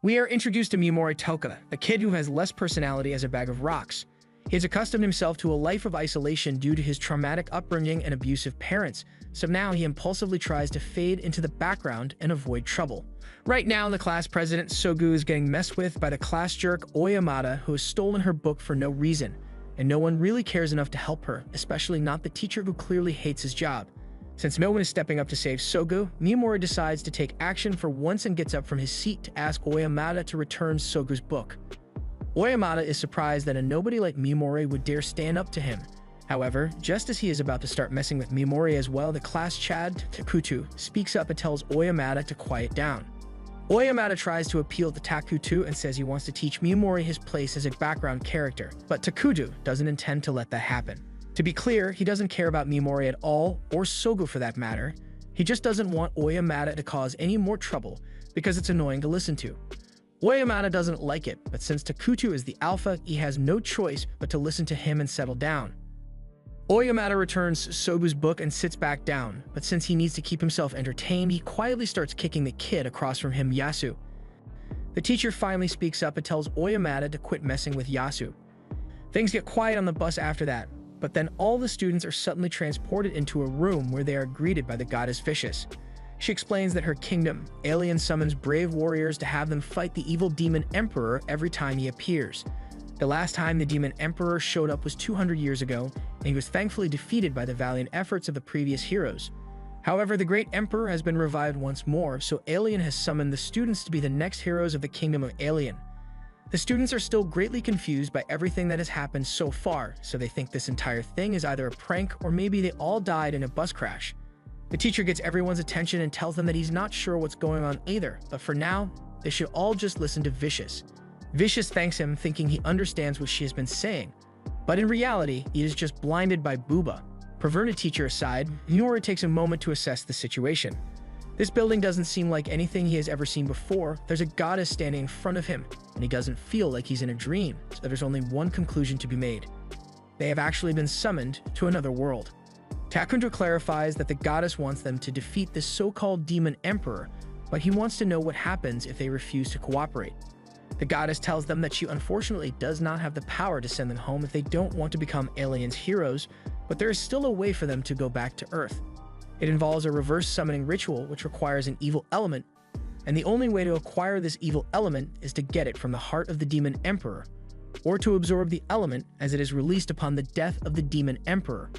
We are introduced to Mimori Toka, a kid who has less personality as a bag of rocks. He has accustomed himself to a life of isolation due to his traumatic upbringing and abusive parents, so now he impulsively tries to fade into the background and avoid trouble. Right now, the class president, Sogu, is getting messed with by the class jerk Oyamada, who has stolen her book for no reason, and no one really cares enough to help her, especially not the teacher who clearly hates his job. Since no one is stepping up to save Sogu, Mimori decides to take action for once and gets up from his seat to ask Oyamada to return Sogu's book. Oyamada is surprised that a nobody like Mimori would dare stand up to him. However, just as he is about to start messing with Mimori as well, the class Chad Takutu speaks up and tells Oyamada to quiet down. Oyamada tries to appeal to Takutu and says he wants to teach Mimori his place as a background character, but Takutu doesn't intend to let that happen. To be clear, he doesn't care about Mimori at all, or Sogu for that matter. He just doesn't want Oyamada to cause any more trouble because it's annoying to listen to. Oyamada doesn't like it, but since Takutu is the alpha, he has no choice but to listen to him and settle down. Oyamada returns Sogu's book and sits back down, but since he needs to keep himself entertained, he quietly starts kicking the kid across from him, Yasu. The teacher finally speaks up and tells Oyamada to quit messing with Yasu. Things get quiet on the bus after that, but then all the students are suddenly transported into a room where they are greeted by the goddess Vicious. She explains that her kingdom, Alien, summons brave warriors to have them fight the evil demon emperor every time he appears. The last time the demon emperor showed up was 200 years ago, and he was thankfully defeated by the valiant efforts of the previous heroes. However, the great emperor has been revived once more, so Alien has summoned the students to be the next heroes of the kingdom of Alien. The students are still greatly confused by everything that has happened so far, so they think this entire thing is either a prank or maybe they all died in a bus crash. The teacher gets everyone's attention and tells them that he's not sure what's going on either, but for now, they should all just listen to Vicious. Vicious thanks him, thinking he understands what she has been saying, but in reality, he is just blinded by Booba. Perverted teacher aside, Mimori takes a moment to assess the situation. This building doesn't seem like anything he has ever seen before. There's a goddess standing in front of him, and he doesn't feel like he's in a dream, so there's only one conclusion to be made. They have actually been summoned to another world. Takutu clarifies that the goddess wants them to defeat this so-called demon emperor, but he wants to know what happens if they refuse to cooperate. The goddess tells them that she unfortunately does not have the power to send them home if they don't want to become Alien's heroes, but there is still a way for them to go back to Earth. It involves a reverse summoning ritual which requires an evil element, and the only way to acquire this evil element is to get it from the heart of the demon emperor, or to absorb the element as it is released upon the death of the demon emperor.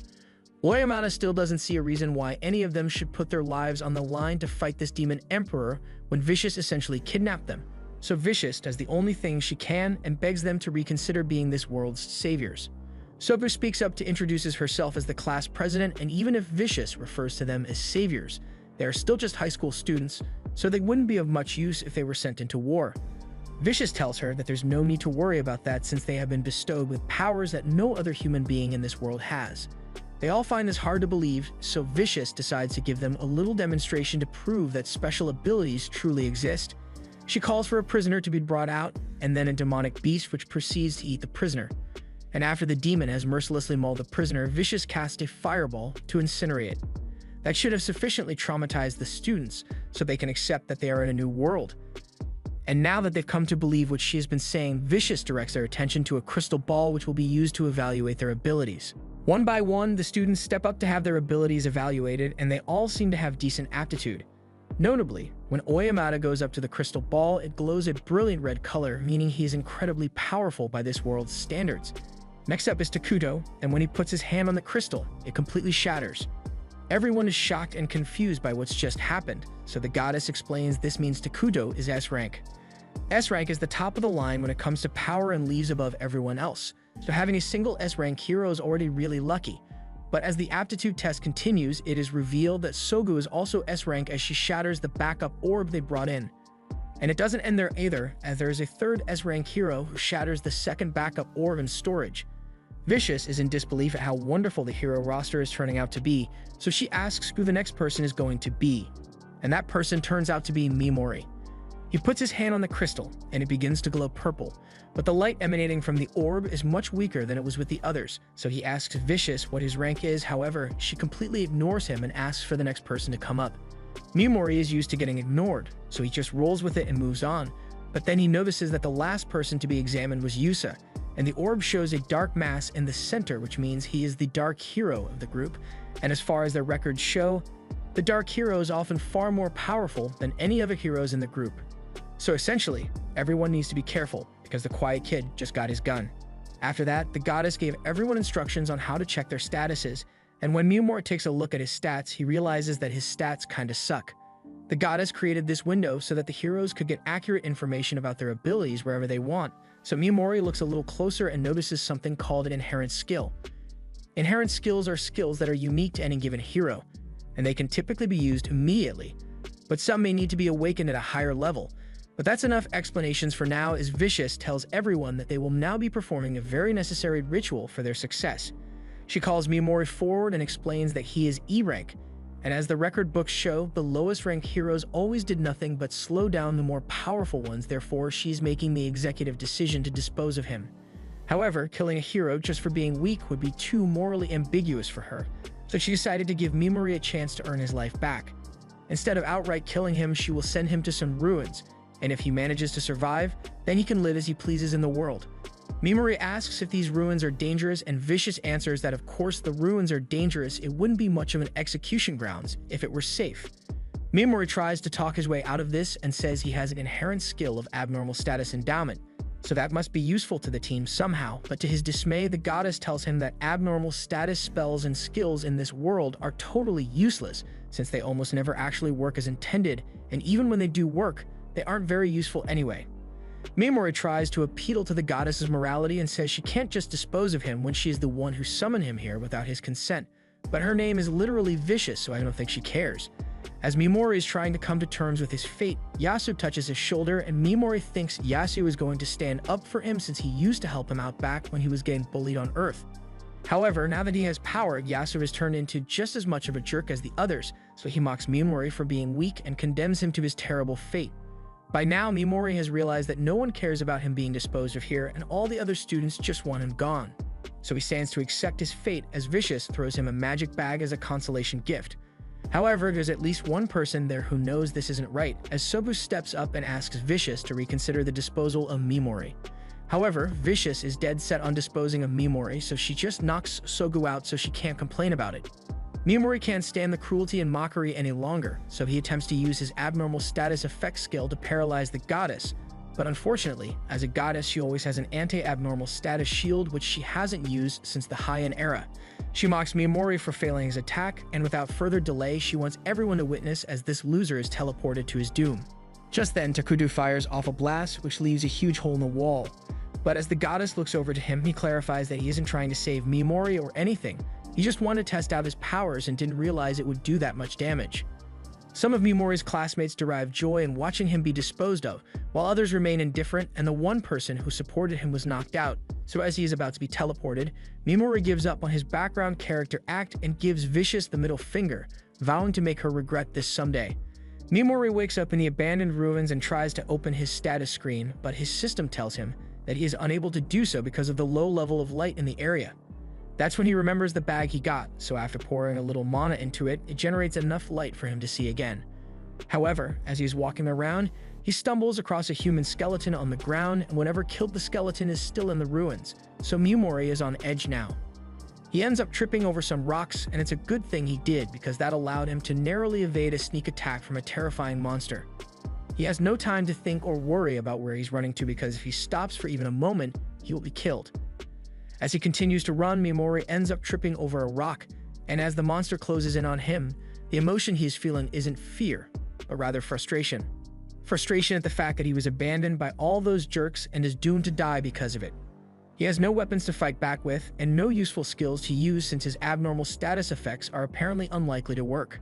Oyamada still doesn't see a reason why any of them should put their lives on the line to fight this demon emperor when Vicious essentially kidnapped them. So Vicious does the only thing she can and begs them to reconsider being this world's saviors. Sobu speaks up to introduces herself as the class president, and even if Vicious refers to them as saviors, they are still just high school students, so they wouldn't be of much use if they were sent into war. Vicious tells her that there's no need to worry about that since they have been bestowed with powers that no other human being in this world has. They all find this hard to believe, so Vicious decides to give them a little demonstration to prove that special abilities truly exist. She calls for a prisoner to be brought out, and then a demonic beast which proceeds to eat the prisoner. And after the demon has mercilessly mauled the prisoner, Vicious casts a fireball to incinerate it. That should have sufficiently traumatized the students so they can accept that they are in a new world. And now that they've come to believe what she has been saying, Vicious directs their attention to a crystal ball which will be used to evaluate their abilities. One by one, the students step up to have their abilities evaluated, and they all seem to have decent aptitude. Notably, when Oyamada goes up to the crystal ball, it glows a brilliant red color, meaning he is incredibly powerful by this world's standards. Next up is Takuto, and when he puts his hand on the crystal, it completely shatters. Everyone is shocked and confused by what's just happened, so the goddess explains this means Takuto is S rank. S rank is the top of the line when it comes to power and leaves above everyone else, so having a single S rank hero is already really lucky. But as the aptitude test continues, it is revealed that Sogu is also S rank as she shatters the backup orb they brought in. And it doesn't end there either, as there is a third S rank hero who shatters the second backup orb in storage. Vicious is in disbelief at how wonderful the hero roster is turning out to be, so she asks who the next person is going to be. And that person turns out to be Mimori. He puts his hand on the crystal, and it begins to glow purple, but the light emanating from the orb is much weaker than it was with the others, so he asks Vicious what his rank is. However, she completely ignores him and asks for the next person to come up. Mimori is used to getting ignored, so he just rolls with it and moves on, But then he notices that the last person to be examined was Yusa, and the orb shows a dark mass in the center, which means he is the dark hero of the group. And as far as their records show, the dark hero is often far more powerful than any other heroes in the group. So essentially, everyone needs to be careful because the quiet kid just got his gun. After that, the goddess gave everyone instructions on how to check their statuses, and when Miyamori takes a look at his stats, he realizes that his stats kinda suck. The goddess created this window so that the heroes could get accurate information about their abilities wherever they want, so Miyamori looks a little closer and notices something called an inherent skill. Inherent skills are skills that are unique to any given hero, and they can typically be used immediately, but some may need to be awakened at a higher level. But that's enough explanations for now, as Vicious tells everyone that they will now be performing a very necessary ritual for their success. She calls Miyamori forward and explains that he is E rank, and as the record books show, the lowest ranked heroes always did nothing but slow down the more powerful ones, therefore she's making the executive decision to dispose of him. However, killing a hero just for being weak would be too morally ambiguous for her, so she decided to give Miyamori a chance to earn his life back. Instead of outright killing him, she will send him to some ruins, and if he manages to survive, then he can live as he pleases in the world. Miyamori asks if these ruins are dangerous, and Vicious answers that of course the ruins are dangerous, it wouldn't be much of an execution grounds if it were safe. Miyamori tries to talk his way out of this and says he has an inherent skill of abnormal status endowment, so that must be useful to the team somehow, but to his dismay, the goddess tells him that abnormal status spells and skills in this world are totally useless, since they almost never actually work as intended, and even when they do work, they aren't very useful anyway. Miyamori tries to appeal to the goddess's morality and says she can't just dispose of him when she is the one who summoned him here without his consent, but her name is literally Vicious, so I don't think she cares. As Miyamori is trying to come to terms with his fate, Yasu touches his shoulder, and Miyamori thinks Yasu is going to stand up for him since he used to help him out back when he was getting bullied on Earth. However, now that he has power, Yasu has turned into just as much of a jerk as the others, so he mocks Miyamori for being weak and condemns him to his terrible fate. By now, Miyamori has realized that no one cares about him being disposed of here, and all the other students just want him gone. So he stands to accept his fate as Vicious throws him a magic bag as a consolation gift. However, there's at least one person there who knows this isn't right, as Sobu steps up and asks Vicious to reconsider the disposal of Miyamori. However, Vicious is dead set on disposing of Miyamori, so she just knocks Sogu out so she can't complain about it. Miyamori can't stand the cruelty and mockery any longer, so he attempts to use his abnormal status effect skill to paralyze the goddess. But unfortunately, as a goddess, she always has an anti-abnormal status shield which she hasn't used since the Heian era. She mocks Miyamori for failing his attack, and without further delay, she wants everyone to witness as this loser is teleported to his doom. Just then, Takudu fires off a blast, which leaves a huge hole in the wall. But as the goddess looks over to him, he clarifies that he isn't trying to save Miyamori or anything. He just wanted to test out his powers and didn't realize it would do that much damage. Some of Miyamori's classmates derive joy in watching him be disposed of, while others remain indifferent, and the one person who supported him was knocked out. So as he is about to be teleported, Miyamori gives up on his background character act and gives Vicious the middle finger, vowing to make her regret this someday. Miyamori wakes up in the abandoned ruins and tries to open his status screen, but his system tells him that he is unable to do so because of the low level of light in the area. That's when he remembers the bag he got, so after pouring a little mana into it, it generates enough light for him to see again. However, as he is walking around, he stumbles across a human skeleton on the ground, and whatever killed the skeleton is still in the ruins, so Miyamori is on edge now. He ends up tripping over some rocks, and it's a good thing he did because that allowed him to narrowly evade a sneak attack from a terrifying monster. He has no time to think or worry about where he's running to because if he stops for even a moment, he will be killed. As he continues to run, Miyamori ends up tripping over a rock, and as the monster closes in on him, the emotion he is feeling isn't fear, but rather frustration. Frustration at the fact that he was abandoned by all those jerks and is doomed to die because of it. He has no weapons to fight back with, and no useful skills to use since his abnormal status effects are apparently unlikely to work.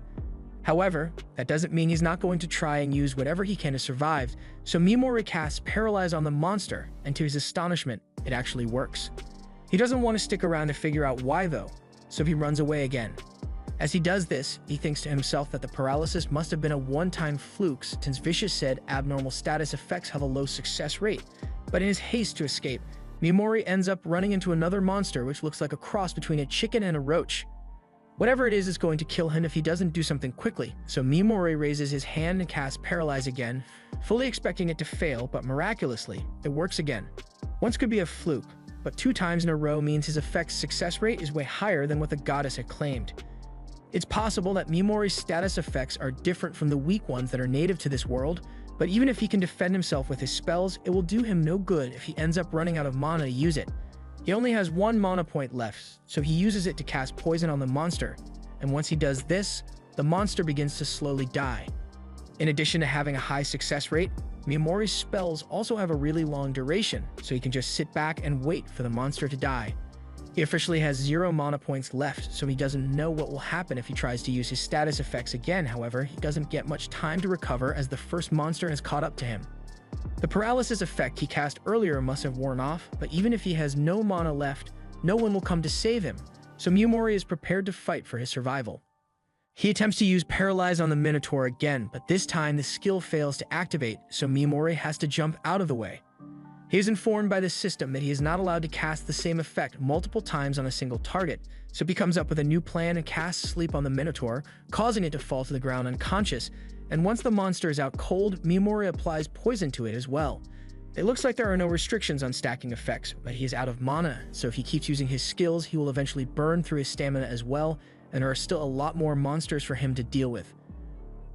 However, that doesn't mean he's not going to try and use whatever he can to survive, so Miyamori casts Paralyze on the monster, and to his astonishment, it actually works. He doesn't want to stick around to figure out why though, so he runs away again. As he does this, he thinks to himself that the paralysis must have been a one-time fluke since Vicious said abnormal status effects have a low success rate, but in his haste to escape, Miyamori ends up running into another monster which looks like a cross between a chicken and a roach. Whatever it is going to kill him if he doesn't do something quickly, so Mimori raises his hand and casts Paralyze again, fully expecting it to fail, but miraculously, it works again. Once could be a fluke, but 2 times in a row means his effect's success rate is way higher than what the goddess had claimed. It's possible that Mimori's status effects are different from the weak ones that are native to this world, but even if he can defend himself with his spells, it will do him no good if he ends up running out of mana to use it. He only has 1 mana point left, so he uses it to cast poison on the monster, and once he does this, the monster begins to slowly die. In addition to having a high success rate, Mimori's spells also have a really long duration, so he can just sit back and wait for the monster to die. He officially has 0 mana points left, so he doesn't know what will happen if he tries to use his status effects again. However, he doesn't get much time to recover as the first monster has caught up to him. The paralysis effect he cast earlier must have worn off, but even if he has no mana left, no one will come to save him, so Mimori is prepared to fight for his survival. He attempts to use Paralyze on the Minotaur again, but this time the skill fails to activate, so Mimori has to jump out of the way. He is informed by the system that he is not allowed to cast the same effect multiple times on a single target, so he comes up with a new plan and casts Sleep on the Minotaur, causing it to fall to the ground unconscious, and once the monster is out cold, Mimori applies poison to it as well. It looks like there are no restrictions on stacking effects, but he is out of mana, so if he keeps using his skills, he will eventually burn through his stamina as well, and there are still a lot more monsters for him to deal with.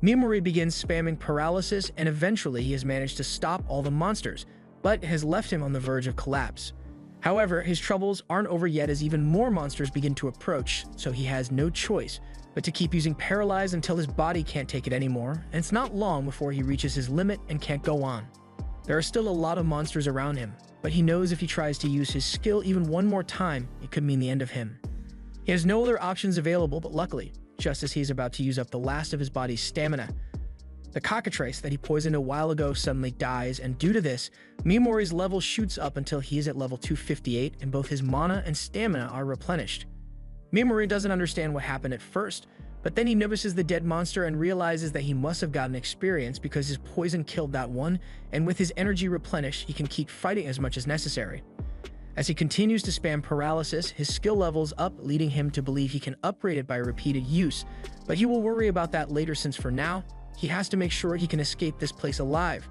Mimori begins spamming paralysis, and eventually he has managed to stop all the monsters, but has left him on the verge of collapse. However, his troubles aren't over yet as even more monsters begin to approach, so he has no choice but to keep using Paralyze until his body can't take it anymore, and it's not long before he reaches his limit and can't go on. There are still a lot of monsters around him, but he knows if he tries to use his skill even one more time, it could mean the end of him. He has no other options available, but luckily, just as he is about to use up the last of his body's stamina, the cockatrice that he poisoned a while ago suddenly dies, and due to this, Mimori's level shoots up until he is at level 258 and both his mana and stamina are replenished. Mimori doesn't understand what happened at first, but then he notices the dead monster and realizes that he must have gotten experience because his poison killed that one, and with his energy replenished, he can keep fighting as much as necessary. As he continues to spam paralysis, his skill levels up, leading him to believe he can upgrade it by repeated use, but he will worry about that later since for now, he has to make sure he can escape this place alive.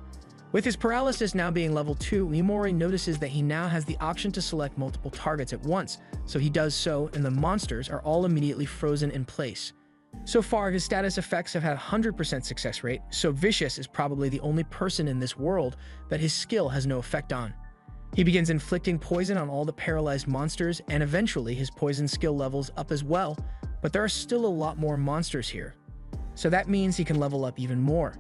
With his paralysis now being level 2, Mimori notices that he now has the option to select multiple targets at once, so he does so, and the monsters are all immediately frozen in place. So far, his status effects have had a 100% success rate, so Vicious is probably the only person in this world that his skill has no effect on. He begins inflicting poison on all the paralyzed monsters, and eventually his poison skill levels up as well, but there are still a lot more monsters here. So that means he can level up even more.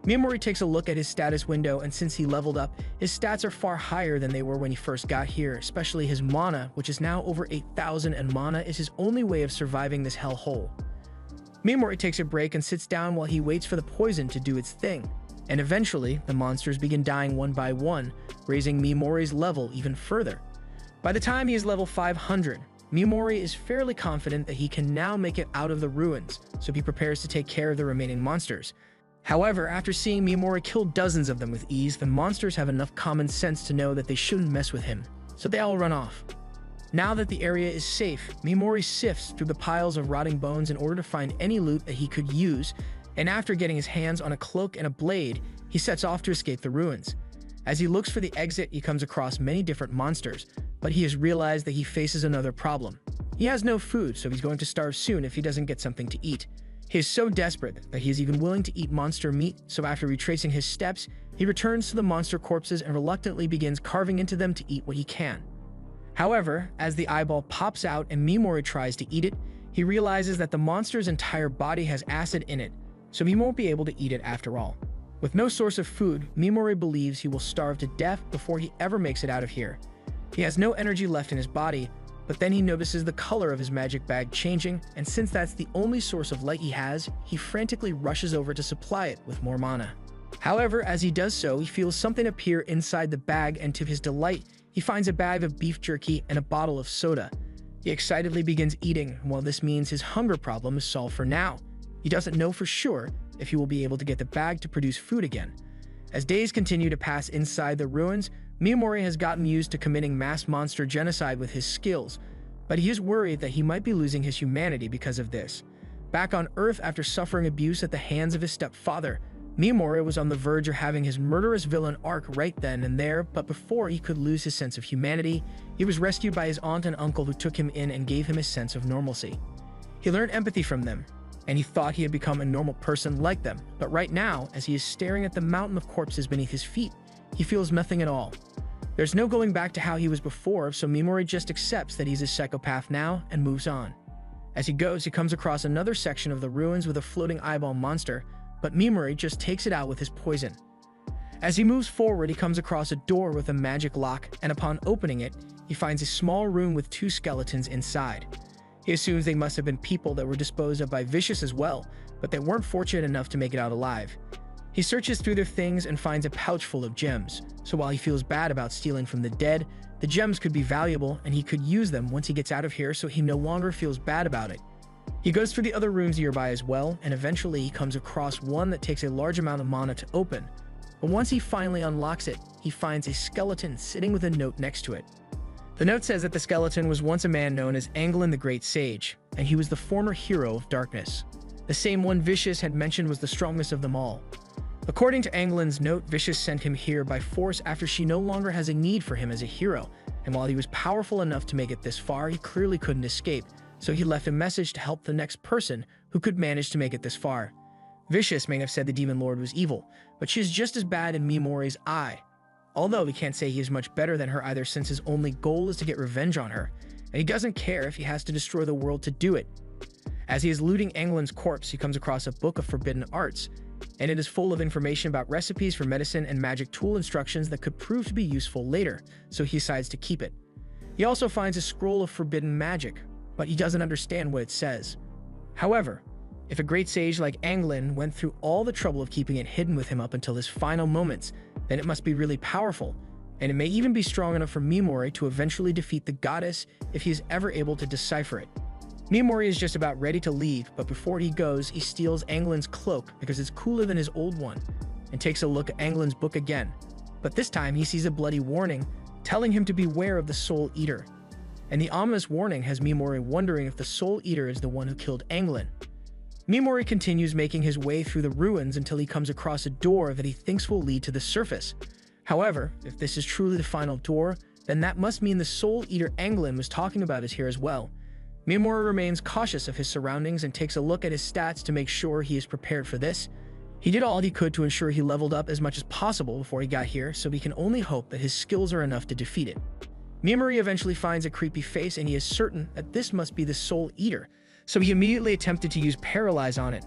Mimori takes a look at his status window, and since he leveled up, his stats are far higher than they were when he first got here, especially his mana, which is now over 8,000, and mana is his only way of surviving this hellhole. Mimori takes a break and sits down while he waits for the poison to do its thing, and eventually, the monsters begin dying one by one, raising Mimori's level even further. By the time he is level 500, Mimori is fairly confident that he can now make it out of the ruins, so he prepares to take care of the remaining monsters. However, after seeing Mimori kill dozens of them with ease, the monsters have enough common sense to know that they shouldn't mess with him, so they all run off. Now that the area is safe, Mimori sifts through the piles of rotting bones in order to find any loot that he could use, and after getting his hands on a cloak and a blade, he sets off to escape the ruins. As he looks for the exit, he comes across many different monsters, but he has realized that he faces another problem. He has no food, so he's going to starve soon if he doesn't get something to eat. He is so desperate that he is even willing to eat monster meat, so after retracing his steps, he returns to the monster corpses and reluctantly begins carving into them to eat what he can. However, as the eyeball pops out and Mimori tries to eat it, he realizes that the monster's entire body has acid in it, so he won't be able to eat it after all. With no source of food, Mimori believes he will starve to death before he ever makes it out of here. He has no energy left in his body, but then he notices the color of his magic bag changing, and since that's the only source of light he has, he frantically rushes over to supply it with more mana. However, as he does so, he feels something appear inside the bag, and to his delight, he finds a bag of beef jerky and a bottle of soda. He excitedly begins eating, while this means his hunger problem is solved for now. He doesn't know for sure if he will be able to get the bag to produce food again. As days continue to pass inside the ruins, Mimori has gotten used to committing mass monster genocide with his skills, but he is worried that he might be losing his humanity because of this. Back on Earth after suffering abuse at the hands of his stepfather, Mimori was on the verge of having his murderous villain arc right then and there, but before he could lose his sense of humanity, he was rescued by his aunt and uncle who took him in and gave him a sense of normalcy. He learned empathy from them, and he thought he had become a normal person like them, but right now, as he is staring at the mountain of corpses beneath his feet, he feels nothing at all. There's no going back to how he was before, so Mimori just accepts that he's a psychopath now and moves on. As he goes, he comes across another section of the ruins with a floating eyeball monster, but Mimori just takes it out with his poison. As he moves forward, he comes across a door with a magic lock, and upon opening it, he finds a small room with 2 skeletons inside. He assumes they must have been people that were disposed of by Vicious as well, but they weren't fortunate enough to make it out alive. He searches through their things and finds a pouch full of gems, so while he feels bad about stealing from the dead, the gems could be valuable and he could use them once he gets out of here, so he no longer feels bad about it. He goes through the other rooms nearby as well, and eventually he comes across one that takes a large amount of mana to open. But once he finally unlocks it, he finds a skeleton sitting with a note next to it. The note says that the skeleton was once a man known as Anglin the Great Sage, and he was the former hero of darkness. The same one Vicious had mentioned was the strongest of them all. According to Anglin's note, Vicious sent him here by force after she no longer has a need for him as a hero, and while he was powerful enough to make it this far, he clearly couldn't escape, so he left a message to help the next person who could manage to make it this far. Vicious may have said the Demon Lord was evil, but she is just as bad in Mimori's eye. Although we can't say he is much better than her either, since his only goal is to get revenge on her, and he doesn't care if he has to destroy the world to do it. As he is looting Anglin's corpse, he comes across a book of forbidden arts, and it is full of information about recipes for medicine and magic tool instructions that could prove to be useful later, so he decides to keep it. He also finds a scroll of forbidden magic, but he doesn't understand what it says. However, if a great sage like Anglin went through all the trouble of keeping it hidden with him up until his final moments, then it must be really powerful, and it may even be strong enough for Mimori to eventually defeat the goddess if he is ever able to decipher it. Mimori is just about ready to leave, but before he goes, he steals Anglin's cloak because it's cooler than his old one, and takes a look at Anglin's book again. But this time he sees a bloody warning telling him to beware of the Soul Eater. And the ominous warning has Mimori wondering if the Soul Eater is the one who killed Anglin. Mimori continues making his way through the ruins until he comes across a door that he thinks will lead to the surface. However, if this is truly the final door, then that must mean the Soul Eater Anglin was talking about is here as well. Mimori remains cautious of his surroundings and takes a look at his stats to make sure he is prepared for this. He did all he could to ensure he leveled up as much as possible before he got here, so he can only hope that his skills are enough to defeat it. Mimori eventually finds a creepy face and he is certain that this must be the Soul Eater, so he immediately attempted to use Paralyze on it.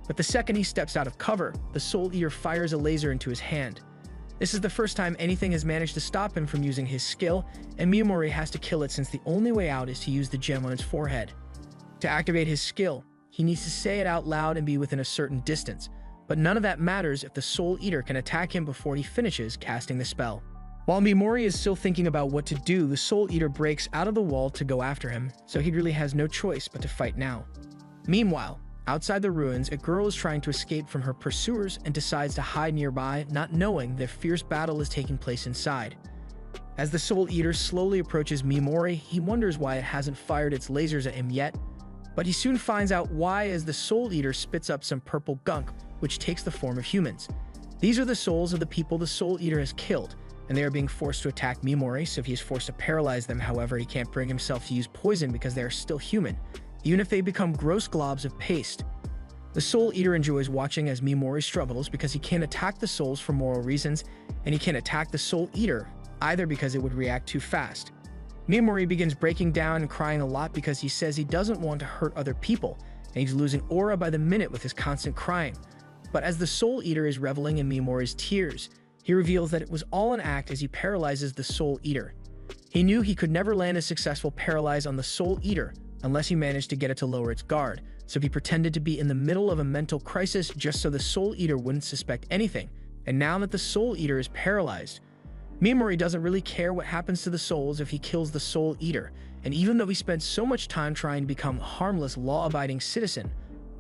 But the second he steps out of cover, the Soul Eater fires a laser into his hand. This is the first time anything has managed to stop him from using his skill, and Mimori has to kill it since the only way out is to use the gem on its forehead. To activate his skill, he needs to say it out loud and be within a certain distance, but none of that matters if the Soul Eater can attack him before he finishes casting the spell. While Mimori is still thinking about what to do, the Soul Eater breaks out of the wall to go after him, so he really has no choice but to fight now. Meanwhile, outside the ruins, a girl is trying to escape from her pursuers and decides to hide nearby, not knowing that a fierce battle is taking place inside. As the Soul Eater slowly approaches Mimori, he wonders why it hasn't fired its lasers at him yet, but he soon finds out why as the Soul Eater spits up some purple gunk, which takes the form of humans. These are the souls of the people the Soul Eater has killed, and they are being forced to attack Mimori, so he is forced to paralyze them. However, he can't bring himself to use poison because they are still human, even if they become gross globs of paste. The Soul Eater enjoys watching as Mimori struggles because he can't attack the souls for moral reasons, and he can't attack the Soul Eater either because it would react too fast. Mimori begins breaking down and crying a lot because he says he doesn't want to hurt other people, and he's losing aura by the minute with his constant crying. But as the Soul Eater is reveling in Mimori's tears, he reveals that it was all an act as he paralyzes the Soul Eater. He knew he could never land a successful paralyze on the Soul Eater unless he managed to get it to lower its guard, so he pretended to be in the middle of a mental crisis just so the Soul Eater wouldn't suspect anything. And now that the Soul Eater is paralyzed, Mimori doesn't really care what happens to the souls if he kills the Soul Eater, and even though he spent so much time trying to become a harmless, law-abiding citizen,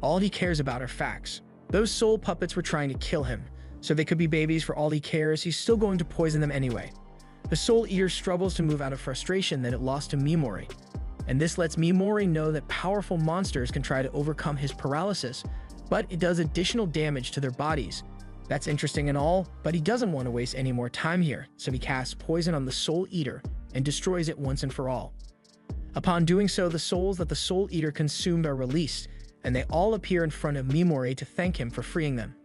all he cares about are facts. Those soul puppets were trying to kill him, so they could be babies for all he cares. He's still going to poison them anyway. The Soul Eater struggles to move out of frustration that it lost to Mimori. and this lets Mimori know that powerful monsters can try to overcome his paralysis, but it does additional damage to their bodies. That's interesting and all, but he doesn't want to waste any more time here, so he casts poison on the Soul Eater and destroys it once and for all. Upon doing so, the souls that the Soul Eater consumed are released, and they all appear in front of Mimori to thank him for freeing them.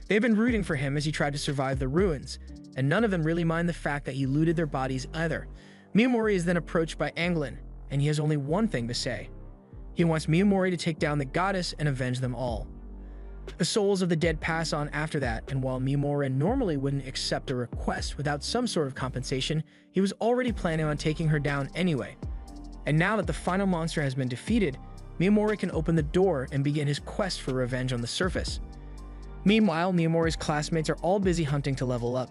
They've been rooting for him as he tried to survive the ruins, and none of them really mind the fact that he looted their bodies either. Mimori is then approached by Anglin, and he has only one thing to say. He wants Mimori to take down the goddess and avenge them all. The souls of the dead pass on after that, and while Mimori normally wouldn't accept a request without some sort of compensation, he was already planning on taking her down anyway. And now that the final monster has been defeated, Mimori can open the door and begin his quest for revenge on the surface. Meanwhile, Mimori's classmates are all busy hunting to level up,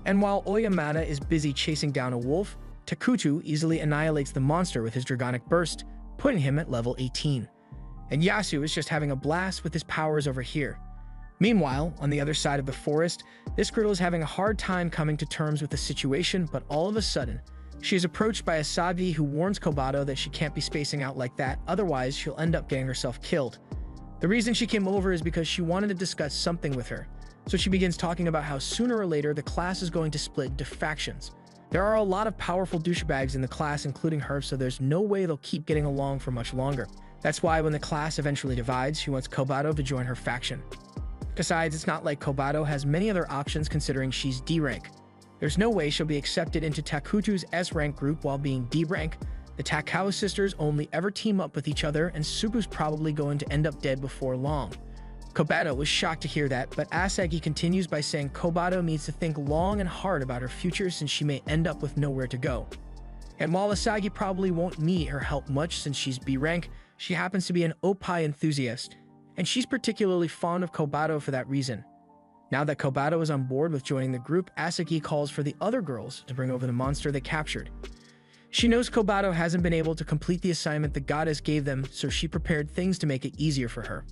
and while Oyamada is busy chasing down a wolf, Takutu easily annihilates the monster with his Dragonic Burst, putting him at level 18. And Yasu is just having a blast with his powers over here. Meanwhile, on the other side of the forest, this girl is having a hard time coming to terms with the situation, but all of a sudden, she is approached by Asagi, who warns Kobato that she can't be spacing out like that, otherwise she'll end up getting herself killed. The reason she came over is because she wanted to discuss something with her, so she begins talking about how sooner or later the class is going to split into factions. There are a lot of powerful douchebags in the class, including her, so there's no way they'll keep getting along for much longer. That's why when the class eventually divides, she wants Kobato to join her faction. Besides, it's not like Kobato has many other options considering she's D rank. There's no way she'll be accepted into Takutu's S rank group while being D rank. The Takao sisters only ever team up with each other, and Sugu's probably going to end up dead before long. Kobato was shocked to hear that, but Asagi continues by saying Kobato needs to think long and hard about her future since she may end up with nowhere to go. And while Asagi probably won't need her help much since she's B rank, she happens to be an Oppai enthusiast, and she's particularly fond of Kobato for that reason. Now that Kobato is on board with joining the group, Asagi calls for the other girls to bring over the monster they captured. She knows Kobato hasn't been able to complete the assignment the goddess gave them, so she prepared things to make it easier for her.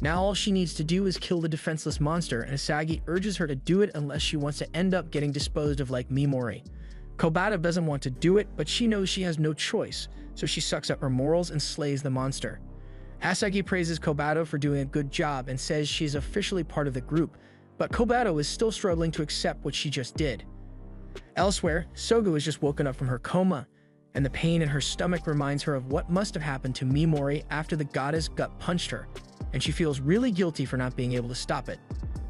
Now all she needs to do is kill the defenseless monster, and Asagi urges her to do it unless she wants to end up getting disposed of like Mimori. Kobato doesn't want to do it, but she knows she has no choice, so she sucks up her morals and slays the monster. Asagi praises Kobato for doing a good job and says she is officially part of the group, but Kobato is still struggling to accept what she just did. Elsewhere, Sogu has just woken up from her coma, and the pain in her stomach reminds her of what must have happened to Mimori after the goddess gut punched her, and she feels really guilty for not being able to stop it.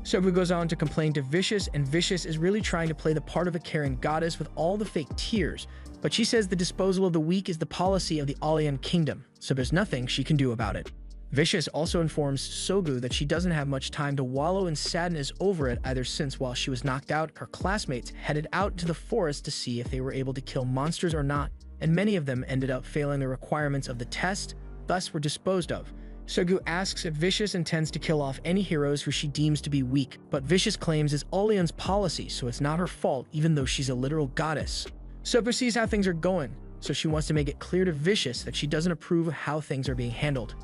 Sogu goes on to complain to Vicious, and Vicious is really trying to play the part of a caring goddess with all the fake tears, but she says the disposal of the weak is the policy of the Alien Kingdom, so there's nothing she can do about it. Vicious also informs Sogu that she doesn't have much time to wallow in sadness over it either, since while she was knocked out, her classmates headed out to the forest to see if they were able to kill monsters or not, and many of them ended up failing the requirements of the test, thus were disposed of. Sogu asks if Vicious intends to kill off any heroes who she deems to be weak, but Vicious claims it's Alion's policy, so it's not her fault even though she's a literal goddess. Sogu sees how things are going, so she wants to make it clear to Vicious that she doesn't approve of how things are being handled.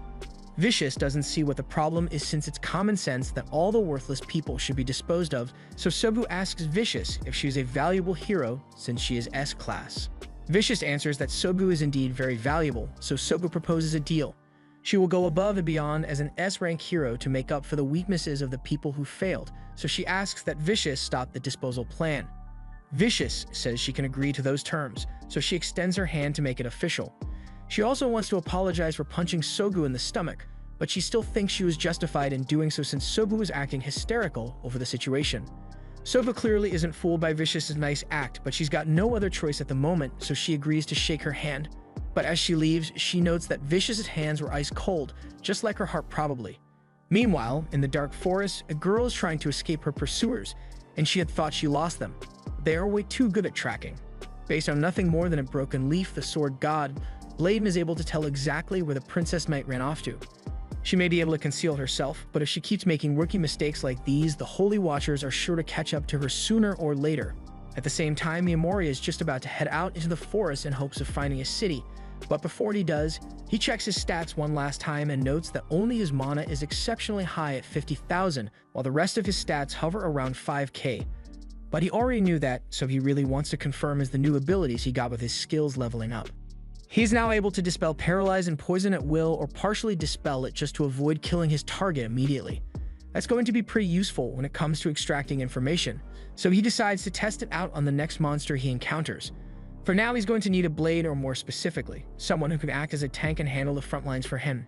Vicious doesn't see what the problem is since it's common sense that all the worthless people should be disposed of, so Sogu asks Vicious if she is a valuable hero since she is S-class. Vicious answers that Sogu is indeed very valuable, so Sogu proposes a deal. She will go above and beyond as an S-rank hero to make up for the weaknesses of the people who failed, so she asks that Vicious stop the disposal plan. Vicious says she can agree to those terms, so she extends her hand to make it official. She also wants to apologize for punching Sogu in the stomach, but she still thinks she was justified in doing so since Sogu was acting hysterical over the situation. Sogu clearly isn't fooled by Vicious's nice act, but she's got no other choice at the moment, so she agrees to shake her hand. But as she leaves, she notes that Vicious's hands were ice cold, just like her heart probably. Meanwhile, in the dark forest, a girl is trying to escape her pursuers, and she had thought she lost them. They are way too good at tracking. Based on nothing more than a broken leaf, the sword god, Bladen is able to tell exactly where the Princess Knight ran off to. She may be able to conceal herself, but if she keeps making rookie mistakes like these, the Holy Watchers are sure to catch up to her sooner or later. At the same time, Miyamori is just about to head out into the forest in hopes of finding a city, but before he does, he checks his stats one last time and notes that only his mana is exceptionally high at 50,000, while the rest of his stats hover around 5k. But he already knew that, so he really wants to confirm the new abilities he got with his skills leveling up. He's now able to dispel paralyze and poison at will or partially dispel it just to avoid killing his target immediately. That's going to be pretty useful when it comes to extracting information, so he decides to test it out on the next monster he encounters. For now, he's going to need a blade, or more specifically, someone who can act as a tank and handle the front lines for him.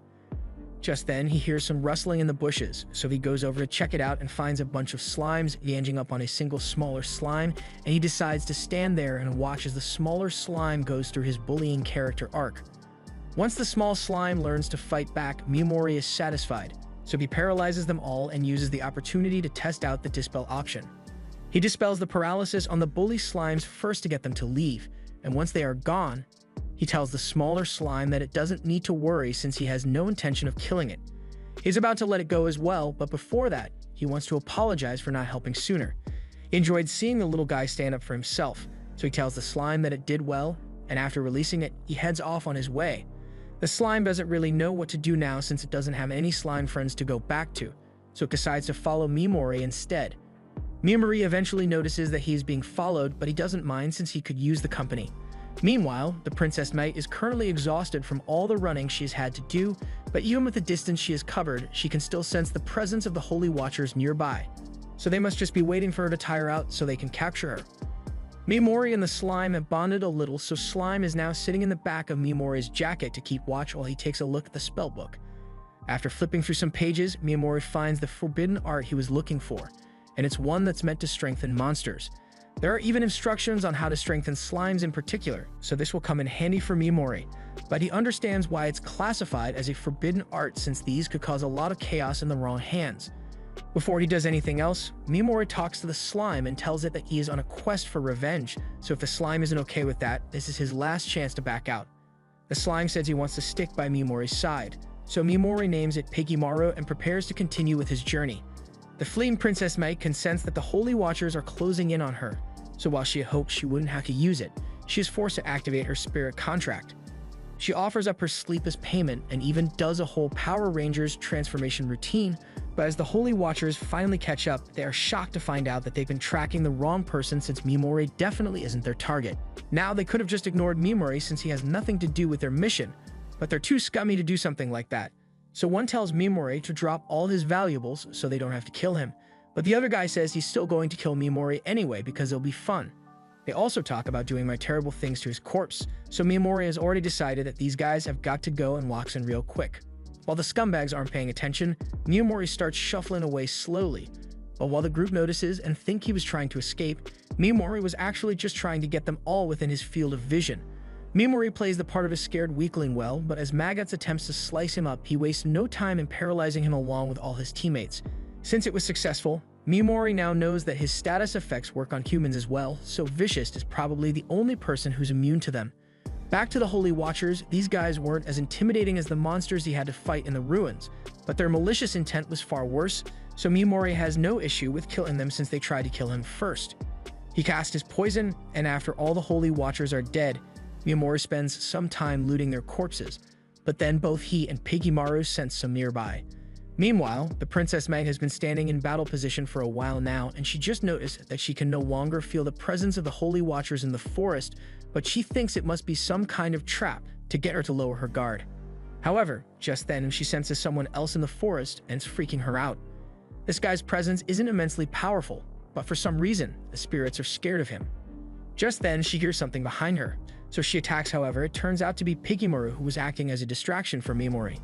Just then, he hears some rustling in the bushes, so he goes over to check it out and finds a bunch of slimes yanging up on a single smaller slime, and he decides to stand there and watch as the smaller slime goes through his bullying character arc. Once the small slime learns to fight back, Miyamori is satisfied, so he paralyzes them all and uses the opportunity to test out the dispel option. He dispels the paralysis on the bully slimes first to get them to leave, and once they are gone, he tells the smaller slime that it doesn't need to worry since he has no intention of killing it. He's about to let it go as well, but before that, he wants to apologize for not helping sooner. He enjoyed seeing the little guy stand up for himself, so he tells the slime that it did well, and after releasing it, he heads off on his way. The slime doesn't really know what to do now since it doesn't have any slime friends to go back to, so it decides to follow Miyamori instead. Miyamori eventually notices that he is being followed, but he doesn't mind since he could use the company. Meanwhile, the Princess Knight is currently exhausted from all the running she has had to do, but even with the distance she has covered, she can still sense the presence of the Holy Watchers nearby. So they must just be waiting for her to tire out so they can capture her. Miyamori and the slime have bonded a little, so Slime is now sitting in the back of Miyamori's jacket to keep watch while he takes a look at the spellbook. After flipping through some pages, Miyamori finds the forbidden art he was looking for, and it's one that's meant to strengthen monsters. There are even instructions on how to strengthen slimes in particular, so this will come in handy for Miyamori, but he understands why it's classified as a forbidden art since these could cause a lot of chaos in the wrong hands. Before he does anything else, Miyamori talks to the slime and tells it that he is on a quest for revenge, so if the slime isn't okay with that, this is his last chance to back out. The slime says he wants to stick by Miyamori's side, so Miyamori names it Pigimaru and prepares to continue with his journey. The fleeing Princess Knight can sense that the Holy Watchers are closing in on her, so while she hoped she wouldn't have to use it, she is forced to activate her spirit contract. She offers up her sleep as payment and even does a whole Power Rangers transformation routine, but as the Holy Watchers finally catch up, they are shocked to find out that they've been tracking the wrong person since Miyamori definitely isn't their target. Now they could have just ignored Miyamori since he has nothing to do with their mission, but they're too scummy to do something like that. So one tells Miyamori to drop all his valuables so they don't have to kill him, but the other guy says he's still going to kill Miyamori anyway because it'll be fun. They also talk about doing my terrible things to his corpse, so Miyamori has already decided that these guys have got to go and walks in real quick. While the scumbags aren't paying attention, Miyamori starts shuffling away slowly, but while the group notices and think he was trying to escape, Miyamori was actually just trying to get them all within his field of vision. Miyamori plays the part of a scared weakling well, but as Maggots attempts to slice him up, he wastes no time in paralyzing him along with all his teammates. Since it was successful, Miyamori now knows that his status effects work on humans as well, so Vicious is probably the only person who's immune to them. Back to the Holy Watchers, these guys weren't as intimidating as the monsters he had to fight in the ruins, but their malicious intent was far worse, so Miyamori has no issue with killing them since they tried to kill him first. He casts his poison, and after all the Holy Watchers are dead, Miyamori spends some time looting their corpses, but then both he and Pigimaru sense some nearby. Meanwhile, the Princess Knight has been standing in battle position for a while now, and she just noticed that she can no longer feel the presence of the Holy Watchers in the forest, but she thinks it must be some kind of trap to get her to lower her guard. However, just then she senses someone else in the forest and it's freaking her out. This guy's presence isn't immensely powerful, but for some reason, the spirits are scared of him. Just then, she hears something behind her, so she attacks. However, it turns out to be Pigimaru who was acting as a distraction for Miyamori.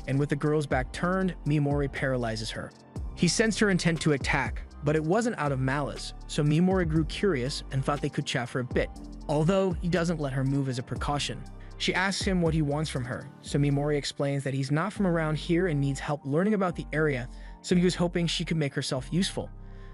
And with the girl's back turned, Miyamori paralyzes her. He sensed her intent to attack, but it wasn't out of malice, so Miyamori grew curious and thought they could chat for a bit, although he doesn't let her move as a precaution. She asks him what he wants from her, so Miyamori explains that he's not from around here and needs help learning about the area, so he was hoping she could make herself useful.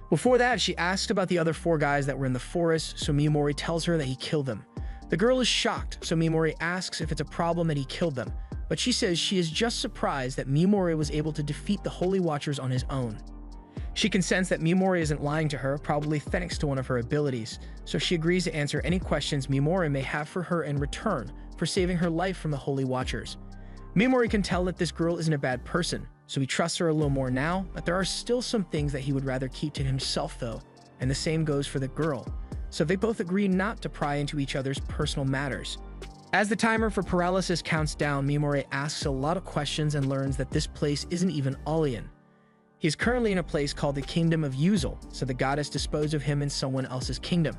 Before that, she asked about the other 4 guys that were in the forest, so Miyamori tells her that he killed them. The girl is shocked, so Miyamori asks if it's a problem that he killed them, but she says she is just surprised that Miyamori was able to defeat the Holy Watchers on his own. She can sense that Miyamori isn't lying to her, probably thanks to one of her abilities, so she agrees to answer any questions Miyamori may have for her in return for saving her life from the Holy Watchers. Miyamori can tell that this girl isn't a bad person, so he trusts her a little more now, but there are still some things that he would rather keep to himself though, and the same goes for the girl, so they both agree not to pry into each other's personal matters. As the timer for paralysis counts down, Mimori asks a lot of questions and learns that this place isn't even Alien. He is currently in a place called the Kingdom of Yuzul, so the goddess disposed of him in someone else's kingdom.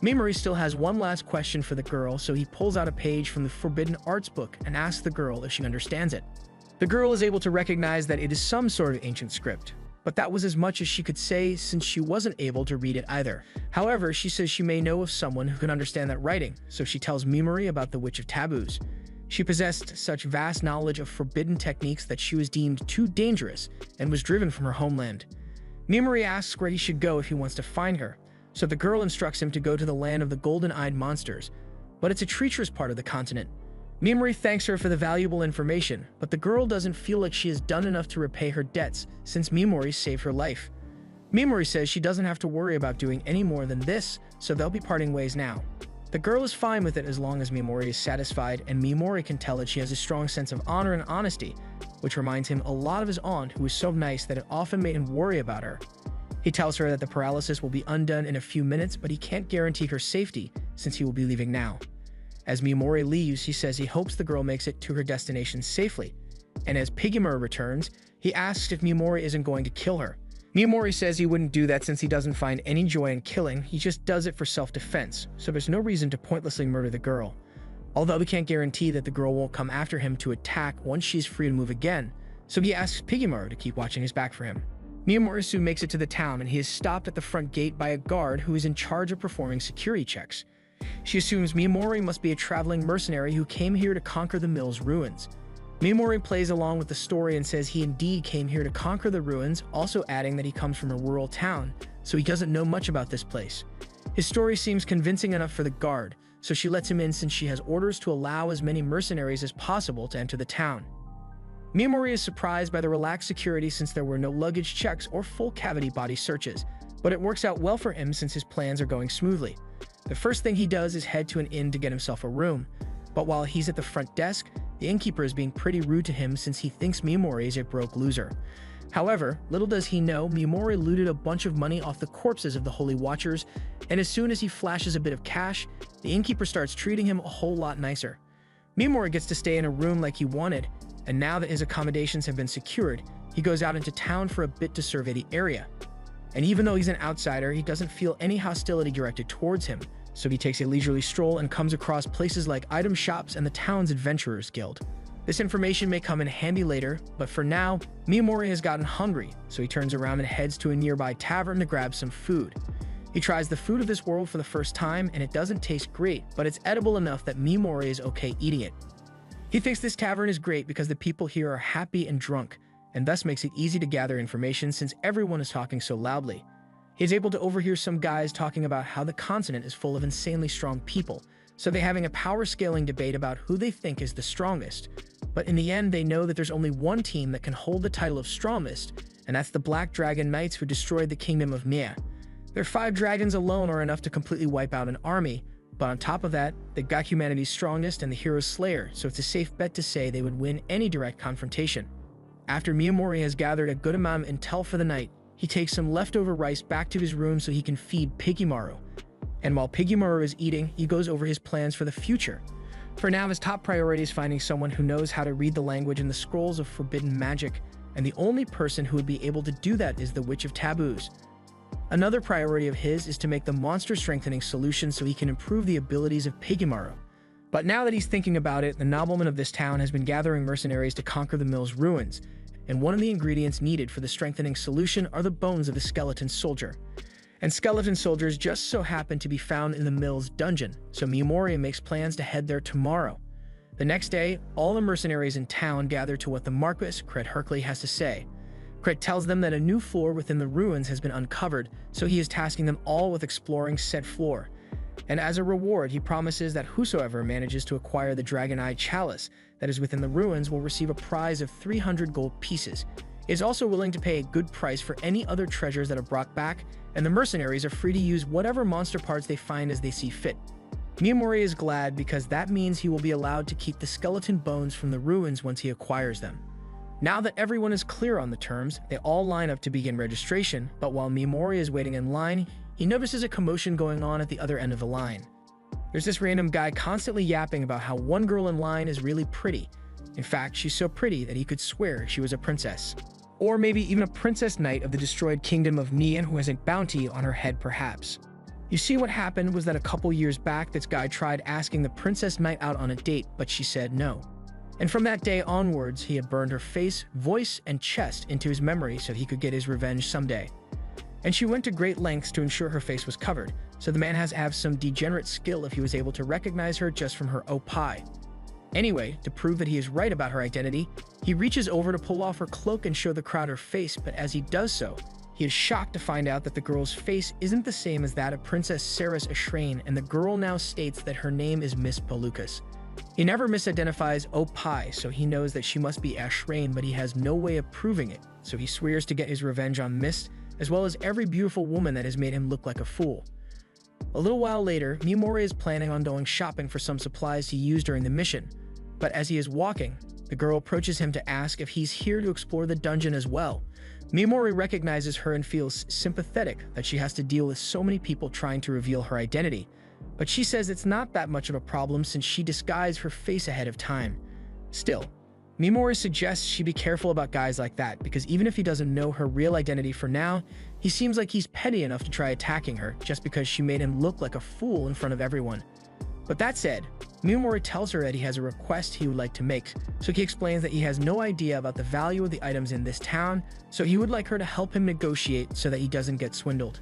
Mimori still has one last question for the girl, so he pulls out a page from the Forbidden Arts book and asks the girl if she understands it. The girl is able to recognize that it is some sort of ancient script, but that was as much as she could say since she wasn't able to read it either. However, she says she may know of someone who can understand that writing, so she tells Mimori about the Witch of Taboos. She possessed such vast knowledge of forbidden techniques that she was deemed too dangerous and was driven from her homeland. Mimori asks where he should go if he wants to find her, so the girl instructs him to go to the land of the golden-eyed monsters, but it's a treacherous part of the continent. Mimori thanks her for the valuable information, but the girl doesn't feel like she has done enough to repay her debts since Mimori saved her life. Mimori says she doesn't have to worry about doing any more than this, so they'll be parting ways now. The girl is fine with it as long as Mimori is satisfied, and Mimori can tell that she has a strong sense of honor and honesty, which reminds him a lot of his aunt, who was so nice that it often made him worry about her. He tells her that the paralysis will be undone in a few minutes, but he can't guarantee her safety since he will be leaving now. As Mimori leaves, he says he hopes the girl makes it to her destination safely, and as Pigimura returns, he asks if Mimori isn't going to kill her. Mimori says he wouldn't do that since he doesn't find any joy in killing, he just does it for self-defense, so there's no reason to pointlessly murder the girl. Although he can't guarantee that the girl won't come after him to attack once she's free to move again, so he asks Pigimura to keep watching his back for him. Mimori soon makes it to the town, and he is stopped at the front gate by a guard who is in charge of performing security checks. She assumes Mimori must be a traveling mercenary who came here to conquer the mill's ruins. Mimori plays along with the story and says he indeed came here to conquer the ruins, also adding that he comes from a rural town, so he doesn't know much about this place. His story seems convincing enough for the guard, so she lets him in since she has orders to allow as many mercenaries as possible to enter the town. Mimori is surprised by the relaxed security since there were no luggage checks or full cavity body searches, but it works out well for him since his plans are going smoothly. The first thing he does is head to an inn to get himself a room, but while he's at the front desk, the innkeeper is being pretty rude to him since he thinks Mimori is a broke loser. However, little does he know, Mimori looted a bunch of money off the corpses of the Holy Watchers, and as soon as he flashes a bit of cash, the innkeeper starts treating him a whole lot nicer. Mimori gets to stay in a room like he wanted, and now that his accommodations have been secured, he goes out into town for a bit to survey the area. And even though he's an outsider, he doesn't feel any hostility directed towards him, so he takes a leisurely stroll and comes across places like item shops and the town's Adventurers Guild. This information may come in handy later, but for now, Mimori has gotten hungry, so he turns around and heads to a nearby tavern to grab some food. He tries the food of this world for the first time, and it doesn't taste great, but it's edible enough that Mimori is okay eating it. He thinks this tavern is great because the people here are happy and drunk, and thus makes it easy to gather information since everyone is talking so loudly. He is able to overhear some guys talking about how the continent is full of insanely strong people, so they're having a power-scaling debate about who they think is the strongest. But in the end, they know that there's only one team that can hold the title of strongest, and that's the Black Dragon Knights who destroyed the kingdom of Mia. Their 5 dragons alone are enough to completely wipe out an army, but on top of that, they've got humanity's strongest and the hero's slayer, so it's a safe bet to say they would win any direct confrontation. After Miyamori has gathered a good amount of intel for the night, he takes some leftover rice back to his room so he can feed Pigimaro. And while Pigimaro is eating, he goes over his plans for the future. For now, his top priority is finding someone who knows how to read the language in the scrolls of forbidden magic, and the only person who would be able to do that is the Witch of Taboos. Another priority of his is to make the monster strengthening solution so he can improve the abilities of Pigimaro. But now that he's thinking about it, the nobleman of this town has been gathering mercenaries to conquer the mill's ruins, and one of the ingredients needed for the strengthening solution are the bones of a skeleton soldier. And skeleton soldiers just so happen to be found in the mill's dungeon, so Miyamori makes plans to head there tomorrow. The next day, all the mercenaries in town gather to what the Marquis, Cred Hercley, has to say. Cred tells them that a new floor within the ruins has been uncovered, so he is tasking them all with exploring said floor. And as a reward, he promises that whosoever manages to acquire the Dragon-Eye Chalice that is within the ruins will receive a prize of 300 gold pieces. He is also willing to pay a good price for any other treasures that are brought back, and the mercenaries are free to use whatever monster parts they find as they see fit. Miyamori is glad because that means he will be allowed to keep the skeleton bones from the ruins once he acquires them. Now that everyone is clear on the terms, they all line up to begin registration, but while Miyamori is waiting in line, he notices a commotion going on at the other end of the line. There's this random guy constantly yapping about how one girl in line is really pretty. In fact, she's so pretty that he could swear she was a princess. Or maybe even a princess knight of the destroyed kingdom of Nian who has a bounty on her head perhaps. You see, what happened was that a couple years back, this guy tried asking the princess knight out on a date, but she said no. And from that day onwards, he had burned her face, voice, and chest into his memory so he could get his revenge someday. And she went to great lengths to ensure her face was covered, so the man has to have some degenerate skill if he was able to recognize her just from her opie. Anyway, to prove that he is right about her identity, he reaches over to pull off her cloak and show the crowd her face, but as he does so, he is shocked to find out that the girl's face isn't the same as that of Princess Saris Ashrain, and the girl now states that her name is Miss Pelucas. He never misidentifies Opie, so he knows that she must be Ashrain, but he has no way of proving it, so he swears to get his revenge on Mist, as well as every beautiful woman that has made him look like a fool. A little while later, Mimori is planning on going shopping for some supplies to use during the mission, but as he is walking, the girl approaches him to ask if he's here to explore the dungeon as well. Mimori recognizes her and feels sympathetic that she has to deal with so many people trying to reveal her identity, but she says it's not that much of a problem since she disguised her face ahead of time. Still, Mimori suggests she be careful about guys like that because even if he doesn't know her real identity for now, he seems like he's petty enough to try attacking her just because she made him look like a fool in front of everyone. But that said, Mimori tells her that he has a request he would like to make, so he explains that he has no idea about the value of the items in this town, so he would like her to help him negotiate so that he doesn't get swindled.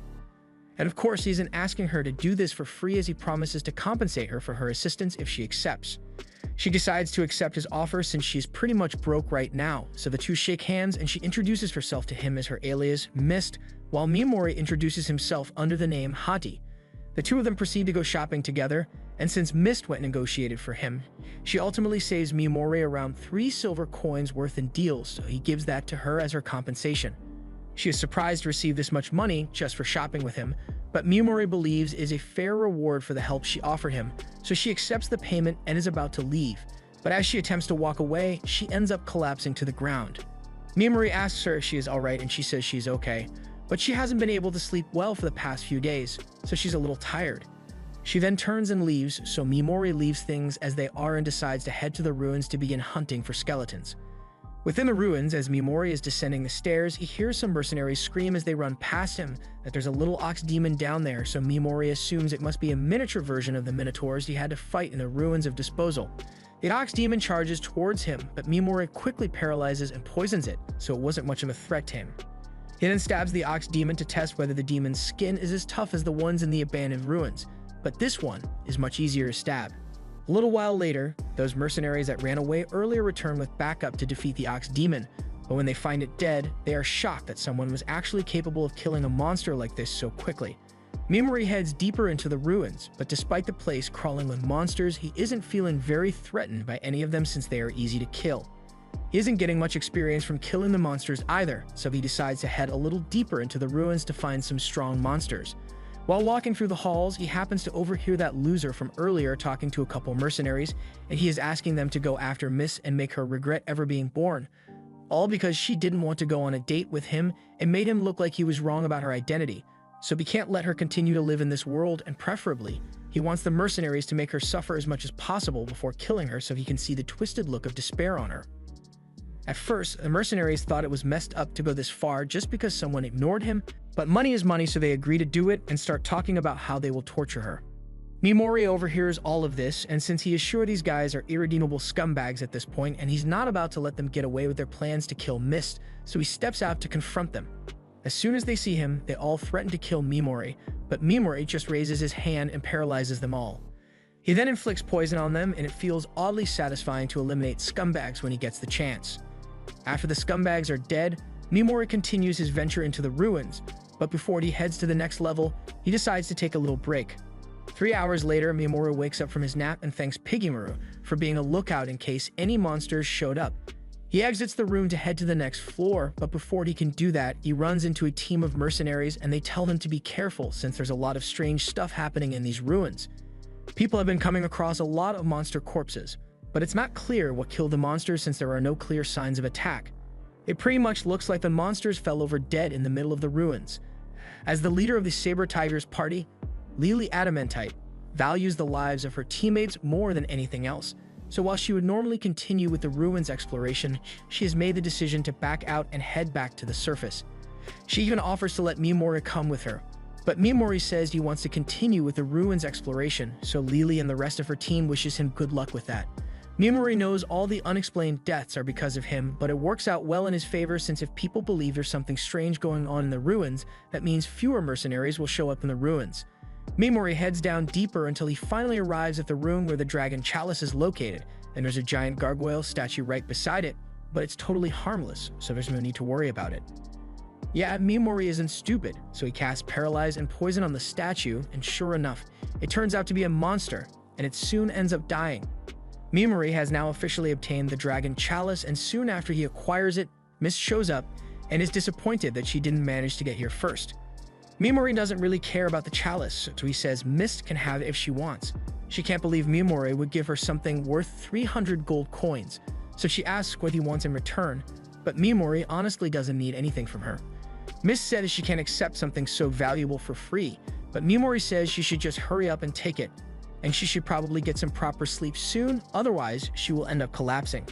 And of course, he isn't asking her to do this for free as he promises to compensate her for her assistance if she accepts. She decides to accept his offer since she's pretty much broke right now, so the two shake hands and she introduces herself to him as her alias, Mist, while Mimori introduces himself under the name Hati. The two of them proceed to go shopping together, and since Mist went negotiated for him, she ultimately saves Mimori around 3 silver coins worth in deals, so he gives that to her as her compensation. She is surprised to receive this much money just for shopping with him, but Mimori believes is a fair reward for the help she offered him, so she accepts the payment and is about to leave. But as she attempts to walk away, she ends up collapsing to the ground. Mimori asks her if she is alright and she says she's okay, but she hasn't been able to sleep well for the past few days, so she's a little tired. She then turns and leaves, so Mimori leaves things as they are and decides to head to the ruins to begin hunting for skeletons. Within the ruins, as Mimori is descending the stairs, he hears some mercenaries scream as they run past him that there's a little ox demon down there, so Mimori assumes it must be a miniature version of the minotaurs he had to fight in the ruins of Disposal. The ox demon charges towards him, but Mimori quickly paralyzes and poisons it, so it wasn't much of a threat to him. He then stabs the ox demon to test whether the demon's skin is as tough as the ones in the abandoned ruins, but this one is much easier to stab. A little while later, those mercenaries that ran away earlier return with backup to defeat the ox demon, but when they find it dead, they are shocked that someone was actually capable of killing a monster like this so quickly. Mimori heads deeper into the ruins, but despite the place crawling with monsters, he isn't feeling very threatened by any of them since they are easy to kill. He isn't getting much experience from killing the monsters either, so he decides to head a little deeper into the ruins to find some strong monsters. While walking through the halls, he happens to overhear that loser from earlier talking to a couple mercenaries, and he is asking them to go after Miss and make her regret ever being born, all because she didn't want to go on a date with him and made him look like he was wrong about her identity. So he can't let her continue to live in this world, and preferably, he wants the mercenaries to make her suffer as much as possible before killing her so he can see the twisted look of despair on her. At first, the mercenaries thought it was messed up to go this far just because someone ignored him, but money is money, so they agree to do it and start talking about how they will torture her. Mimori overhears all of this, and since he is sure these guys are irredeemable scumbags at this point and he's not about to let them get away with their plans to kill Mist, so he steps out to confront them. As soon as they see him, they all threaten to kill Mimori, but Mimori just raises his hand and paralyzes them all. He then inflicts poison on them, and it feels oddly satisfying to eliminate scumbags when he gets the chance. After the scumbags are dead, Mimori continues his venture into the ruins, but before he heads to the next level, he decides to take a little break. 3 hours later, Mimori wakes up from his nap and thanks Piggymaru for being a lookout in case any monsters showed up. He exits the room to head to the next floor, but before he can do that, he runs into a team of mercenaries and they tell him to be careful since there's a lot of strange stuff happening in these ruins. People have been coming across a lot of monster corpses, but it's not clear what killed the monsters since there are no clear signs of attack. It pretty much looks like the monsters fell over dead in the middle of the ruins. As the leader of the Saber Tigers party, Lily Adamantite, values the lives of her teammates more than anything else. So while she would normally continue with the ruins exploration, she has made the decision to back out and head back to the surface. She even offers to let Mimori come with her. But Mimori says he wants to continue with the ruins exploration, so Lily and the rest of her team wishes him good luck with that. Mimori knows all the unexplained deaths are because of him, but it works out well in his favor since if people believe there's something strange going on in the ruins, that means fewer mercenaries will show up in the ruins. Mimori heads down deeper until he finally arrives at the room where the dragon chalice is located, and there's a giant gargoyle statue right beside it, but it's totally harmless, so there's no need to worry about it. Yeah, Mimori isn't stupid, so he casts Paralyze and Poison on the statue, and sure enough, it turns out to be a monster, and it soon ends up dying. Mimori has now officially obtained the dragon chalice, and soon after he acquires it, Mist shows up and is disappointed that she didn't manage to get here first. Mimori doesn't really care about the chalice, so he says Mist can have it if she wants. She can't believe Mimori would give her something worth 300 gold coins, so she asks what he wants in return, but Mimori honestly doesn't need anything from her. Mist says she can't accept something so valuable for free, but Mimori says she should just hurry up and take it, and she should probably get some proper sleep soon, otherwise she will end up collapsing.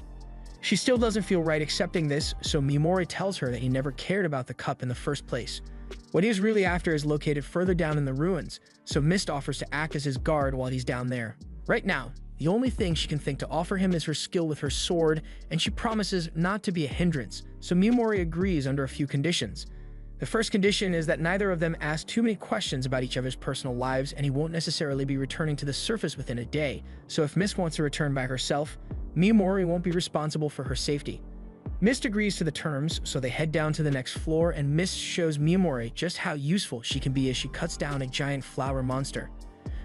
She still doesn't feel right accepting this, so Mimori tells her that he never cared about the cup in the first place. What he is really after is located further down in the ruins, so Mist offers to act as his guard while he's down there. Right now, the only thing she can think to offer him is her skill with her sword, and she promises not to be a hindrance, so Mimori agrees under a few conditions. The first condition is that neither of them ask too many questions about each other's personal lives, and he won't necessarily be returning to the surface within a day, so if Mist wants to return by herself, Mimori won't be responsible for her safety. Mist agrees to the terms, so they head down to the next floor, and Mist shows Mimori just how useful she can be as she cuts down a giant flower monster.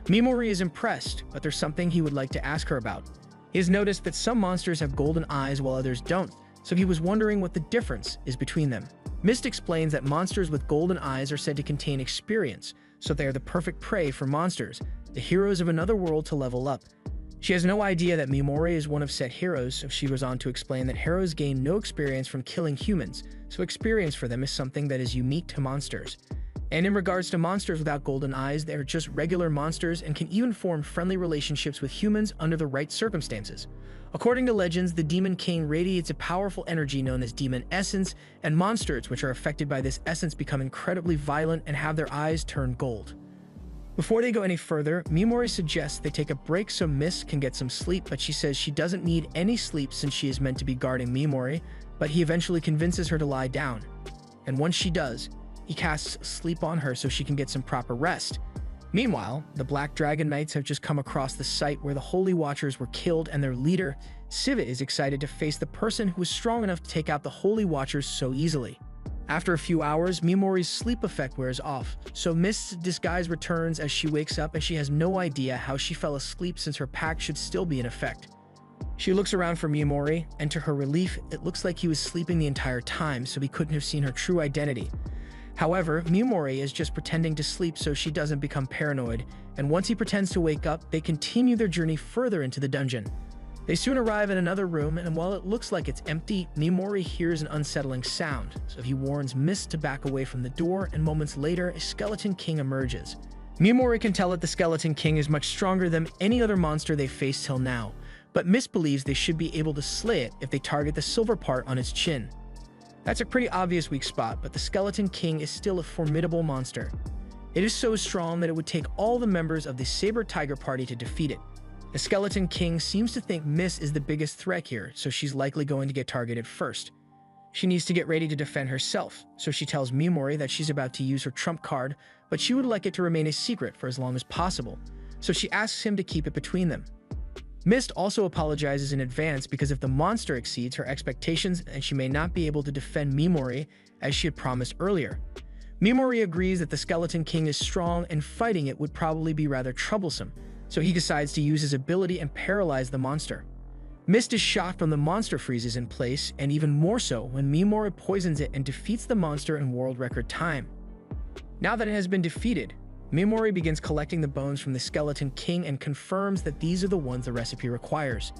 Mimori is impressed, but there's something he would like to ask her about. He has noticed that some monsters have golden eyes while others don't, so he was wondering what the difference is between them. Mist explains that monsters with golden eyes are said to contain experience, so they are the perfect prey for monsters, the heroes of another world to level up. She has no idea that Mimori is one of said heroes, so she goes on to explain that heroes gain no experience from killing humans, so experience for them is something that is unique to monsters. And in regards to monsters without golden eyes, they are just regular monsters and can even form friendly relationships with humans under the right circumstances. According to legends, the Demon King radiates a powerful energy known as Demon Essence, and monsters which are affected by this essence become incredibly violent and have their eyes turn gold. Before they go any further, Mimori suggests they take a break so Mist can get some sleep, but she says she doesn't need any sleep since she is meant to be guarding Mimori, but he eventually convinces her to lie down. And once she does, he casts sleep on her so she can get some proper rest. Meanwhile, the Black Dragon Knights have just come across the site where the Holy Watchers were killed, and their leader, Siva, is excited to face the person who was strong enough to take out the Holy Watchers so easily. After a few hours, Mimori's sleep effect wears off, so Mist's disguise returns as she wakes up and she has no idea how she fell asleep since her pact should still be in effect. She looks around for Mimori, and to her relief, it looks like he was sleeping the entire time, so he couldn't have seen her true identity. However, Mimori is just pretending to sleep so she doesn't become paranoid, and once he pretends to wake up, they continue their journey further into the dungeon. They soon arrive in another room, and while it looks like it's empty, Mimori hears an unsettling sound, so he warns Mist to back away from the door, and moments later, a Skeleton King emerges. Mimori can tell that the Skeleton King is much stronger than any other monster they've faced till now, but Mist believes they should be able to slay it if they target the silver part on its chin. That's a pretty obvious weak spot, but the Skeleton King is still a formidable monster. It is so strong that it would take all the members of the Saber Tiger Party to defeat it. The Skeleton King seems to think Mist is the biggest threat here, so she's likely going to get targeted first. She needs to get ready to defend herself, so she tells Mimori that she's about to use her trump card, but she would like it to remain a secret for as long as possible, so she asks him to keep it between them. Mist also apologizes in advance because if the monster exceeds her expectations, and she may not be able to defend Mimori as she had promised earlier. Mimori agrees that the Skeleton King is strong and fighting it would probably be rather troublesome, so he decides to use his ability and paralyze the monster. Mist is shocked when the monster freezes in place, and even more so when Mimori poisons it and defeats the monster in world record time. Now that it has been defeated, Mimori begins collecting the bones from the Skeleton King and confirms that these are the ones the recipe requires.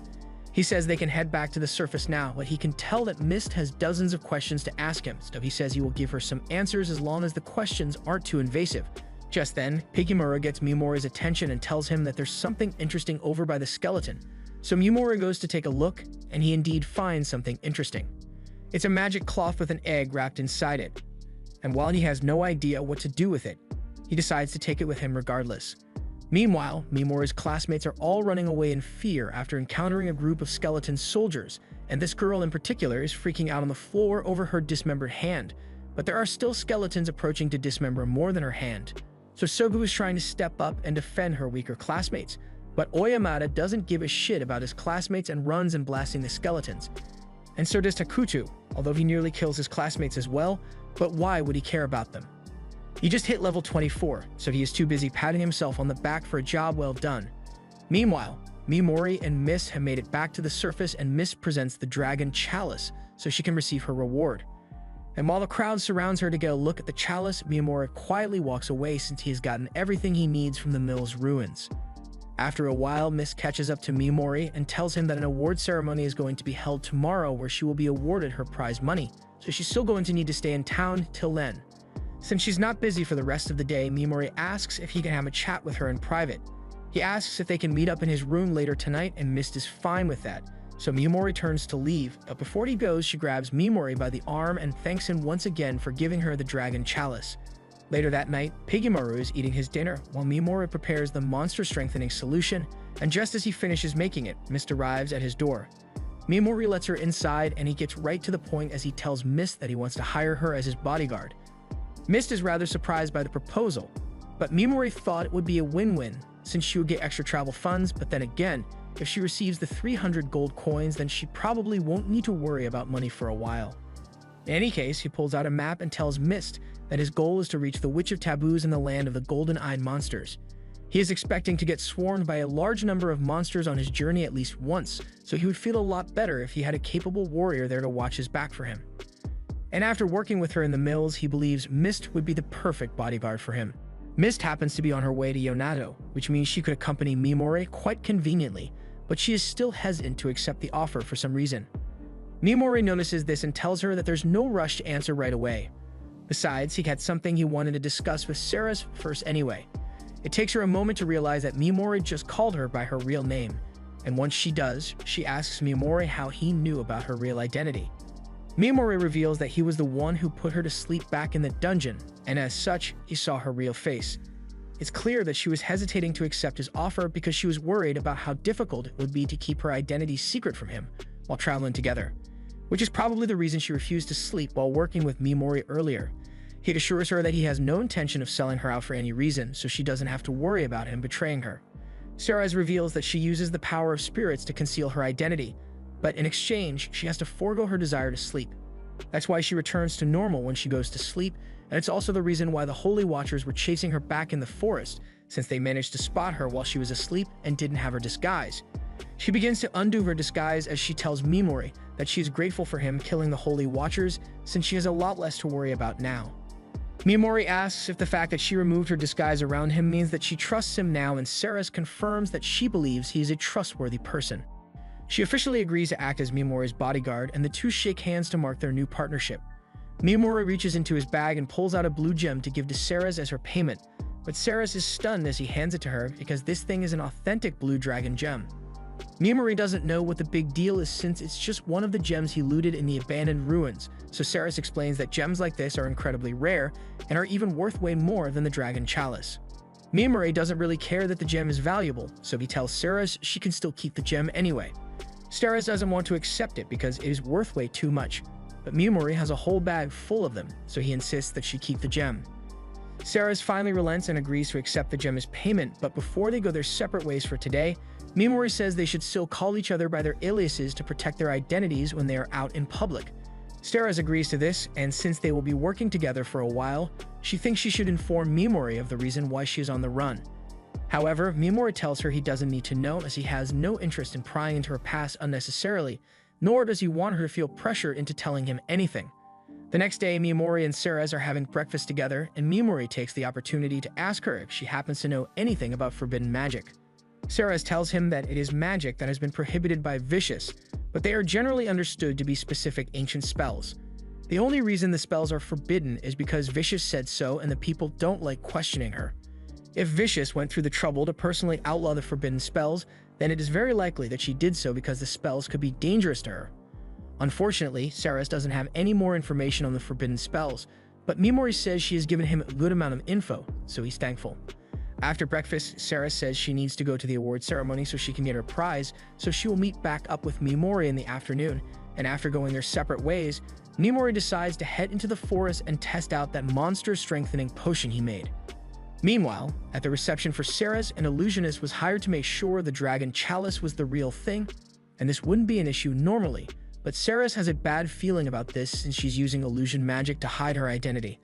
He says they can head back to the surface now, but he can tell that Mist has dozens of questions to ask him, so he says he will give her some answers as long as the questions aren't too invasive. Just then, Pigimura gets Mimori's attention and tells him that there's something interesting over by the skeleton. So Mimori goes to take a look, and he indeed finds something interesting. It's a magic cloth with an egg wrapped inside it. And while he has no idea what to do with it, he decides to take it with him regardless. Meanwhile, Mimori's classmates are all running away in fear after encountering a group of skeleton soldiers, and this girl in particular is freaking out on the floor over her dismembered hand. But there are still skeletons approaching to dismember more than her hand. So Sogu is trying to step up and defend her weaker classmates, but Oyamada doesn't give a shit about his classmates and runs and blasting the skeletons. And so does Takutu, although he nearly kills his classmates as well, but why would he care about them? He just hit level 24, so he is too busy patting himself on the back for a job well done. Meanwhile, Mimori and Mist have made it back to the surface, and Mist presents the dragon chalice so she can receive her reward. And while the crowd surrounds her to get a look at the chalice, Mimori quietly walks away since he has gotten everything he needs from the mill's ruins. After a while, Mist catches up to Mimori and tells him that an award ceremony is going to be held tomorrow where she will be awarded her prize money, so she's still going to need to stay in town till then. Since she's not busy for the rest of the day, Mimori asks if he can have a chat with her in private. He asks if they can meet up in his room later tonight, and Mist is fine with that. So Mimori turns to leave, but before he goes, she grabs Mimori by the arm and thanks him once again for giving her the dragon chalice. Later that night, Pigimura is eating his dinner while Mimori prepares the monster-strengthening solution, and just as he finishes making it, Mist arrives at his door. Mimori lets her inside, and he gets right to the point as he tells Mist that he wants to hire her as his bodyguard. Mist is rather surprised by the proposal, but Mimori thought it would be a win-win since she would get extra travel funds, but then again, if she receives the 300 gold coins, then she probably won't need to worry about money for a while. In any case, he pulls out a map and tells Mist that his goal is to reach the Witch of Taboos in the land of the golden-eyed monsters. He is expecting to get swarmed by a large number of monsters on his journey at least once, so he would feel a lot better if he had a capable warrior there to watch his back for him. And after working with her in the mills, he believes Mist would be the perfect bodyguard for him. Mist happens to be on her way to Yonato, which means she could accompany Mimori quite conveniently, but she is still hesitant to accept the offer for some reason. Mimori notices this and tells her that there's no rush to answer right away. Besides, he had something he wanted to discuss with Ceres first anyway. It takes her a moment to realize that Mimori just called her by her real name, and once she does, she asks Mimori how he knew about her real identity. Mimori reveals that he was the one who put her to sleep back in the dungeon, and as such, he saw her real face. It's clear that she was hesitating to accept his offer because she was worried about how difficult it would be to keep her identity secret from him while traveling together, which is probably the reason she refused to sleep while working with Mimori earlier. He assures her that he has no intention of selling her out for any reason, so she doesn't have to worry about him betraying her. Ceres reveals that she uses the power of spirits to conceal her identity, but in exchange, she has to forego her desire to sleep. That's why she returns to normal when she goes to sleep, and it's also the reason why the Holy Watchers were chasing her back in the forest, since they managed to spot her while she was asleep and didn't have her disguise. She begins to undo her disguise as she tells Mimori that she is grateful for him killing the Holy Watchers, since she has a lot less to worry about now. Mimori asks if the fact that she removed her disguise around him means that she trusts him now, and Ceres confirms that she believes he is a trustworthy person. She officially agrees to act as Mimori's bodyguard, and the two shake hands to mark their new partnership. Mimori reaches into his bag and pulls out a blue gem to give to Ceres as her payment, but Ceres is stunned as he hands it to her because this thing is an authentic blue dragon gem. Mimori doesn't know what the big deal is since it's just one of the gems he looted in the abandoned ruins, so Ceres explains that gems like this are incredibly rare and are even worth way more than the dragon chalice. Mimori doesn't really care that the gem is valuable, so he tells Ceres she can still keep the gem anyway. Ceres doesn't want to accept it because it is worth way too much, but Mimori has a whole bag full of them, so he insists that she keep the gem. Ceres finally relents and agrees to accept the gem as payment, but before they go their separate ways for today, Mimori says they should still call each other by their aliases to protect their identities when they are out in public. Ceres agrees to this, and since they will be working together for a while, she thinks she should inform Mimori of the reason why she is on the run. However, Mimori tells her he doesn't need to know as he has no interest in prying into her past unnecessarily, nor does he want her to feel pressure into telling him anything. The next day, Mimori and Ceres are having breakfast together, and Mimori takes the opportunity to ask her if she happens to know anything about forbidden magic. Ceres tells him that it is magic that has been prohibited by Vicious, but they are generally understood to be specific ancient spells. The only reason the spells are forbidden is because Vicious said so and the people don't like questioning her. If Vicious went through the trouble to personally outlaw the forbidden spells, then it is very likely that she did so because the spells could be dangerous to her. Unfortunately, Ceres doesn't have any more information on the forbidden spells, but Mimori says she has given him a good amount of info, so he's thankful. After breakfast, Ceres says she needs to go to the award ceremony so she can get her prize, so she will meet back up with Mimori in the afternoon, and after going their separate ways, Mimori decides to head into the forest and test out that monster-strengthening potion he made. Meanwhile, at the reception for Ceres, an illusionist was hired to make sure the dragon chalice was the real thing, and this wouldn't be an issue normally, but Ceres has a bad feeling about this since she's using illusion magic to hide her identity.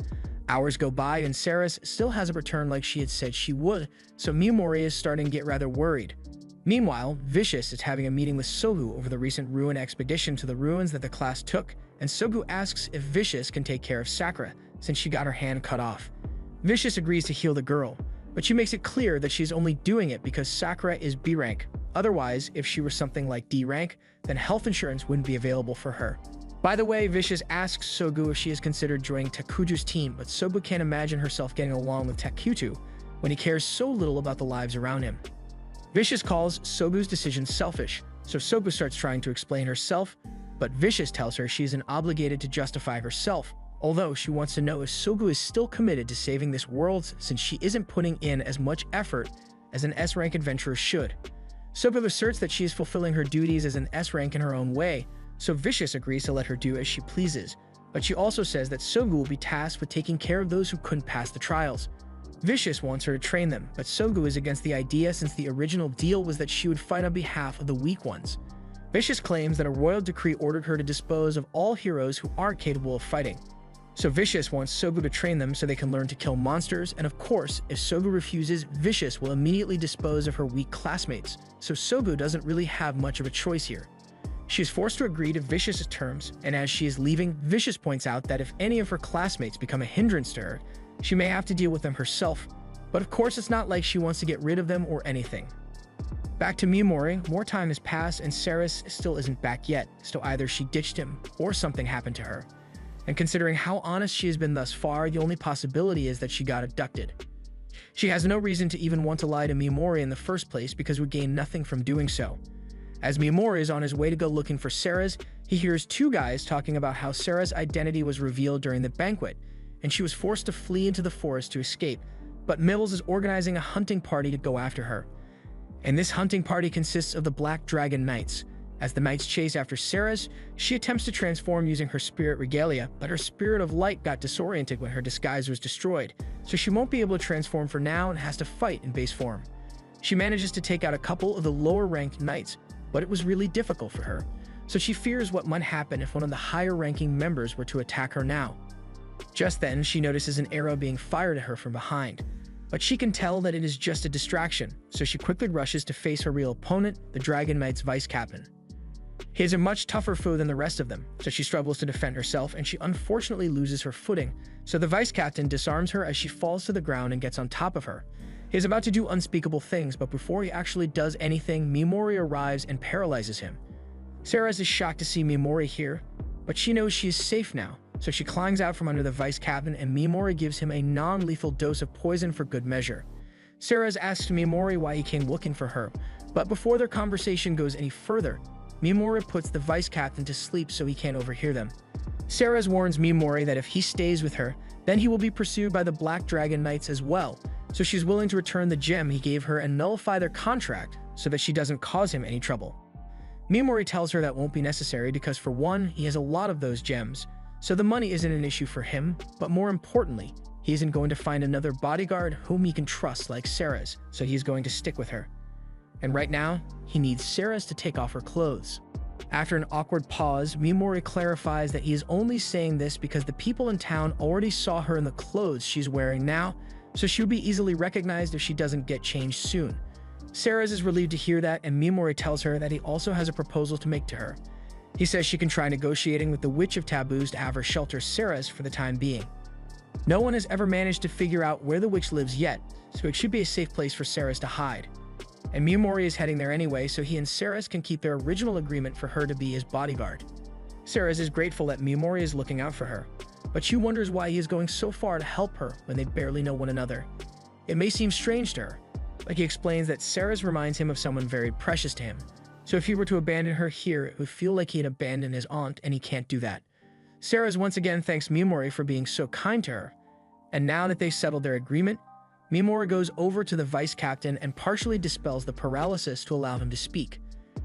Hours go by and Ceres still hasn't returned like she had said she would, so Mimori is starting to get rather worried. Meanwhile, Vicious is having a meeting with Sogu over the recent ruin expedition to the ruins that the class took, and Sogu asks if Vicious can take care of Sakura, since she got her hand cut off. Vicious agrees to heal the girl, but she makes it clear that she's only doing it because Sakura is B rank. Otherwise, if she were something like D rank, then health insurance wouldn't be available for her. By the way, Vicious asks Sogu if she has considered joining Takuju's team, but Sogu can't imagine herself getting along with Takuju when he cares so little about the lives around him. Vicious calls Sogu's decision selfish, so Sogu starts trying to explain herself, but Vicious tells her she isn't obligated to justify herself, although she wants to know if Sogu is still committed to saving this world since she isn't putting in as much effort as an S-rank adventurer should. Sogu asserts that she is fulfilling her duties as an S-rank in her own way, so Vicious agrees to let her do as she pleases, but she also says that Sogu will be tasked with taking care of those who couldn't pass the trials. Vicious wants her to train them, but Sogu is against the idea since the original deal was that she would fight on behalf of the weak ones. Vicious claims that a royal decree ordered her to dispose of all heroes who aren't capable of fighting. So Vicious wants Sogu to train them so they can learn to kill monsters, and of course, if Sogu refuses, Vicious will immediately dispose of her weak classmates, so Sogu doesn't really have much of a choice here. She is forced to agree to Vicious's terms, and as she is leaving, Vicious points out that if any of her classmates become a hindrance to her, she may have to deal with them herself, but of course it's not like she wants to get rid of them or anything. Back to Mimori, more time has passed and Ceres still isn't back yet, so either she ditched him or something happened to her. And considering how honest she has been thus far, the only possibility is that she got abducted. She has no reason to even want to lie to Mimori in the first place because we gain nothing from doing so. As Mimori is on his way to go looking for Ceres, he hears two guys talking about how Ceres' identity was revealed during the banquet, and she was forced to flee into the forest to escape, but Mibbles is organizing a hunting party to go after her. And this hunting party consists of the Black Dragon Knights. As the knights chase after Ceres, she attempts to transform using her spirit regalia, but her spirit of light got disoriented when her disguise was destroyed, so she won't be able to transform for now and has to fight in base form. She manages to take out a couple of the lower-ranked knights, but it was really difficult for her, so she fears what might happen if one of the higher-ranking members were to attack her now. Just then, she notices an arrow being fired at her from behind, but she can tell that it is just a distraction, so she quickly rushes to face her real opponent, the Dragon Knight's vice captain. He is a much tougher foe than the rest of them, so she struggles to defend herself and she unfortunately loses her footing, so the vice captain disarms her as she falls to the ground and gets on top of her. He is about to do unspeakable things, but before he actually does anything, Mimori arrives and paralyzes him. Ceres is shocked to see Mimori here, but she knows she is safe now, so she climbs out from under the vice captain and Mimori gives him a non-lethal dose of poison for good measure. Ceres asks Mimori why he came looking for her, but before their conversation goes any further, Mimori puts the vice captain to sleep so he can't overhear them. Ceres warns Mimori that if he stays with her, then he will be pursued by the Black Dragon Knights as well, so she's willing to return the gem he gave her and nullify their contract so that she doesn't cause him any trouble. Mimori tells her that won't be necessary because for one, he has a lot of those gems, so the money isn't an issue for him, but more importantly, he isn't going to find another bodyguard whom he can trust like Ceres, so he's going to stick with her. And right now, he needs Ceres to take off her clothes. After an awkward pause, Mimori clarifies that he is only saying this because the people in town already saw her in the clothes she's wearing now, so she would be easily recognized if she doesn't get changed soon. Ceres is relieved to hear that, and Mimori tells her that he also has a proposal to make to her. He says she can try negotiating with the Witch of Taboos to have her shelter Ceres for the time being. No one has ever managed to figure out where the witch lives yet, so it should be a safe place for Ceres to hide. And Mimori is heading there anyway, so he and Ceres can keep their original agreement for her to be his bodyguard. Ceres is grateful that Mimori is looking out for her, but she wonders why he is going so far to help her when they barely know one another. It may seem strange to her, but he explains that Ceres reminds him of someone very precious to him, so if he were to abandon her here, it would feel like he had abandoned his aunt, and he can't do that. Ceres once again thanks Mimori for being so kind to her, and now that they've settled their agreement, Mimori goes over to the vice captain and partially dispels the paralysis to allow him to speak.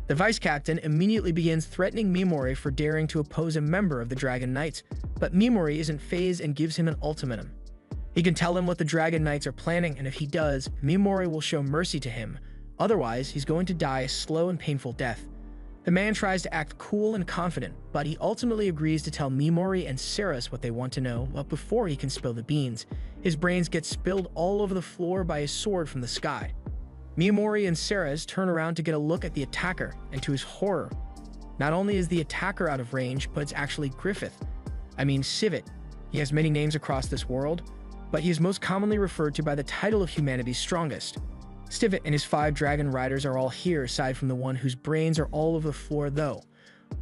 The vice captain immediately begins threatening Mimori for daring to oppose a member of the Dragon Knights, but Mimori isn't fazed and gives him an ultimatum. He can tell him what the Dragon Knights are planning, and if he does, Mimori will show mercy to him. Otherwise, he's going to die a slow and painful death. The man tries to act cool and confident, but he ultimately agrees to tell Mimori and Ceres what they want to know, but before he can spill the beans, his brains get spilled all over the floor by a sword from the sky. Mimori and Ceres turn around to get a look at the attacker, and to his horror, not only is the attacker out of range, but it's actually Sivit. He has many names across this world, but he is most commonly referred to by the title of humanity's strongest. Sivit and his 5 dragon riders are all here aside from the one whose brains are all over the floor though.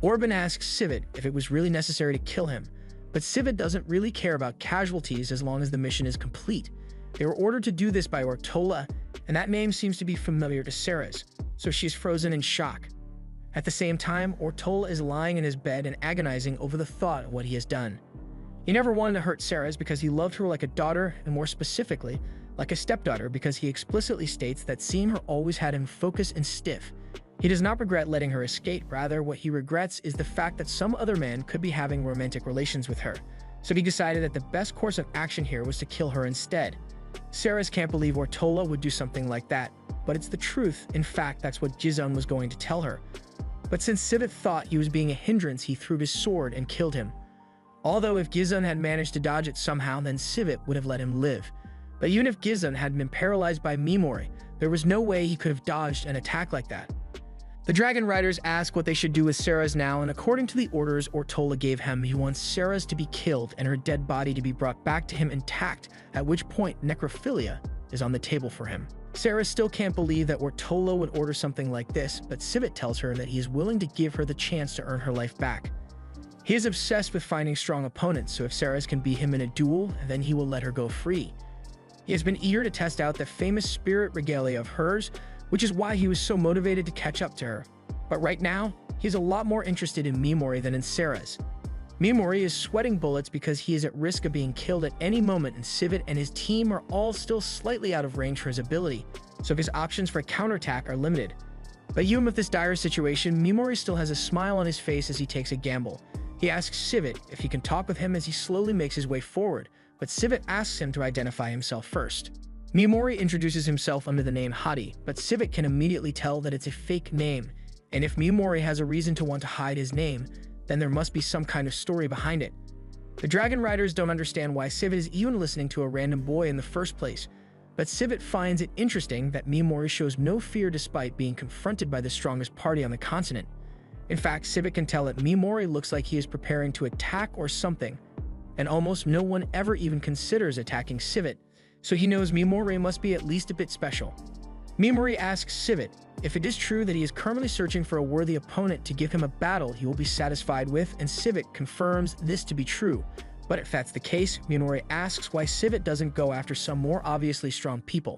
Orban asks Sivit if it was really necessary to kill him, but Sivit doesn't really care about casualties as long as the mission is complete. They were ordered to do this by Ortola, and that name seems to be familiar to Ceres, so she's frozen in shock. At the same time, Ortola is lying in his bed and agonizing over the thought of what he has done. He never wanted to hurt Ceres because he loved her like a daughter, and more specifically, like a stepdaughter, because he explicitly states that seeing her always had him focused and stiff. He does not regret letting her escape, rather what he regrets is the fact that some other man could be having romantic relations with her. So he decided that the best course of action here was to kill her instead. Ceres can't believe Ortola would do something like that, but it's the truth. In fact, that's what Gizun was going to tell her. But since Sivit thought he was being a hindrance, he threw his sword and killed him. Although if Gizun had managed to dodge it somehow, then Sivit would have let him live. But even if Gizun had been paralyzed by Mimori, there was no way he could have dodged an attack like that. The Dragon Riders ask what they should do with Ceres now, and according to the orders Ortola gave him, he wants Ceres to be killed and her dead body to be brought back to him intact, at which point necrophilia is on the table for him. Ceres still can't believe that Ortola would order something like this, but Sivit tells her that he is willing to give her the chance to earn her life back. He is obsessed with finding strong opponents, so if Ceres can beat him in a duel, then he will let her go free. He has been eager to test out the famous spirit regalia of hers, which is why he was so motivated to catch up to her. But right now, he's a lot more interested in Mimori than in Ceres. Mimori is sweating bullets because he is at risk of being killed at any moment, and Sivit and his team are all still slightly out of range for his ability, so his options for counterattack are limited. But even with this dire situation, Mimori still has a smile on his face as he takes a gamble. He asks Sivit if he can talk with him as he slowly makes his way forward, but Sivit asks him to identify himself first. Mimori introduces himself under the name Hadi, but Sivit can immediately tell that it's a fake name, and if Mimori has a reason to want to hide his name, then there must be some kind of story behind it. The Dragon Riders don't understand why Sivit is even listening to a random boy in the first place, but Sivit finds it interesting that Mimori shows no fear despite being confronted by the strongest party on the continent. In fact, Sivit can tell that Mimori looks like he is preparing to attack or something, and almost no one ever even considers attacking Sivit, so he knows Mimori must be at least a bit special. Mimori asks Sivit if it is true that he is currently searching for a worthy opponent to give him a battle he will be satisfied with, and Sivit confirms this to be true. But if that's the case, Mimori asks why Sivit doesn't go after some more obviously strong people.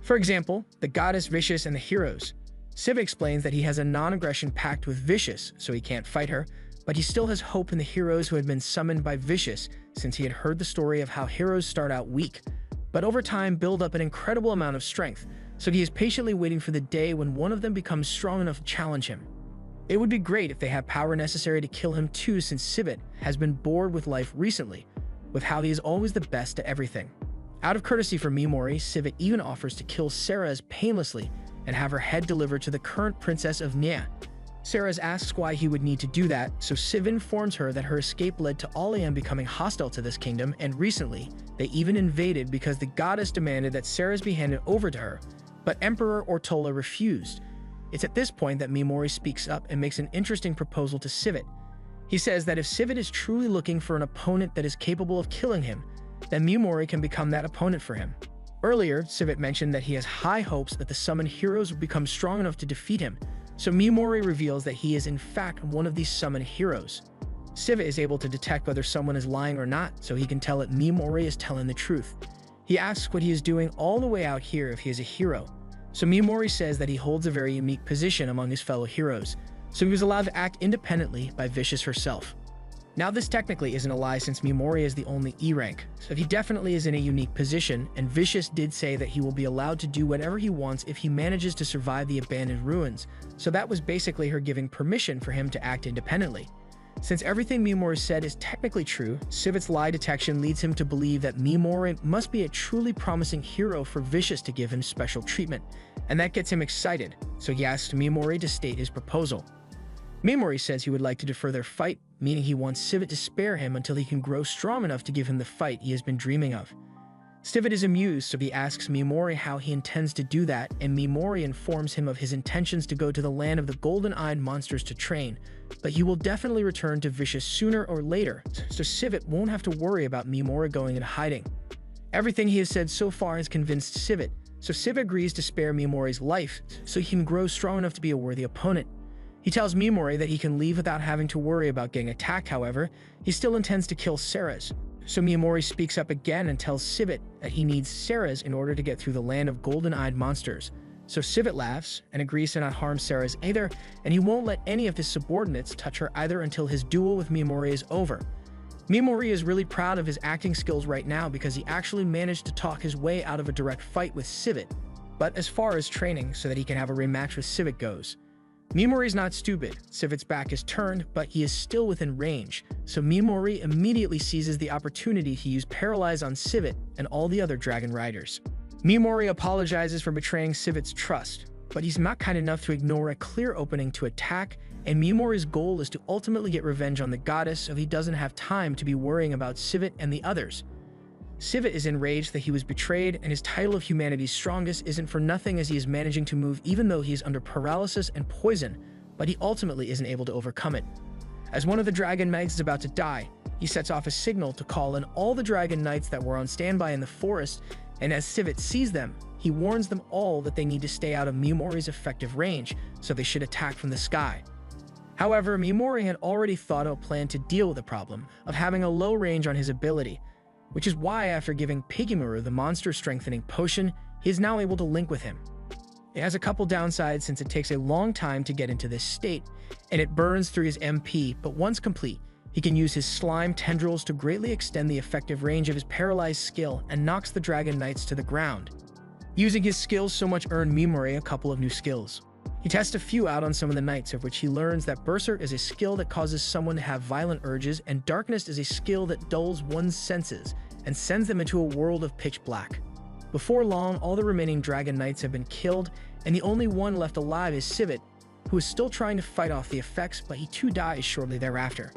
For example, the goddess Vicious and the heroes. Sivit explains that he has a non-aggression pact with Vicious, so he can't fight her, but he still has hope in the heroes who had been summoned by Vicious, since he had heard the story of how heroes start out weak, but over time build up an incredible amount of strength, so he is patiently waiting for the day when one of them becomes strong enough to challenge him. It would be great if they have power necessary to kill him too, since Sivit has been bored with life recently, with how he is always the best at everything. Out of courtesy for Mimori, Sivit even offers to kill Ceres painlessly and have her head delivered to the current princess of Nia. Ceres asks why he would need to do that, so Sivit informs her that her escape led to Alayam becoming hostile to this kingdom, and recently, they even invaded because the goddess demanded that Ceres be handed over to her, but Emperor Ortola refused. It's at this point that Mimori speaks up and makes an interesting proposal to Sivit. He says that if Sivit is truly looking for an opponent that is capable of killing him, then Mimori can become that opponent for him. Earlier, Sivit mentioned that he has high hopes that the summoned heroes will become strong enough to defeat him, So Mimori reveals that he is in fact one of these summoned heroes. Civet is able to detect whether someone is lying or not, so he can tell that Mimori is telling the truth. He asks what he is doing all the way out here if he is a hero. So Mimori says that he holds a very unique position among his fellow heroes, so he was allowed to act independently by Vicious herself. Now this technically isn't a lie since Mimori is the only E rank, so he definitely is in a unique position, and Vicious did say that he will be allowed to do whatever he wants if he manages to survive the abandoned ruins, so that was basically her giving permission for him to act independently. Since everything Mimori said is technically true, Civet's lie detection leads him to believe that Mimori must be a truly promising hero for Vicious to give him special treatment, and that gets him excited, so he asks Mimori to state his proposal. Mimori says he would like to defer their fight, meaning he wants Civet to spare him until he can grow strong enough to give him the fight he has been dreaming of. Civet is amused, so he asks Mimori how he intends to do that, and Mimori informs him of his intentions to go to the land of the golden-eyed monsters to train, but he will definitely return to Vicious sooner or later, so Civet won't have to worry about Mimori going into hiding. Everything he has said so far has convinced Civet, so Civet agrees to spare Mimori's life so he can grow strong enough to be a worthy opponent. He tells Mimori that he can leave without having to worry about getting attacked. However, he still intends to kill Ceres. So Mimori speaks up again and tells Civet that he needs Ceres in order to get through the land of golden-eyed monsters. So Civet laughs and agrees to not harm Ceres either, and he won't let any of his subordinates touch her either until his duel with Mimori is over. Mimori is really proud of his acting skills right now because he actually managed to talk his way out of a direct fight with Civet, but as far as training so that he can have a rematch with Civet goes, Mimori's not stupid. Civet's back is turned, but he is still within range, so Mimori immediately seizes the opportunity to use Paralyze on Civet and all the other dragon riders. Mimori apologizes for betraying Civet's trust, but he's not kind enough to ignore a clear opening to attack, and Mimori's goal is to ultimately get revenge on the goddess, so he doesn't have time to be worrying about Civet and the others. Civet is enraged that he was betrayed, and his title of humanity's strongest isn't for nothing as he is managing to move even though he is under paralysis and poison, but he ultimately isn't able to overcome it. As one of the Dragon Knights is about to die, he sets off a signal to call in all the Dragon Knights that were on standby in the forest, and as Civet sees them, he warns them all that they need to stay out of Mimori's effective range, so they should attack from the sky. However, Mimori had already thought of a plan to deal with the problem of having a low range on his ability, which is why after giving Pigimuru the monster-strengthening potion, he is now able to link with him. It has a couple downsides since it takes a long time to get into this state, and it burns through his MP, but once complete, he can use his slime tendrils to greatly extend the effective range of his paralyzed skill and knocks the Dragon Knights to the ground. Using his skills so much earned Mimori a couple of new skills. He tests a few out on some of the knights, of which he learns that Berserk is a skill that causes someone to have violent urges, and Darkness is a skill that dulls one's senses and sends them into a world of pitch black. Before long, all the remaining Dragon Knights have been killed, and the only one left alive is Civet, who is still trying to fight off the effects, but he too dies shortly thereafter.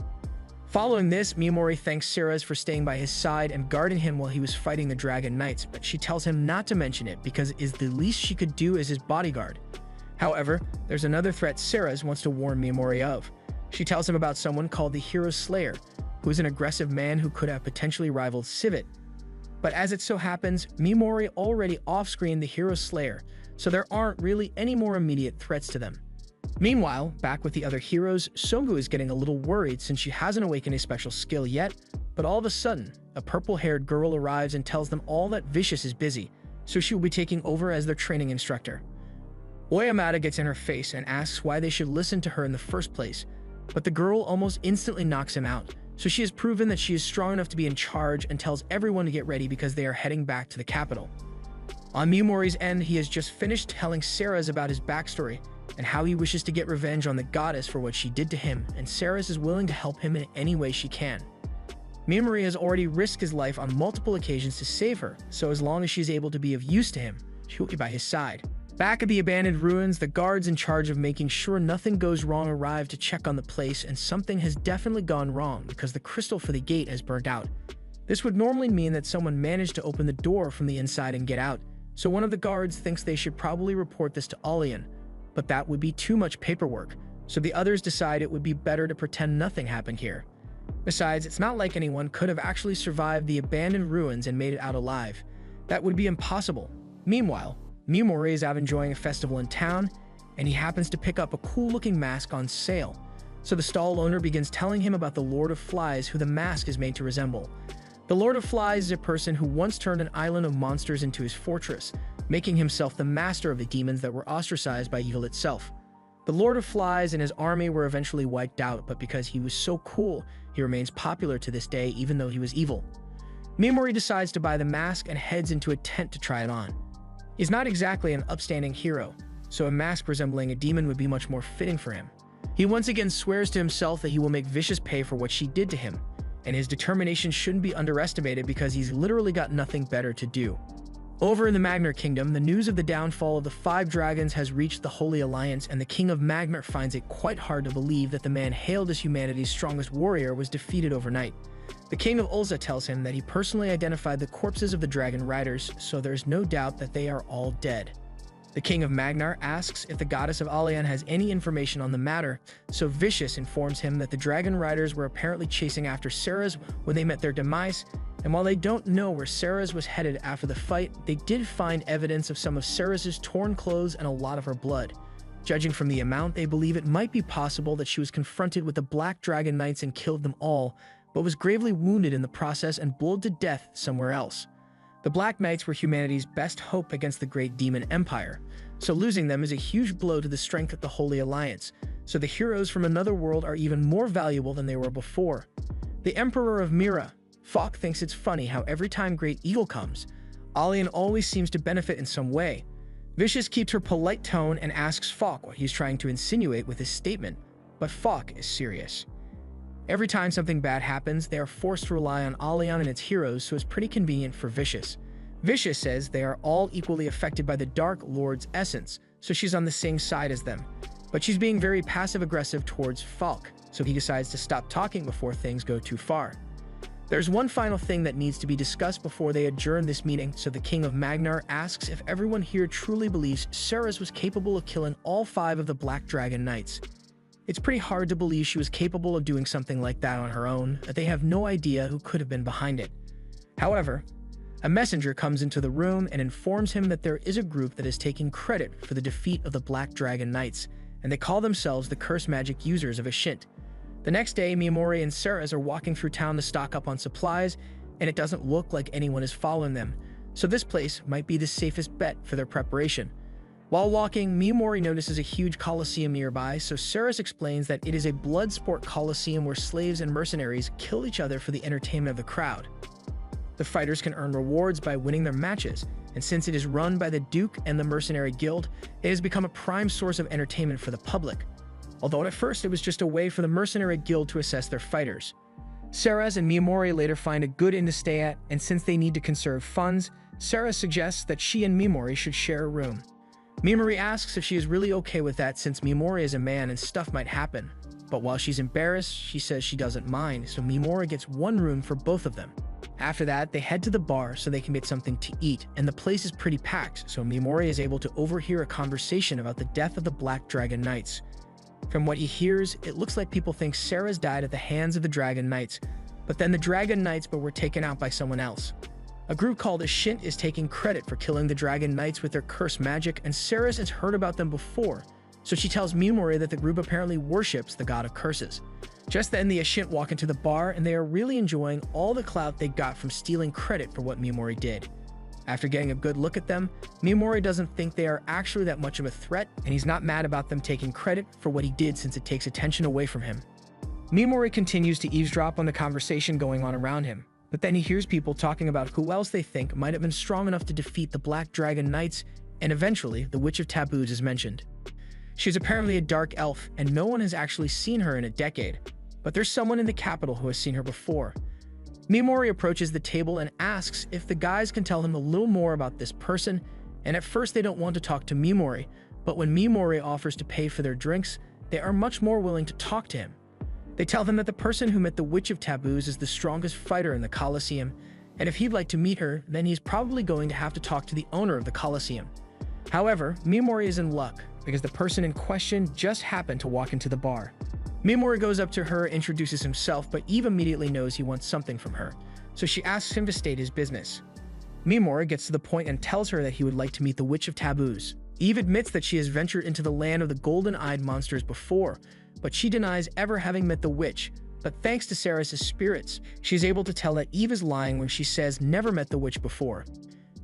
Following this, Mimori thanks Ceres for staying by his side and guarding him while he was fighting the Dragon Knights, but she tells him not to mention it because it is the least she could do as his bodyguard. However, there's another threat Ceres wants to warn Mimori of. She tells him about someone called the Hero Slayer, who is an aggressive man who could have potentially rivaled Civet. But as it so happens, Mimori already off-screened the Hero Slayer, so there aren't really any more immediate threats to them. Meanwhile, back with the other heroes, Songu is getting a little worried since she hasn't awakened a special skill yet, but all of a sudden, a purple-haired girl arrives and tells them all that Vicious is busy, so she will be taking over as their training instructor. Oyamata gets in her face and asks why they should listen to her in the first place, but the girl almost instantly knocks him out, so she has proven that she is strong enough to be in charge and tells everyone to get ready because they are heading back to the capital. On Mimori's end, he has just finished telling Ceres about his backstory and how he wishes to get revenge on the goddess for what she did to him, and Ceres is willing to help him in any way she can. Mimori has already risked his life on multiple occasions to save her, so as long as she is able to be of use to him, she will be by his side. Back at the abandoned ruins, the guards in charge of making sure nothing goes wrong arrive to check on the place, and something has definitely gone wrong because the crystal for the gate has burnt out. This would normally mean that someone managed to open the door from the inside and get out, so one of the guards thinks they should probably report this to Alian, but that would be too much paperwork, so the others decide it would be better to pretend nothing happened here. Besides, it's not like anyone could have actually survived the abandoned ruins and made it out alive. That would be impossible. Meanwhile, Mimori is out enjoying a festival in town, and he happens to pick up a cool-looking mask on sale. So the stall owner begins telling him about the Lord of Flies, who the mask is made to resemble. The Lord of Flies is a person who once turned an island of monsters into his fortress, making himself the master of the demons that were ostracized by evil itself. The Lord of Flies and his army were eventually wiped out, but because he was so cool, he remains popular to this day even though he was evil. Mimori decides to buy the mask and heads into a tent to try it on. He's not exactly an upstanding hero, so a mask resembling a demon would be much more fitting for him. He once again swears to himself that he will make Vicious pay for what she did to him, and his determination shouldn't be underestimated because he's literally got nothing better to do. Over in the Magnar Kingdom, the news of the downfall of the 5 dragons has reached the Holy Alliance, and the King of Magnar finds it quite hard to believe that the man hailed as humanity's strongest warrior was defeated overnight. The King of Ulza tells him that he personally identified the corpses of the dragon riders, so there's no doubt that they are all dead. The King of Magnar asks if the goddess of Alian has any information on the matter, so Vicious informs him that the dragon riders were apparently chasing after Ceres when they met their demise, and while they don't know where Ceres was headed after the fight, they did find evidence of some of Ceres's torn clothes and a lot of her blood. Judging from the amount, they believe it might be possible that she was confronted with the Black Dragon Knights and killed them all, but was gravely wounded in the process and bled to death somewhere else. The Black Knights were humanity's best hope against the Great Demon Empire, so losing them is a huge blow to the strength of the Holy Alliance, so the heroes from another world are even more valuable than they were before. The Emperor of Mira, Falk, thinks it's funny how every time Great Eagle comes, Alian always seems to benefit in some way. Vicious keeps her polite tone and asks Falk what he's trying to insinuate with his statement, but Falk is serious. Every time something bad happens, they are forced to rely on Alian and its heroes, so it's pretty convenient for Vicious. Vicious says they are all equally affected by the Dark Lord's essence, so she's on the same side as them. But she's being very passive-aggressive towards Falk, so he decides to stop talking before things go too far. There's one final thing that needs to be discussed before they adjourn this meeting, so the King of Magnar asks if everyone here truly believes Ceres was capable of killing all 5 of the Black Dragon Knights. It's pretty hard to believe she was capable of doing something like that on her own, that they have no idea who could have been behind it. However, a messenger comes into the room and informs him that there is a group that is taking credit for the defeat of the Black Dragon Knights, and they call themselves the Curse Magic Users of Ashint. The next day, Mimori and Ceres are walking through town to stock up on supplies, and it doesn't look like anyone is following them, so this place might be the safest bet for their preparation. While walking, Mimori notices a huge coliseum nearby, so Ceres explains that it is a blood sport coliseum where slaves and mercenaries kill each other for the entertainment of the crowd. The fighters can earn rewards by winning their matches, and since it is run by the Duke and the Mercenary Guild, it has become a prime source of entertainment for the public. Although at first it was just a way for the Mercenary Guild to assess their fighters. Ceres and Mimori later find a good inn to stay at, and since they need to conserve funds, Ceres suggests that she and Mimori should share a room. Mimori asks if she is really okay with that since Mimori is a man and stuff might happen, but while she's embarrassed, she says she doesn't mind, so Mimori gets one room for both of them. After that, they head to the bar so they can get something to eat, and the place is pretty packed, so Mimori is able to overhear a conversation about the death of the Black Dragon Knights. From what he hears, it looks like people think Ceres died at the hands of the Dragon Knights, but then the Dragon Knights were taken out by someone else. A group called Ashint is taking credit for killing the Dragon Knights with their curse magic, and Ceres has heard about them before, so she tells Mimori that the group apparently worships the god of curses. Just then, the Ashint walk into the bar, and they are really enjoying all the clout they got from stealing credit for what Mimori did. After getting a good look at them, Mimori doesn't think they are actually that much of a threat, and he's not mad about them taking credit for what he did since it takes attention away from him. Mimori continues to eavesdrop on the conversation going on around him, but then he hears people talking about who else they think might have been strong enough to defeat the Black Dragon Knights, and eventually, the Witch of Taboos is mentioned. She's apparently a dark elf, and no one has actually seen her in a decade, but there's someone in the capital who has seen her before. Mimori approaches the table and asks if the guys can tell him a little more about this person, and at first they don't want to talk to Mimori, but when Mimori offers to pay for their drinks, they are much more willing to talk to him. They tell him that the person who met the Witch of Taboos is the strongest fighter in the Colosseum, and if he'd like to meet her, then he's probably going to have to talk to the owner of the Colosseum. However, Mimori is in luck, because the person in question just happened to walk into the bar. Mimori goes up to her, introduces himself, but Eve immediately knows he wants something from her, so she asks him to state his business. Mimori gets to the point and tells her that he would like to meet the Witch of Taboos. Eve admits that she has ventured into the land of the golden-eyed monsters before, but she denies ever having met the witch. But thanks to Sarah's spirits, she is able to tell that Eve is lying when she says never met the witch before.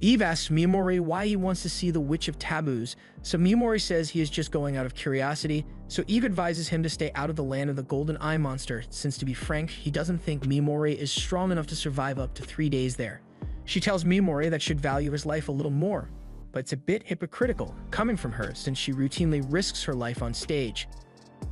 Eve asks Mimori why he wants to see the Witch of Taboos, so Mimori says he is just going out of curiosity, so Eve advises him to stay out of the land of the Golden Eye Monster, since to be frank, he doesn't think Mimori is strong enough to survive up to 3 days there. She tells Mimori that should value his life a little more, but it's a bit hypocritical coming from her since she routinely risks her life on stage.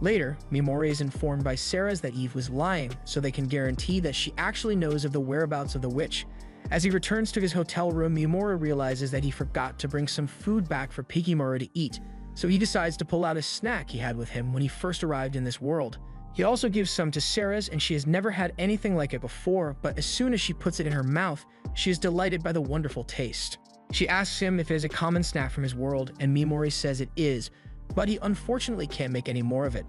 Later, Mimori is informed by Sarah's that Eve was lying, so they can guarantee that she actually knows of the whereabouts of the witch. As he returns to his hotel room, Mimori realizes that he forgot to bring some food back for Pikimura to eat, so he decides to pull out a snack he had with him when he first arrived in this world. He also gives some to Sarah's, and she has never had anything like it before, but as soon as she puts it in her mouth, she is delighted by the wonderful taste. She asks him if it is a common snack from his world, and Mimori says it is, but he unfortunately can't make any more of it.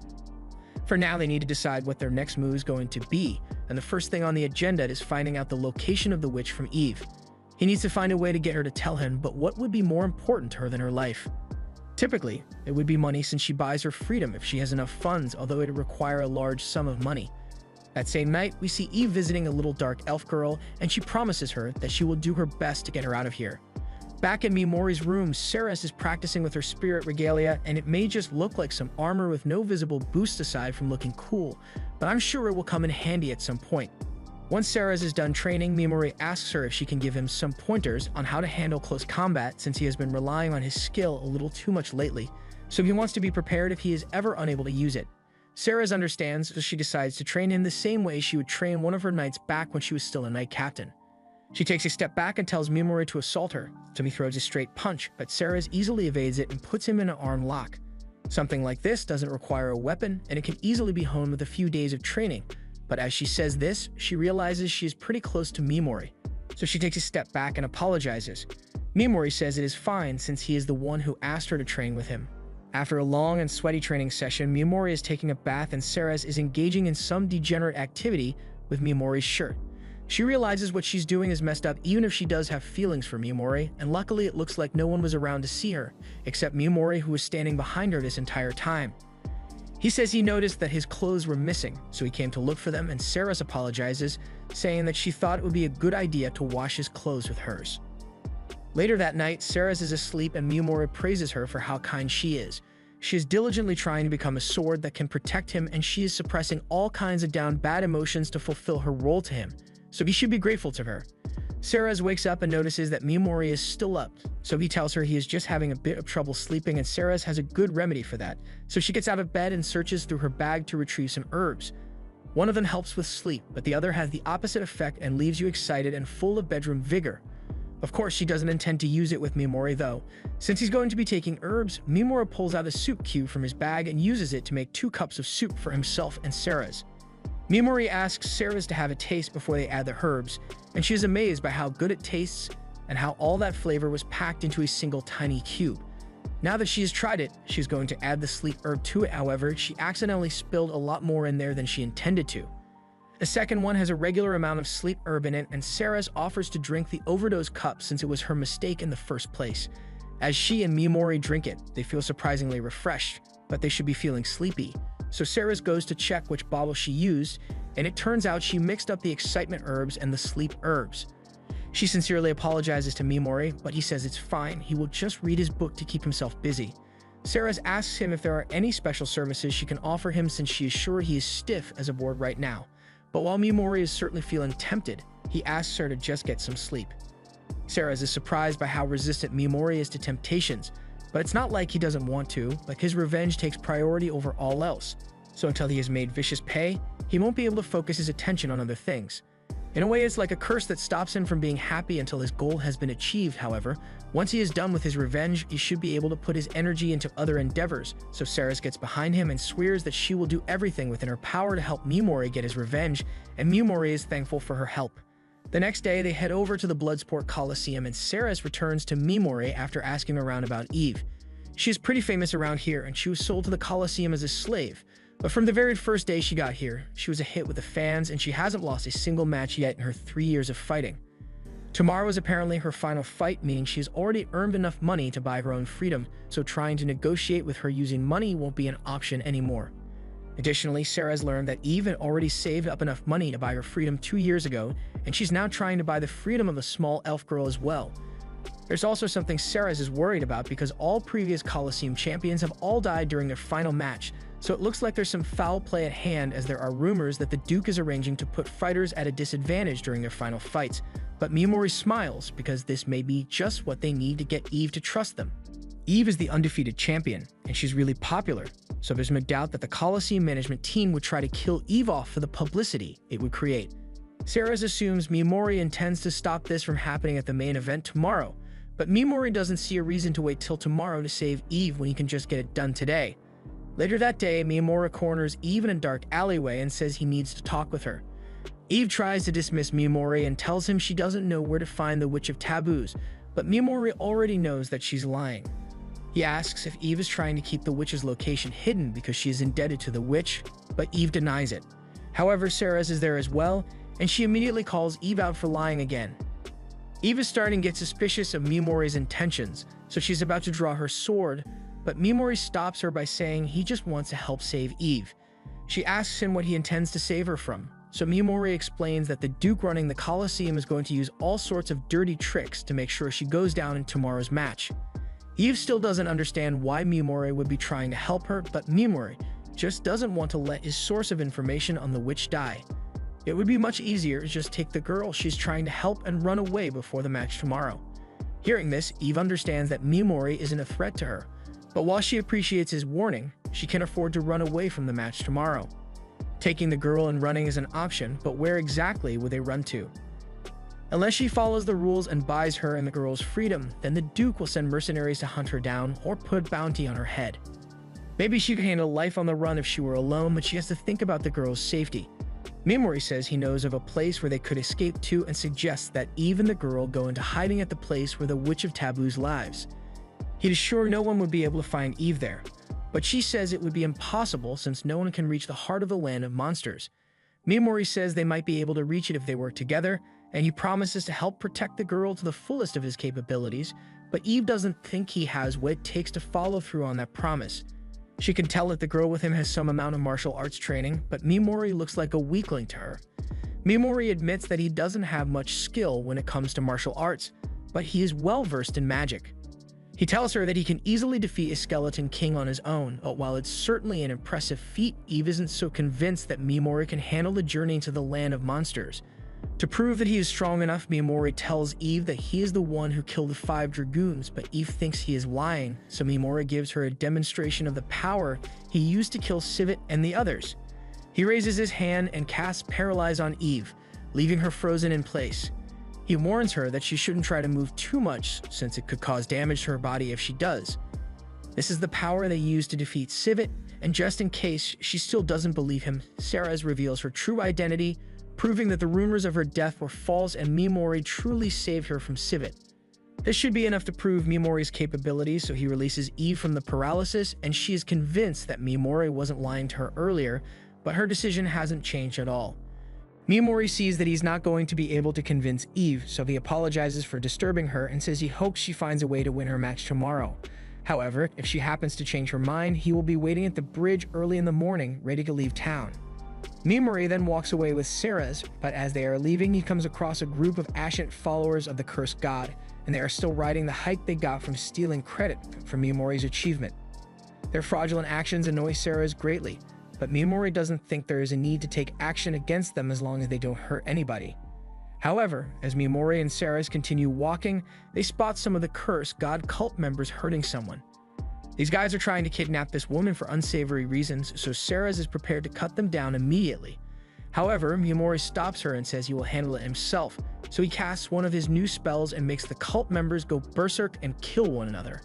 For now, they need to decide what their next move is going to be, and the first thing on the agenda is finding out the location of the witch from Eve. He needs to find a way to get her to tell him, but what would be more important to her than her life? Typically, it would be money since she buys her freedom if she has enough funds, although it would require a large sum of money. That same night, we see Eve visiting a little dark elf girl, and she promises her that she will do her best to get her out of here. Back in Mimori's room, Ceres is practicing with her spirit regalia, and it may just look like some armor with no visible boost aside from looking cool, but I'm sure it will come in handy at some point. Once Ceres is done training, Mimori asks her if she can give him some pointers on how to handle close combat since he has been relying on his skill a little too much lately, so he wants to be prepared if he is ever unable to use it. Ceres understands, so she decides to train him the same way she would train one of her knights back when she was still a knight captain. She takes a step back and tells Mimori to assault her, so he throws a straight punch, but Ceres easily evades it and puts him in an arm lock. Something like this doesn't require a weapon, and it can easily be honed with a few days of training, but as she says this, she realizes she is pretty close to Mimori, so she takes a step back and apologizes. Mimori says it is fine since he is the one who asked her to train with him. After a long and sweaty training session, Mimori is taking a bath and Ceres is engaging in some degenerate activity with Mimori's shirt. She realizes what she's doing is messed up even if she does have feelings for Mimori, and luckily it looks like no one was around to see her, except Mimori, who was standing behind her this entire time. He says he noticed that his clothes were missing, so he came to look for them, and Ceres apologizes, saying that she thought it would be a good idea to wash his clothes with hers. Later that night, Ceres is asleep and Mimori praises her for how kind she is. She is diligently trying to become a sword that can protect him, and she is suppressing all kinds of down bad emotions to fulfill her role to him, so he should be grateful to her. Ceres wakes up and notices that Mimori is still up, so he tells her he is just having a bit of trouble sleeping, and Ceres has a good remedy for that, so she gets out of bed and searches through her bag to retrieve some herbs. One of them helps with sleep, but the other has the opposite effect and leaves you excited and full of bedroom vigor. Of course, she doesn't intend to use it with Mimori though. Since he's going to be taking herbs, Mimori pulls out a soup cube from his bag and uses it to make 2 cups of soup for himself and Ceres. Mimori asks Ceres to have a taste before they add the herbs, and she is amazed by how good it tastes and how all that flavor was packed into a single tiny cube. Now that she has tried it, she's going to add the sleep herb to it. However, she accidentally spilled a lot more in there than she intended to. The second one has a regular amount of sleep herb in it, and Ceres offers to drink the overdose cup since it was her mistake in the first place. As she and Mimori drink it, they feel surprisingly refreshed, but they should be feeling sleepy. So Ceres goes to check which bottle she used, and it turns out she mixed up the excitement herbs and the sleep herbs. She sincerely apologizes to Mimori, but he says it's fine, he will just read his book to keep himself busy. Ceres asks him if there are any special services she can offer him since she is sure he is stiff as a board right now. But while Mimori is certainly feeling tempted, he asks her to just get some sleep. Ceres is surprised by how resistant Mimori is to temptations, but it's not like he doesn't want to, like his revenge takes priority over all else. So until he has made vicious pay, he won't be able to focus his attention on other things. In a way, it's like a curse that stops him from being happy until his goal has been achieved. However, once he is done with his revenge, he should be able to put his energy into other endeavors, so Ceres gets behind him and swears that she will do everything within her power to help Mimori get his revenge, and Mimori is thankful for her help. The next day, they head over to the Bloodsport Coliseum, and Ceres returns to Mimori after asking around about Eve. She is pretty famous around here, and she was sold to the Coliseum as a slave. But from the very first day she got here, she was a hit with the fans, and she hasn't lost a single match yet in her 3 years of fighting. Tomorrow is apparently her final fight, meaning she's already earned enough money to buy her own freedom, so trying to negotiate with her using money won't be an option anymore. Additionally, Sarah has learned that Eve had already saved up enough money to buy her freedom 2 years ago, and she's now trying to buy the freedom of a small elf girl as well. There's also something Sarah is worried about because all previous Colosseum champions have all died during their final match, so it looks like there's some foul play at hand, as there are rumors that the Duke is arranging to put fighters at a disadvantage during their final fights. But Miyamori smiles because this may be just what they need to get Eve to trust them. Eve is the undefeated champion, and she's really popular, so there's no doubt that the Colosseum management team would try to kill Eve off for the publicity it would create. Sarah assumes Miyamori intends to stop this from happening at the main event tomorrow, but Miyamori doesn't see a reason to wait till tomorrow to save Eve when he can just get it done today. Later that day, Miyamori corners Eve in a dark alleyway and says he needs to talk with her. Eve tries to dismiss Miyamori and tells him she doesn't know where to find the Witch of Taboos, but Miyamori already knows that she's lying. He asks if Eve is trying to keep the witch's location hidden because she is indebted to the witch, but Eve denies it. However, Sarah is there as well, and she immediately calls Eve out for lying again. Eve is starting to get suspicious of Miyamori's intentions, so she's about to draw her sword, but Miyamori stops her by saying he just wants to help save Eve. She asks him what he intends to save her from, so Miyamori explains that the Duke running the Colosseum is going to use all sorts of dirty tricks to make sure she goes down in tomorrow's match. Eve still doesn't understand why Miyamori would be trying to help her, but Miyamori just doesn't want to let his source of information on the witch die. It would be much easier to just take the girl she's trying to help and run away before the match tomorrow. Hearing this, Eve understands that Miyamori isn't a threat to her, but while she appreciates his warning, she can afford to run away from the match tomorrow. Taking the girl and running is an option, but where exactly would they run to? Unless she follows the rules and buys her and the girl's freedom, then the Duke will send mercenaries to hunt her down or put a bounty on her head. Maybe she could handle life on the run if she were alone, but she has to think about the girl's safety. Miyamori says he knows of a place where they could escape to and suggests that Eve and the girl go into hiding at the place where the Witch of Taboos lives. He is sure no one would be able to find Eve there, but she says it would be impossible since no one can reach the heart of the land of monsters. Miyamori says they might be able to reach it if they work together, and he promises to help protect the girl to the fullest of his capabilities, but Eve doesn't think he has what it takes to follow through on that promise. She can tell that the girl with him has some amount of martial arts training, but Miyamori looks like a weakling to her. Miyamori admits that he doesn't have much skill when it comes to martial arts, but he is well versed in magic. He tells her that he can easily defeat a skeleton king on his own, but while it's certainly an impressive feat, Eve isn't so convinced that Miyamori can handle the journey into the land of monsters. To prove that he is strong enough, Miyamori tells Eve that he is the one who killed the 5 dragoons, but Eve thinks he is lying, so Miyamori gives her a demonstration of the power he used to kill Civet and the others. He raises his hand and casts Paralyze on Eve, leaving her frozen in place. He warns her that she shouldn't try to move too much since it could cause damage to her body if she does. This is the power they use to defeat Civet, and just in case she still doesn't believe him, Sarah reveals her true identity, proving that the rumors of her death were false and Miyamori truly saved her from Civet. This should be enough to prove Miyamori's capabilities, so he releases Eve from the paralysis, and she is convinced that Miyamori wasn't lying to her earlier, but her decision hasn't changed at all. Miyamori sees that he's not going to be able to convince Eve, so he apologizes for disturbing her and says he hopes she finds a way to win her match tomorrow. However, if she happens to change her mind, he will be waiting at the bridge early in the morning, ready to leave town. Miyamori then walks away with Sarah's, but as they are leaving, he comes across a group of ancient followers of the cursed god, and they are still riding the hike they got from stealing credit for Miyamori's achievement. Their fraudulent actions annoy Sarah greatly, but Miyamori doesn't think there is a need to take action against them as long as they don't hurt anybody. However, as Miyamori and Sarah continue walking, they spot some of the cursed god cult members hurting someone. These guys are trying to kidnap this woman for unsavory reasons, so Sarah is prepared to cut them down immediately. However, Miyamori stops her and says he will handle it himself, so he casts one of his new spells and makes the cult members go berserk and kill one another.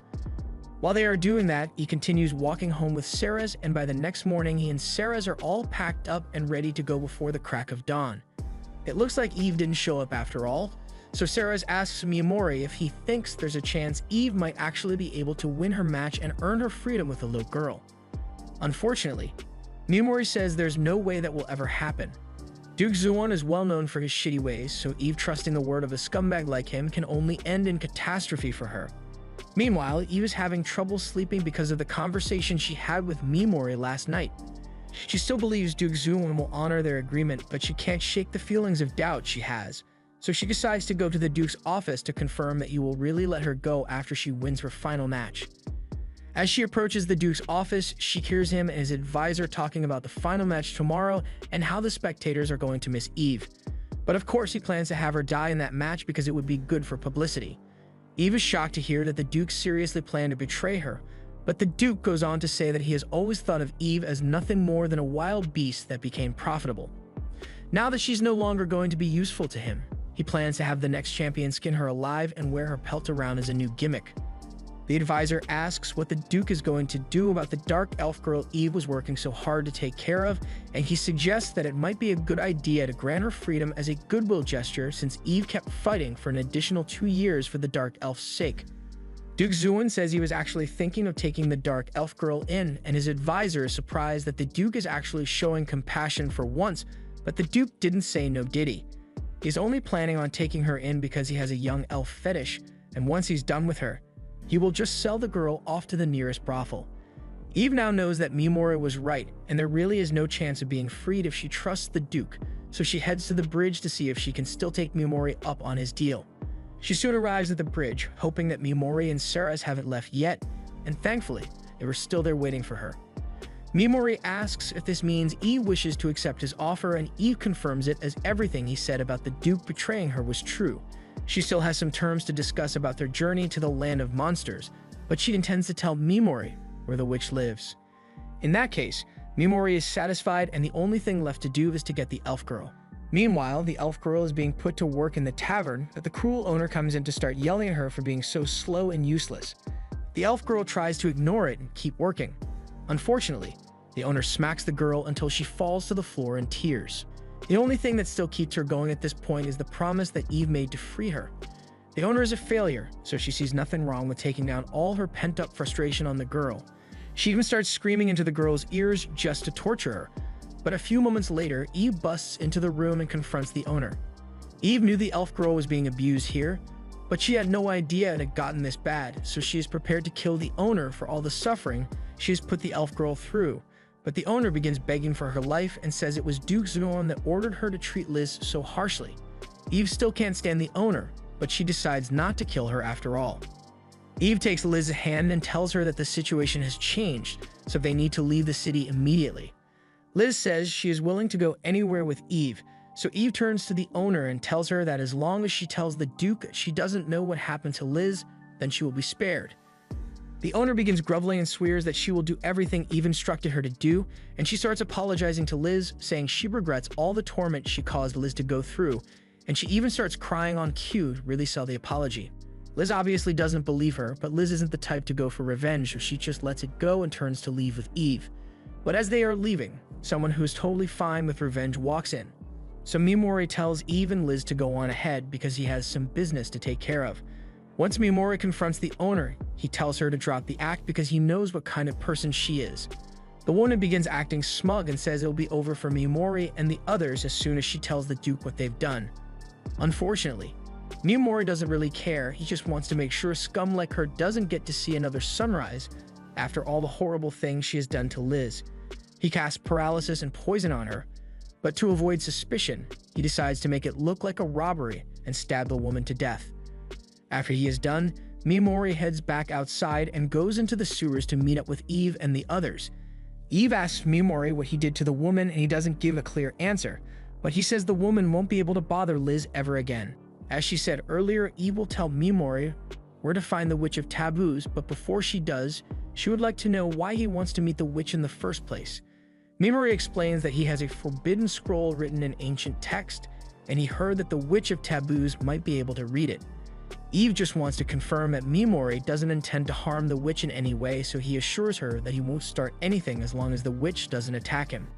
While they are doing that, he continues walking home with Sarah, and by the next morning, he and Sarah are all packed up and ready to go before the crack of dawn. It looks like Eve didn't show up after all, so Sarah asks Miyamori if he thinks there's a chance Eve might actually be able to win her match and earn her freedom with the little girl. Unfortunately, Miyamori says there's no way that will ever happen. Duke Zuon is well known for his shitty ways, so Eve trusting the word of a scumbag like him can only end in catastrophe for her. Meanwhile, Eve is having trouble sleeping because of the conversation she had with Mimori last night. She still believes Duke Zuon will honor their agreement, but she can't shake the feelings of doubt she has. So she decides to go to the Duke's office to confirm that he will really let her go after she wins her final match. As she approaches the Duke's office, she hears him and his advisor talking about the final match tomorrow and how the spectators are going to miss Eve. But of course he plans to have her die in that match because it would be good for publicity. Eve is shocked to hear that the Duke seriously planned to betray her, but the Duke goes on to say that he has always thought of Eve as nothing more than a wild beast that became profitable. Now that she's no longer going to be useful to him, he plans to have the next champion skin her alive and wear her pelt around as a new gimmick. The advisor asks what the Duke is going to do about the dark elf girl Eve was working so hard to take care of, and he suggests that it might be a good idea to grant her freedom as a goodwill gesture since Eve kept fighting for an additional 2 years for the dark elf's sake. Duke Zuon says he was actually thinking of taking the dark elf girl in, and his advisor is surprised that the Duke is actually showing compassion for once, but the Duke didn't say no, did he? He's only planning on taking her in because he has a young elf fetish, and once he's done with her, he will just sell the girl off to the nearest brothel. Eve now knows that Mimori was right, and there really is no chance of being freed if she trusts the Duke, so she heads to the bridge to see if she can still take Mimori up on his deal. She soon arrives at the bridge, hoping that Mimori and Saras haven't left yet, and thankfully, they were still there waiting for her. Mimori asks if this means Eve wishes to accept his offer, and Eve confirms it as everything he said about the Duke betraying her was true. She still has some terms to discuss about their journey to the land of monsters, but she intends to tell Mimori where the witch lives. In that case, Mimori is satisfied and the only thing left to do is to get the elf girl. Meanwhile, the elf girl is being put to work in the tavern, but the cruel owner comes in to start yelling at her for being so slow and useless. The elf girl tries to ignore it and keep working. Unfortunately, the owner smacks the girl until she falls to the floor in tears. The only thing that still keeps her going at this point is the promise that Eve made to free her. The owner is a failure, so she sees nothing wrong with taking down all her pent-up frustration on the girl. She even starts screaming into the girl's ears just to torture her. But a few moments later, Eve busts into the room and confronts the owner. Eve knew the elf girl was being abused here, but she had no idea it had gotten this bad, so she is prepared to kill the owner for all the suffering she has put the elf girl through. But the owner begins begging for her life and says it was Duke Zuon that ordered her to treat Liz so harshly. Eve still can't stand the owner, but she decides not to kill her after all. Eve takes Liz's hand and tells her that the situation has changed, so they need to leave the city immediately. Liz says she is willing to go anywhere with Eve, so Eve turns to the owner and tells her that as long as she tells the Duke she doesn't know what happened to Liz, then she will be spared. The owner begins groveling and swears that she will do everything Eve instructed her to do, and she starts apologizing to Liz, saying she regrets all the torment she caused Liz to go through, and she even starts crying on cue to really sell the apology. Liz obviously doesn't believe her, but Liz isn't the type to go for revenge, so she just lets it go and turns to leave with Eve. But as they are leaving, someone who is totally fine with revenge walks in. So Mimori tells Eve and Liz to go on ahead because he has some business to take care of. Once Mimori confronts the owner, he tells her to drop the act because he knows what kind of person she is. The woman begins acting smug and says it'll be over for Mimori and the others as soon as she tells the Duke what they've done. Unfortunately, Mimori doesn't really care, he just wants to make sure scum like her doesn't get to see another sunrise after all the horrible things she has done to Liz. He casts paralysis and poison on her, but to avoid suspicion, he decides to make it look like a robbery and stab the woman to death. After he is done, Mimori heads back outside and goes into the sewers to meet up with Eve and the others. Eve asks Mimori what he did to the woman and he doesn't give a clear answer, but he says the woman won't be able to bother Liz ever again. As she said earlier, Eve will tell Mimori where to find the Witch of Taboos, but before she does, she would like to know why he wants to meet the witch in the first place. Mimori explains that he has a forbidden scroll written in ancient text, and he heard that the Witch of Taboos might be able to read it. Eve just wants to confirm that Mimori doesn't intend to harm the witch in any way, so he assures her that he won't start anything as long as the witch doesn't attack him.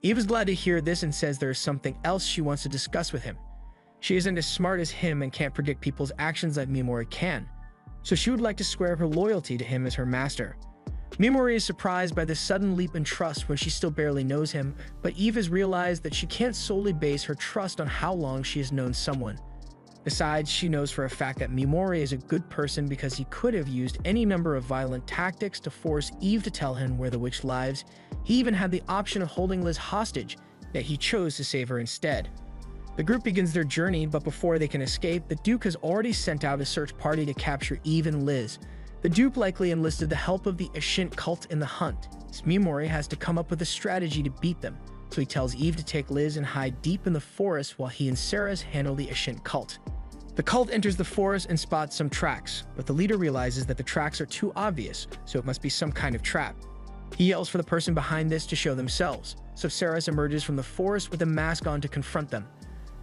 Eve is glad to hear this and says there is something else she wants to discuss with him. She isn't as smart as him and can't predict people's actions like Mimori can, so she would like to swear her loyalty to him as her master. Mimori is surprised by this sudden leap in trust when she still barely knows him, but Eve has realized that she can't solely base her trust on how long she has known someone. Besides, she knows for a fact that Mimori is a good person because he could have used any number of violent tactics to force Eve to tell him where the witch lives. He even had the option of holding Liz hostage, yet he chose to save her instead. The group begins their journey, but before they can escape, the Duke has already sent out a search party to capture Eve and Liz. The Duke likely enlisted the help of the Ashint cult in the hunt, as Mimori has to come up with a strategy to beat them, so he tells Eve to take Liz and hide deep in the forest while he and Ceres handle the Ashint cult. The cult enters the forest and spots some tracks, but the leader realizes that the tracks are too obvious, so it must be some kind of trap. He yells for the person behind this to show themselves, so Ceres emerges from the forest with a mask on to confront them.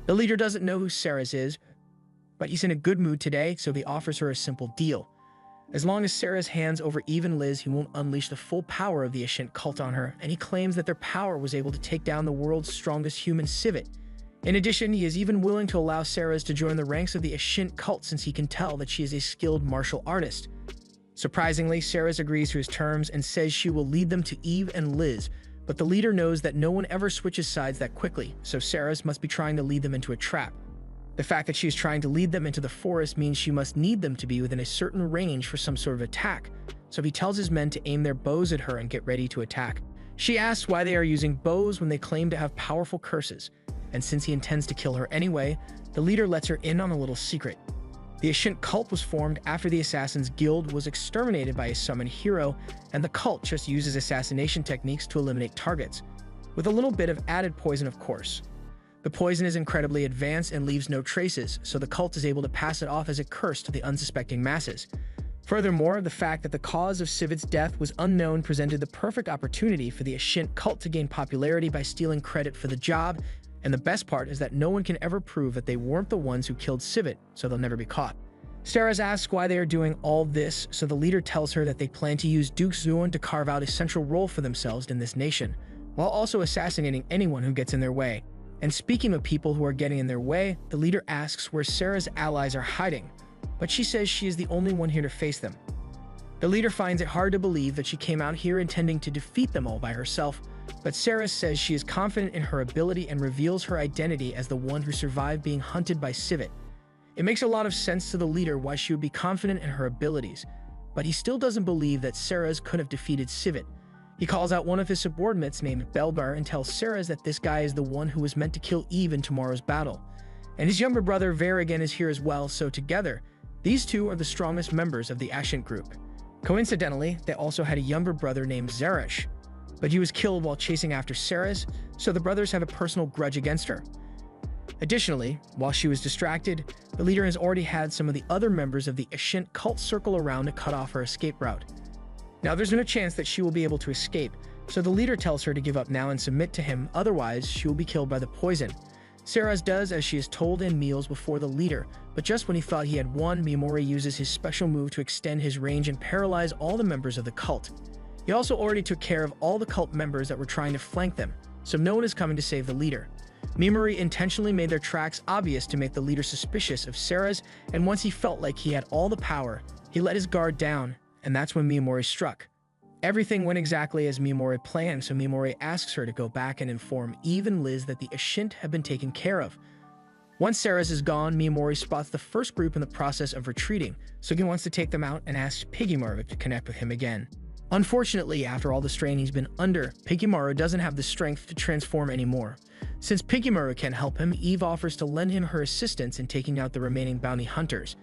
The leader doesn't know who Ceres is, but he's in a good mood today, so he offers her a simple deal. As long as Ceres hands over Eve and Liz, he won't unleash the full power of the Ashint cult on her, and he claims that their power was able to take down the world's strongest human civet. In addition, he is even willing to allow Ceres to join the ranks of the Ashint cult since he can tell that she is a skilled martial artist. Surprisingly, Ceres agrees to his terms and says she will lead them to Eve and Liz, but the leader knows that no one ever switches sides that quickly, so Ceres must be trying to lead them into a trap. The fact that she is trying to lead them into the forest means she must need them to be within a certain range for some sort of attack, so he tells his men to aim their bows at her and get ready to attack. She asks why they are using bows when they claim to have powerful curses, and since he intends to kill her anyway, the leader lets her in on a little secret. The Ashint cult was formed after the Assassin's Guild was exterminated by a summoned hero, and the cult just uses assassination techniques to eliminate targets, with a little bit of added poison of course. The poison is incredibly advanced and leaves no traces, so the cult is able to pass it off as a curse to the unsuspecting masses. Furthermore, the fact that the cause of Civet's death was unknown presented the perfect opportunity for the Ashint cult to gain popularity by stealing credit for the job, and the best part is that no one can ever prove that they weren't the ones who killed Civet, so they'll never be caught. Ceres asks why they are doing all this, so the leader tells her that they plan to use Duke Zuon to carve out a central role for themselves in this nation, while also assassinating anyone who gets in their way. And speaking of people who are getting in their way, the leader asks where Ceres' allies are hiding, but she says she is the only one here to face them. The leader finds it hard to believe that she came out here intending to defeat them all by herself, but Ceres says she is confident in her ability and reveals her identity as the one who survived being hunted by Civet. It makes a lot of sense to the leader why she would be confident in her abilities, but he still doesn't believe that Ceres could have defeated Civet. He calls out one of his subordinates named Belbar and tells Ceres that this guy is the one who was meant to kill Eve in tomorrow's battle. And his younger brother Varigan is here as well, so together, these two are the strongest members of the Ashint group. Coincidentally, they also had a younger brother named Zeresh, but he was killed while chasing after Ceres, so the brothers have a personal grudge against her. Additionally, while she was distracted, the leader has already had some of the other members of the Ashint cult circle around to cut off her escape route. Now there's no chance that she will be able to escape, so the leader tells her to give up now and submit to him, otherwise she will be killed by the poison. Ceres does as she is told and kneels before the leader, but just when he thought he had won, Mimori uses his special move to extend his range and paralyze all the members of the cult. He also already took care of all the cult members that were trying to flank them, so no one is coming to save the leader. Mimori intentionally made their tracks obvious to make the leader suspicious of Ceres, and once he felt like he had all the power, he let his guard down, and that's when Mimori struck. Everything went exactly as Mimori planned, so Mimori asks her to go back and inform Eve and Liz that the Ashint have been taken care of. Once Ceres is gone, Mimori spots the first group in the process of retreating, so he wants to take them out and asks Piggymaru to connect with him again. Unfortunately, after all the strain he's been under, Piggymaru doesn't have the strength to transform anymore. Since Piggymaru can't help him, Eve offers to lend him her assistance in taking out the remaining bounty hunters.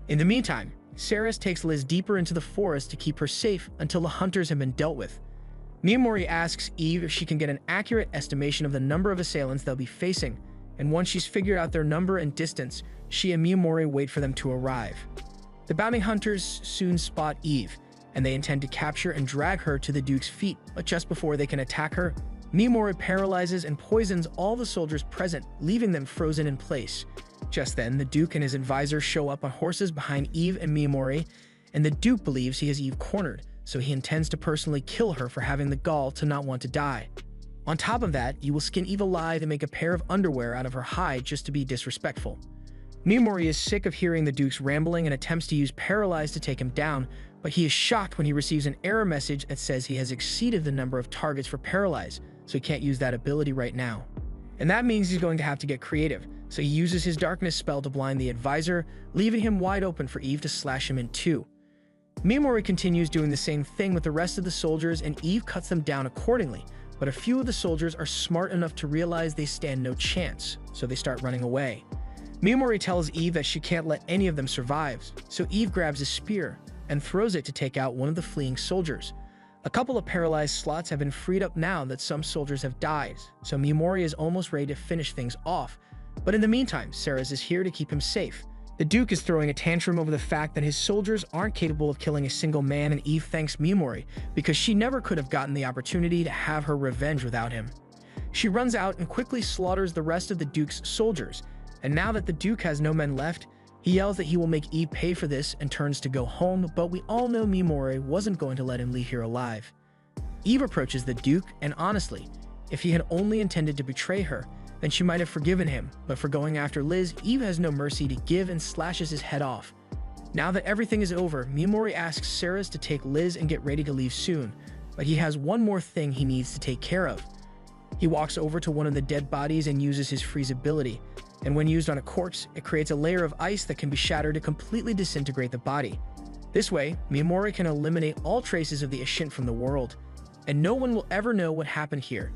In the meantime, Ceres takes Liz deeper into the forest to keep her safe until the hunters have been dealt with. Mimori asks Eve if she can get an accurate estimation of the number of assailants they'll be facing, and once she's figured out their number and distance, she and Mimori wait for them to arrive. The bounty hunters soon spot Eve, and they intend to capture and drag her to the Duke's feet, but just before they can attack her, Mimori paralyzes and poisons all the soldiers present, leaving them frozen in place. Just then, the Duke and his advisor show up on horses behind Eve and Mimori, and the Duke believes he has Eve cornered, so he intends to personally kill her for having the gall to not want to die. On top of that, he will skin Eve alive and make a pair of underwear out of her hide just to be disrespectful. Mimori is sick of hearing the Duke's rambling and attempts to use Paralyze to take him down, but he is shocked when he receives an error message that says he has exceeded the number of targets for Paralyze, so he can't use that ability right now. And that means he's going to have to get creative, so he uses his darkness spell to blind the advisor, leaving him wide open for Eve to slash him in two. Mimori continues doing the same thing with the rest of the soldiers, and Eve cuts them down accordingly, but a few of the soldiers are smart enough to realize they stand no chance, so they start running away. Mimori tells Eve that she can't let any of them survive, so Eve grabs a spear and throws it to take out one of the fleeing soldiers. A couple of paralyzed slots have been freed up now that some soldiers have died, so Mimori is almost ready to finish things off. But in the meantime, Ceres is here to keep him safe. The Duke is throwing a tantrum over the fact that his soldiers aren't capable of killing a single man, and Eve thanks Mimori because she never could have gotten the opportunity to have her revenge without him. She runs out and quickly slaughters the rest of the Duke's soldiers, and now that the Duke has no men left, he yells that he will make Eve pay for this and turns to go home, but we all know Mimori wasn't going to let him leave here alive. Eve approaches the Duke, and honestly, if he had only intended to betray her, then she might have forgiven him, but for going after Liz, Eve has no mercy to give and slashes his head off. Now that everything is over, Mimori asks Ceres to take Liz and get ready to leave soon, but he has one more thing he needs to take care of. He walks over to one of the dead bodies and uses his freeze ability, and when used on a corpse, it creates a layer of ice that can be shattered to completely disintegrate the body. This way, Mimori can eliminate all traces of the Ashint from the world, and no one will ever know what happened here.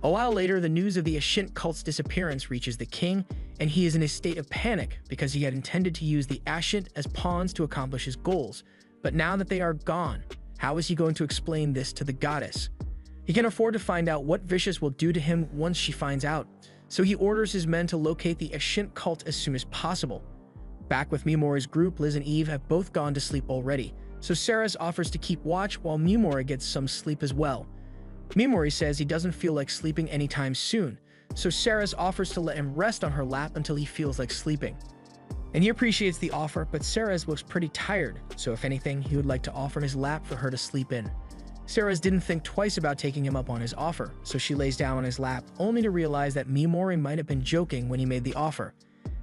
A while later, the news of the Ashint cult's disappearance reaches the king, and he is in a state of panic because he had intended to use the Ashint as pawns to accomplish his goals. But now that they are gone, how is he going to explain this to the goddess? He can afford to find out what Vicious will do to him once she finds out, so he orders his men to locate the Ashint cult as soon as possible. Back with Mimori's group, Liz and Eve have both gone to sleep already, so Ceres offers to keep watch while Mimori gets some sleep as well. Mimori says he doesn't feel like sleeping anytime soon, so Ceres offers to let him rest on her lap until he feels like sleeping. And he appreciates the offer, but Ceres looks pretty tired, so if anything, he would like to offer his lap for her to sleep in. Ceres didn't think twice about taking him up on his offer, so she lays down on his lap, only to realize that Mimori might have been joking when he made the offer.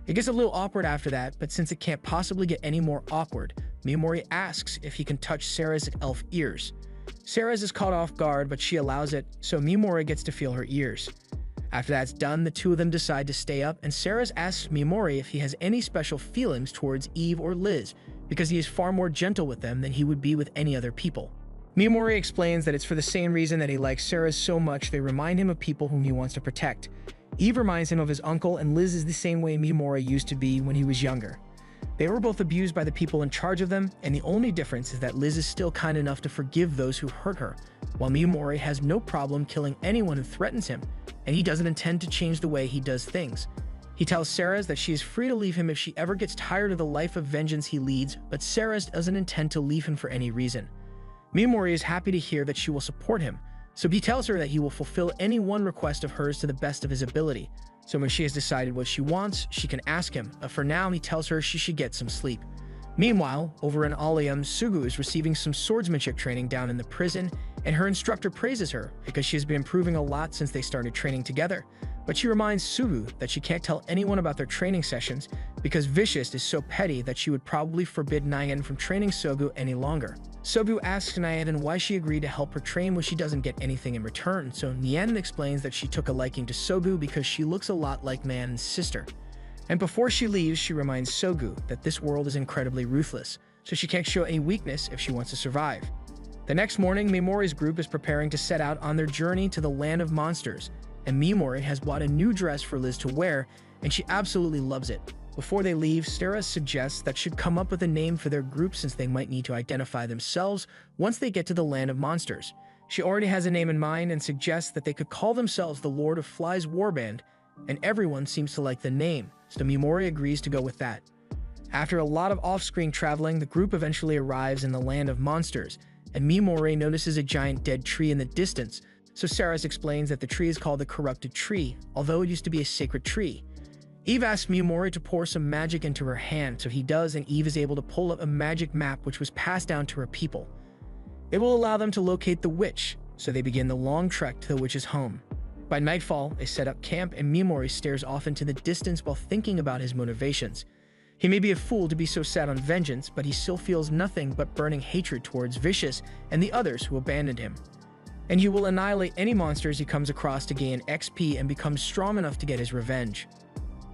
It gets a little awkward after that, but since it can't possibly get any more awkward, Mimori asks if he can touch Ceres' elf ears. Ceres is caught off guard, but she allows it, so Mimori gets to feel her ears. After that's done, the two of them decide to stay up, and Ceres asks Mimori if he has any special feelings towards Eve or Liz, because he is far more gentle with them than he would be with any other people. Mimori explains that it's for the same reason that he likes Ceres so much they remind him of people whom he wants to protect. Eve reminds him of his uncle, and Liz is the same way Mimori used to be when he was younger. They were both abused by the people in charge of them, and the only difference is that Liz is still kind enough to forgive those who hurt her, while Mimori has no problem killing anyone who threatens him, and he doesn't intend to change the way he does things. He tells Ceres that she is free to leave him if she ever gets tired of the life of vengeance he leads, but Ceres doesn't intend to leave him for any reason. Mimori is happy to hear that she will support him, so he tells her that he will fulfill any one request of hers to the best of his ability. So when she has decided what she wants, she can ask him, but for now he tells her she should get some sleep. Meanwhile, over in Allium, Sugu is receiving some swordsmanship training down in the prison, and her instructor praises her because she has been improving a lot since they started training together. But she reminds Sugu that she can't tell anyone about their training sessions because Vicious is so petty that she would probably forbid Nyan from training Sogu any longer. Sogu asks Nyan why she agreed to help her train when she doesn't get anything in return, so Nyan explains that she took a liking to Sogu because she looks a lot like Nyan's sister. And before she leaves, she reminds Sogu that this world is incredibly ruthless, so she can't show any weakness if she wants to survive. The next morning, Mimori's group is preparing to set out on their journey to the land of monsters, and Mimori has bought a new dress for Liz to wear, and she absolutely loves it. Before they leave, Ceres suggests that should come up with a name for their group since they might need to identify themselves once they get to the land of monsters. She already has a name in mind and suggests that they could call themselves the Lord of Flies Warband, and everyone seems to like the name, so Mimori agrees to go with that. After a lot of off-screen traveling, the group eventually arrives in the land of monsters, and Mimori notices a giant dead tree in the distance, so Ceres explains that the tree is called the Corrupted Tree, although it used to be a sacred tree. Eve asks Mimori to pour some magic into her hand, so he does, and Eve is able to pull up a magic map which was passed down to her people. It will allow them to locate the witch, so they begin the long trek to the witch's home. By nightfall, they set up camp, and Mimori stares off into the distance while thinking about his motivations. He may be a fool to be so set on vengeance, but he still feels nothing but burning hatred towards Vicious and the others who abandoned him. And he will annihilate any monsters he comes across to gain XP and become strong enough to get his revenge.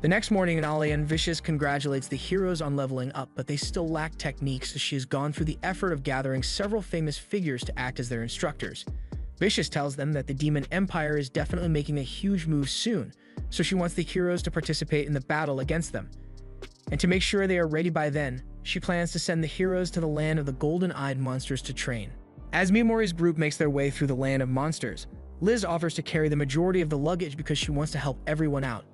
The next morning in Alien, Vicious congratulates the heroes on leveling up, but they still lack techniques, so she has gone through the effort of gathering several famous figures to act as their instructors. Vicious tells them that the Demon Empire is definitely making a huge move soon, so she wants the heroes to participate in the battle against them. And to make sure they are ready by then, she plans to send the heroes to the land of the golden-eyed monsters to train. As Mimori's group makes their way through the land of monsters, Liz offers to carry the majority of the luggage because she wants to help everyone out.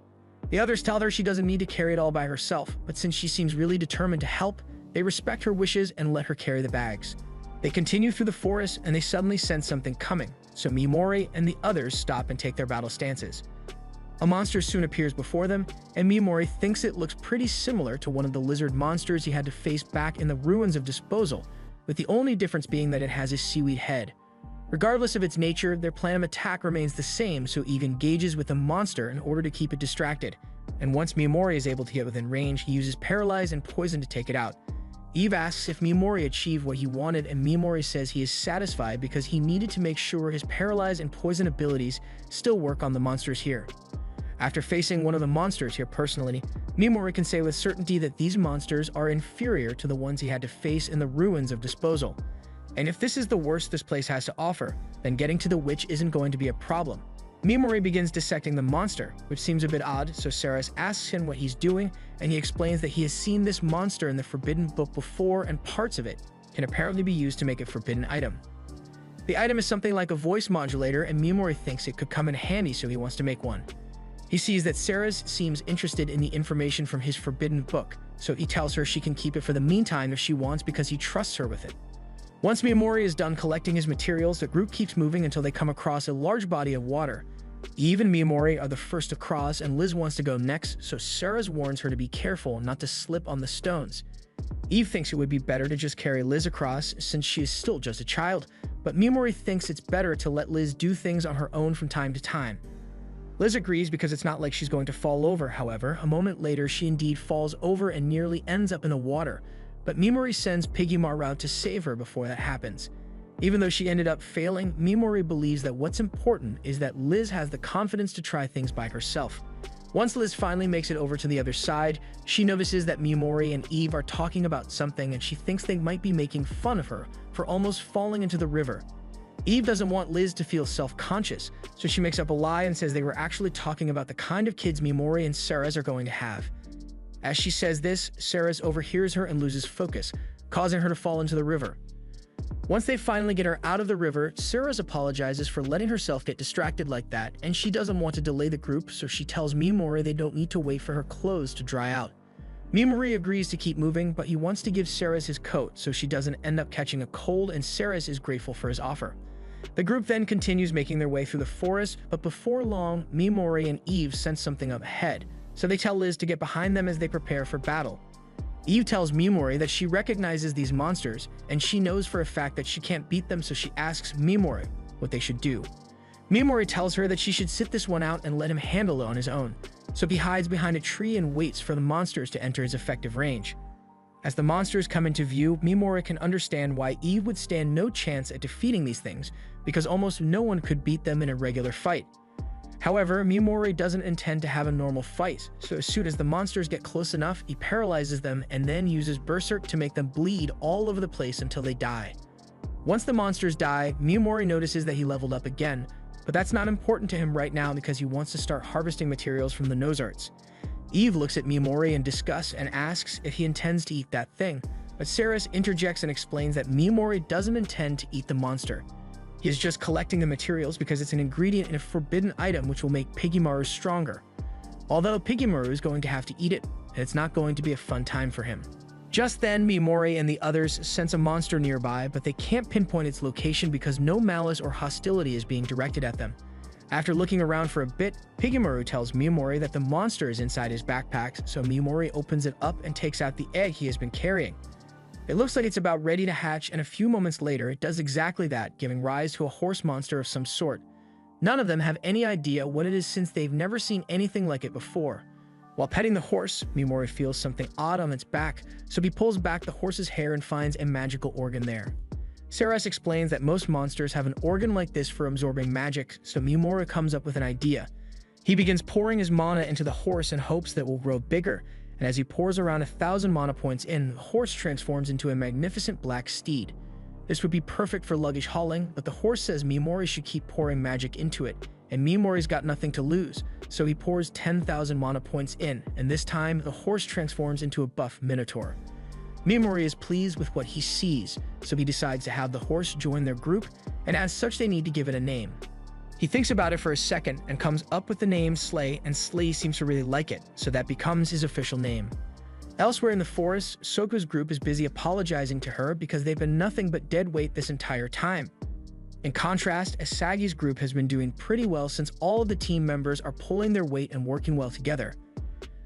The others tell her she doesn't need to carry it all by herself, but since she seems really determined to help, they respect her wishes and let her carry the bags. They continue through the forest and they suddenly sense something coming, so Mimori and the others stop and take their battle stances. A monster soon appears before them, and Mimori thinks it looks pretty similar to one of the lizard monsters he had to face back in the ruins of Disposal, with the only difference being that it has a seaweed head. Regardless of its nature, their plan of attack remains the same, so Eve engages with the monster in order to keep it distracted. And once Mimori is able to get within range, he uses Paralyze and Poison to take it out. Eve asks if Mimori achieved what he wanted, and Mimori says he is satisfied because he needed to make sure his Paralyze and Poison abilities still work on the monsters here. After facing one of the monsters here personally, Mimori can say with certainty that these monsters are inferior to the ones he had to face in the ruins of Disposal. And if this is the worst this place has to offer, then getting to the witch isn't going to be a problem. Mimori begins dissecting the monster, which seems a bit odd, so Ceres asks him what he's doing, and he explains that he has seen this monster in the Forbidden Book before, and parts of it can apparently be used to make a forbidden item. The item is something like a voice modulator, and Mimori thinks it could come in handy, so he wants to make one. He sees that Ceres seems interested in the information from his Forbidden Book, so he tells her she can keep it for the meantime if she wants because he trusts her with it. Once Mimori is done collecting his materials, the group keeps moving until they come across a large body of water. Eve and Mimori are the first to cross, and Liz wants to go next, so Ceres warns her to be careful not to slip on the stones. Eve thinks it would be better to just carry Liz across since she is still just a child, but Mimori thinks it's better to let Liz do things on her own from time to time. Liz agrees because it's not like she's going to fall over. However, a moment later she indeed falls over and nearly ends up in the water, but Mimori sends Piggymaru out to save her before that happens. Even though she ended up failing, Mimori believes that what's important is that Liz has the confidence to try things by herself. Once Liz finally makes it over to the other side, she notices that Mimori and Eve are talking about something and she thinks they might be making fun of her for almost falling into the river. Eve doesn't want Liz to feel self-conscious, so she makes up a lie and says they were actually talking about the kind of kids Mimori and Ceres are going to have. As she says this, Ceres overhears her and loses focus, causing her to fall into the river. Once they finally get her out of the river, Ceres apologizes for letting herself get distracted like that, and she doesn't want to delay the group, so she tells Mimori they don't need to wait for her clothes to dry out. Mimori agrees to keep moving, but he wants to give Ceres his coat so she doesn't end up catching a cold, and Ceres is grateful for his offer. The group then continues making their way through the forest, but before long, Mimori and Eve sense something up ahead, so they tell Liz to get behind them as they prepare for battle. Eve tells Mimori that she recognizes these monsters, and she knows for a fact that she can't beat them, so she asks Mimori what they should do. Mimori tells her that she should sit this one out and let him handle it on his own, so he hides behind a tree and waits for the monsters to enter his effective range. As the monsters come into view, Mimori can understand why Eve would stand no chance at defeating these things, because almost no one could beat them in a regular fight. However, Mimori doesn't intend to have a normal fight, so as soon as the monsters get close enough, he paralyzes them and then uses Berserk to make them bleed all over the place until they die. Once the monsters die, Mimori notices that he leveled up again, but that's not important to him right now because he wants to start harvesting materials from the nose arts. Eve looks at Mimori in disgust and asks if he intends to eat that thing, but Ceres interjects and explains that Mimori doesn't intend to eat the monster. He is just collecting the materials because it's an ingredient in a forbidden item which will make Piggymaru stronger. Although Piggymaru is going to have to eat it, and it's not going to be a fun time for him. Just then, Mimori and the others sense a monster nearby, but they can't pinpoint its location because no malice or hostility is being directed at them. After looking around for a bit, Piggymaru tells Mimori that the monster is inside his backpack, so Mimori opens it up and takes out the egg he has been carrying. It looks like it's about ready to hatch, and a few moments later, it does exactly that, giving rise to a horse monster of some sort. None of them have any idea what it is since they've never seen anything like it before. While petting the horse, Mimori feels something odd on its back, so he pulls back the horse's hair and finds a magical organ there. Ceres explains that most monsters have an organ like this for absorbing magic, so Mimori comes up with an idea. He begins pouring his mana into the horse in hopes that it will grow bigger, and as he pours around 1,000 mana points in, the horse transforms into a magnificent black steed. This would be perfect for luggage hauling, but the horse says Mimori should keep pouring magic into it, and Mimori's got nothing to lose, so he pours 10,000 mana points in, and this time the horse transforms into a buff minotaur. Mimori is pleased with what he sees, so he decides to have the horse join their group, and as such they need to give it a name. He thinks about it for a second and comes up with the name Slay, and Slay seems to really like it, so that becomes his official name. Elsewhere in the forest, Soku's group is busy apologizing to her because they've been nothing but dead weight this entire time. In contrast, Asagi's group has been doing pretty well since all of the team members are pulling their weight and working well together.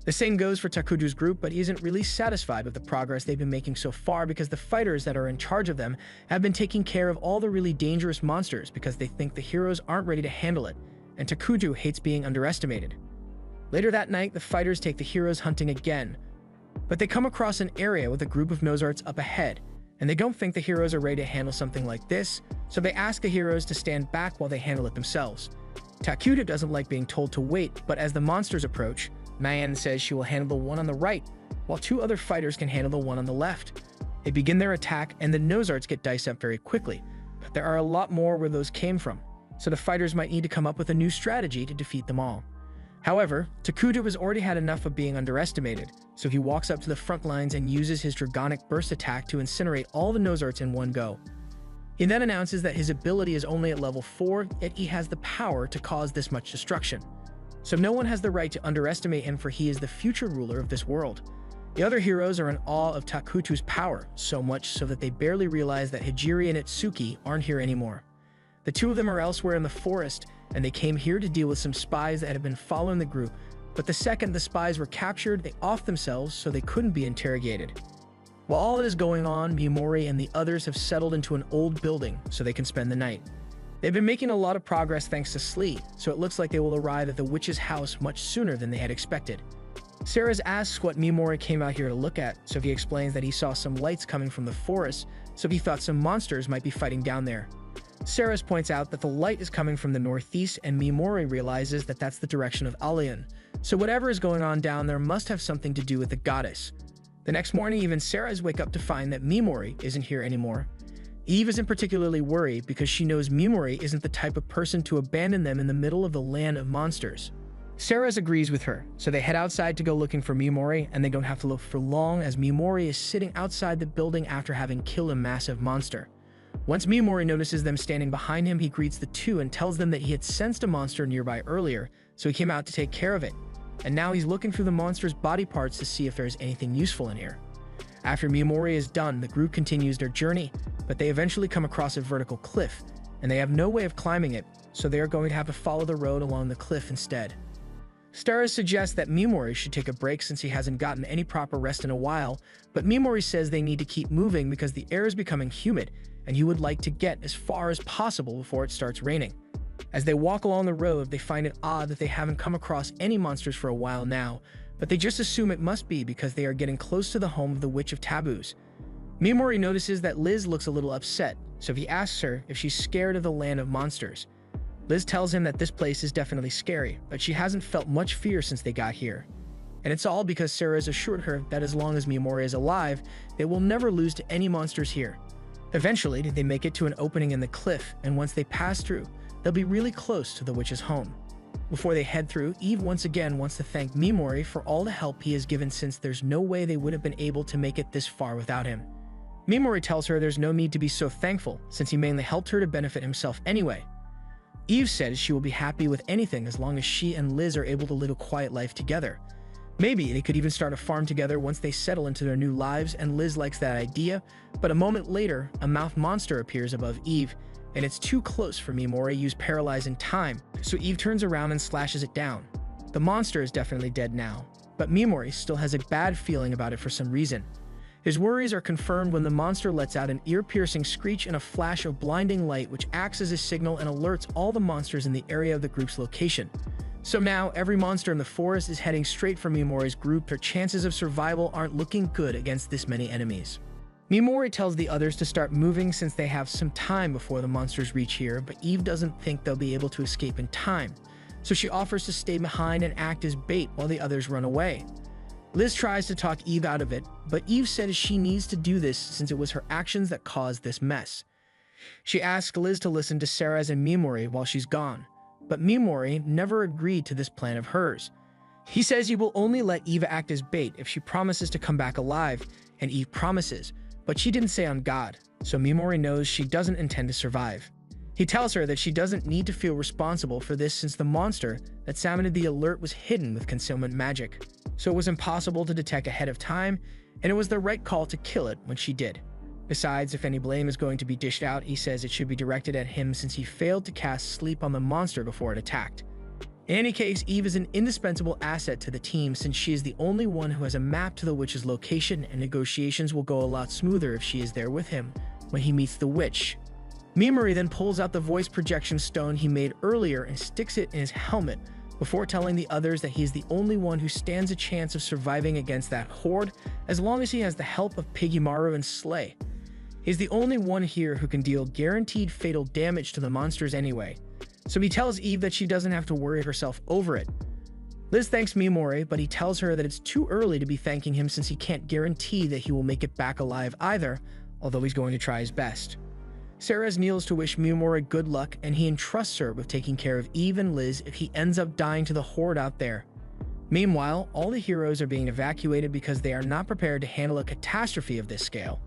The same goes for Takuju's group, but he isn't really satisfied with the progress they've been making so far because the fighters that are in charge of them have been taking care of all the really dangerous monsters because they think the heroes aren't ready to handle it, and Takuju hates being underestimated. Later that night, the fighters take the heroes hunting again, but they come across an area with a group of Nozarts up ahead, and they don't think the heroes are ready to handle something like this, so they ask the heroes to stand back while they handle it themselves. Takuju doesn't like being told to wait, but as the monsters approach, Mayan says she will handle the one on the right, while 2 other fighters can handle the one on the left. They begin their attack, and the Nozarts get diced up very quickly, but there are a lot more where those came from, so the fighters might need to come up with a new strategy to defeat them all. However, Takuju has already had enough of being underestimated, so he walks up to the front lines and uses his Dragonic Burst attack to incinerate all the Nozarts in one go. He then announces that his ability is only at level 4, yet he has the power to cause this much destruction. So no one has the right to underestimate him, for he is the future ruler of this world. The other heroes are in awe of Takuju's power, so much so that they barely realize that Hijiri and Itsuki aren't here anymore. The 2 of them are elsewhere in the forest, and they came here to deal with some spies that had been following the group, but the second the spies were captured, they offed themselves so they couldn't be interrogated. While all is going on, Mimori and the others have settled into an old building so they can spend the night. They've been making a lot of progress thanks to Slee, so it looks like they will arrive at the witch's house much sooner than they had expected. Ceres asks what Mimori came out here to look at, so he explains that he saw some lights coming from the forest, so he thought some monsters might be fighting down there. Ceres points out that the light is coming from the northeast, and Mimori realizes that that's the direction of Alian, so whatever is going on down there must have something to do with the goddess. The next morning, even Ceres wakes up to find that Mimori isn't here anymore. Eve isn't particularly worried because she knows Mimori isn't the type of person to abandon them in the middle of the land of monsters. Ceres agrees with her, so they head outside to go looking for Mimori, and they don't have to look for long as Mimori is sitting outside the building after having killed a massive monster. Once Mimori notices them standing behind him, he greets the 2 and tells them that he had sensed a monster nearby earlier, so he came out to take care of it, and now he's looking through the monster's body parts to see if there's anything useful in here. After Mimori is done, the group continues their journey, but they eventually come across a vertical cliff, and they have no way of climbing it, so they are going to have to follow the road along the cliff instead. Ceres suggests that Mimori should take a break since he hasn't gotten any proper rest in a while, but Mimori says they need to keep moving because the air is becoming humid, and he would like to get as far as possible before it starts raining. As they walk along the road, they find it odd that they haven't come across any monsters for a while now, but they just assume it must be because they are getting close to the home of the Witch of Taboos. Mimori notices that Liz looks a little upset, so he asks her if she's scared of the land of monsters. Liz tells him that this place is definitely scary, but she hasn't felt much fear since they got here. And it's all because Ceres assured her that as long as Mimori is alive, they will never lose to any monsters here. Eventually, they make it to an opening in the cliff, and once they pass through, they'll be really close to the witch's home. Before they head through, Eve once again wants to thank Mimori for all the help he has given since there's no way they would have been able to make it this far without him. Mimori tells her there's no need to be so thankful since he mainly helped her to benefit himself anyway. Eve says she will be happy with anything as long as she and Liz are able to live a quiet life together. Maybe they could even start a farm together once they settle into their new lives, and Liz likes that idea, but a moment later, a mouthed monster appears above Eve, and it's too close for Mimori to use Paralyze in time, so Eve turns around and slashes it down. The monster is definitely dead now, but Mimori still has a bad feeling about it for some reason. His worries are confirmed when the monster lets out an ear-piercing screech and a flash of blinding light which acts as a signal and alerts all the monsters in the area of the group's location. So now, every monster in the forest is heading straight for Mimori's group. Their chances of survival aren't looking good against this many enemies. Mimori tells the others to start moving since they have some time before the monsters reach here, but Eve doesn't think they'll be able to escape in time, so she offers to stay behind and act as bait while the others run away. Liz tries to talk Eve out of it, but Eve says she needs to do this since it was her actions that caused this mess. She asks Liz to listen to Sarah's and Mimori while she's gone, but Mimori never agreed to this plan of hers. He says he will only let Eve act as bait if she promises to come back alive, and Eve promises, but she didn't say on God, so Mimori knows she doesn't intend to survive. He tells her that she doesn't need to feel responsible for this since the monster that sounded the alert was hidden with concealment magic, so it was impossible to detect ahead of time, and it was the right call to kill it when she did. Besides, if any blame is going to be dished out, he says it should be directed at him since he failed to cast sleep on the monster before it attacked. In any case, Eve is an indispensable asset to the team since she is the only one who has a map to the witch's location, and negotiations will go a lot smoother if she is there with him when he meets the witch. Mimori then pulls out the voice projection stone he made earlier and sticks it in his helmet before telling the others that he's the only one who stands a chance of surviving against that horde as long as he has the help of Piggymaru and Slay. He's the only one here who can deal guaranteed fatal damage to the monsters anyway, so he tells Eve that she doesn't have to worry herself over it. Liz thanks Mimori, but he tells her that it's too early to be thanking him since he can't guarantee that he will make it back alive either, although he's going to try his best. Sarah kneels to wish Mimori good luck, and he entrusts her with taking care of Eve and Liz if he ends up dying to the horde out there. Meanwhile, all the heroes are being evacuated because they are not prepared to handle a catastrophe of this scale.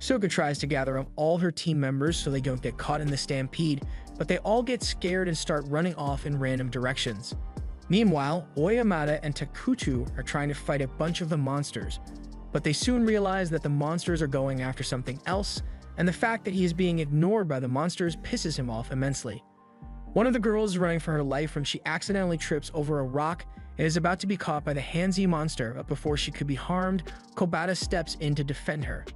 Soka tries to gather up all her team members so they don't get caught in the stampede, but they all get scared and start running off in random directions. Meanwhile, Oyamada and Takutu are trying to fight a bunch of the monsters, but they soon realize that the monsters are going after something else, and the fact that he is being ignored by the monsters pisses him off immensely. One of the girls is running for her life when she accidentally trips over a rock and is about to be caught by the Hanzi monster, but before she could be harmed, Kobata steps in to defend her.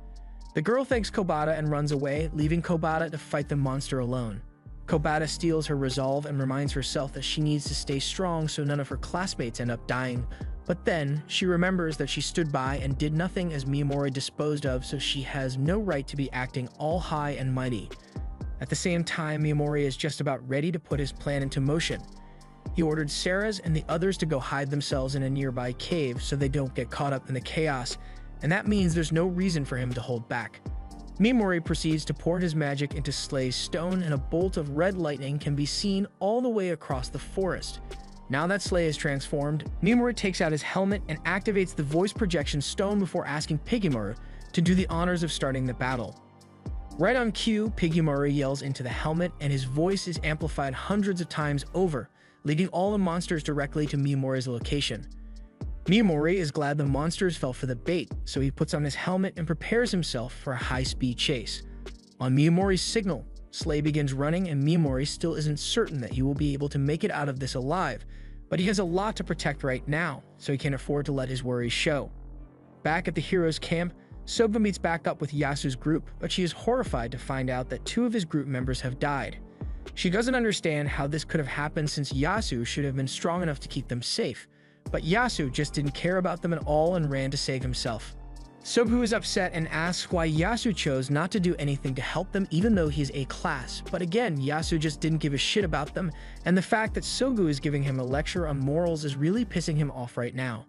The girl thanks Kobata and runs away, leaving Kobata to fight the monster alone. Kobata steals her resolve and reminds herself that she needs to stay strong so none of her classmates end up dying, but then she remembers that she stood by and did nothing as Mimori disposed of, so she has no right to be acting all high and mighty. At the same time, Mimori is just about ready to put his plan into motion. He ordered Sarah's and the others to go hide themselves in a nearby cave so they don't get caught up in the chaos, and that means there's no reason for him to hold back. Mimori proceeds to pour his magic into Slay's stone, and a bolt of red lightning can be seen all the way across the forest. Now that Slay is transformed, Mimori takes out his helmet and activates the voice projection stone before asking Piggymaru to do the honors of starting the battle. Right on cue, Piggymaru yells into the helmet, and his voice is amplified hundreds of times over, leading all the monsters directly to Mimori's location. Mimori is glad the monsters fell for the bait, so he puts on his helmet and prepares himself for a high-speed chase. On Mimori's signal, Slay begins running, and Mimori still isn't certain that he will be able to make it out of this alive, but he has a lot to protect right now, so he can't afford to let his worries show. Back at the heroes' camp, Soba meets back up with Yasu's group, but she is horrified to find out that 2 of his group members have died. She doesn't understand how this could have happened since Yasu should have been strong enough to keep them safe, but Yasu just didn't care about them at all and ran to save himself. Sobu is upset and asks why Yasu chose not to do anything to help them even though he's A-class, but again, Yasu just didn't give a shit about them, and the fact that Sogu is giving him a lecture on morals is really pissing him off right now.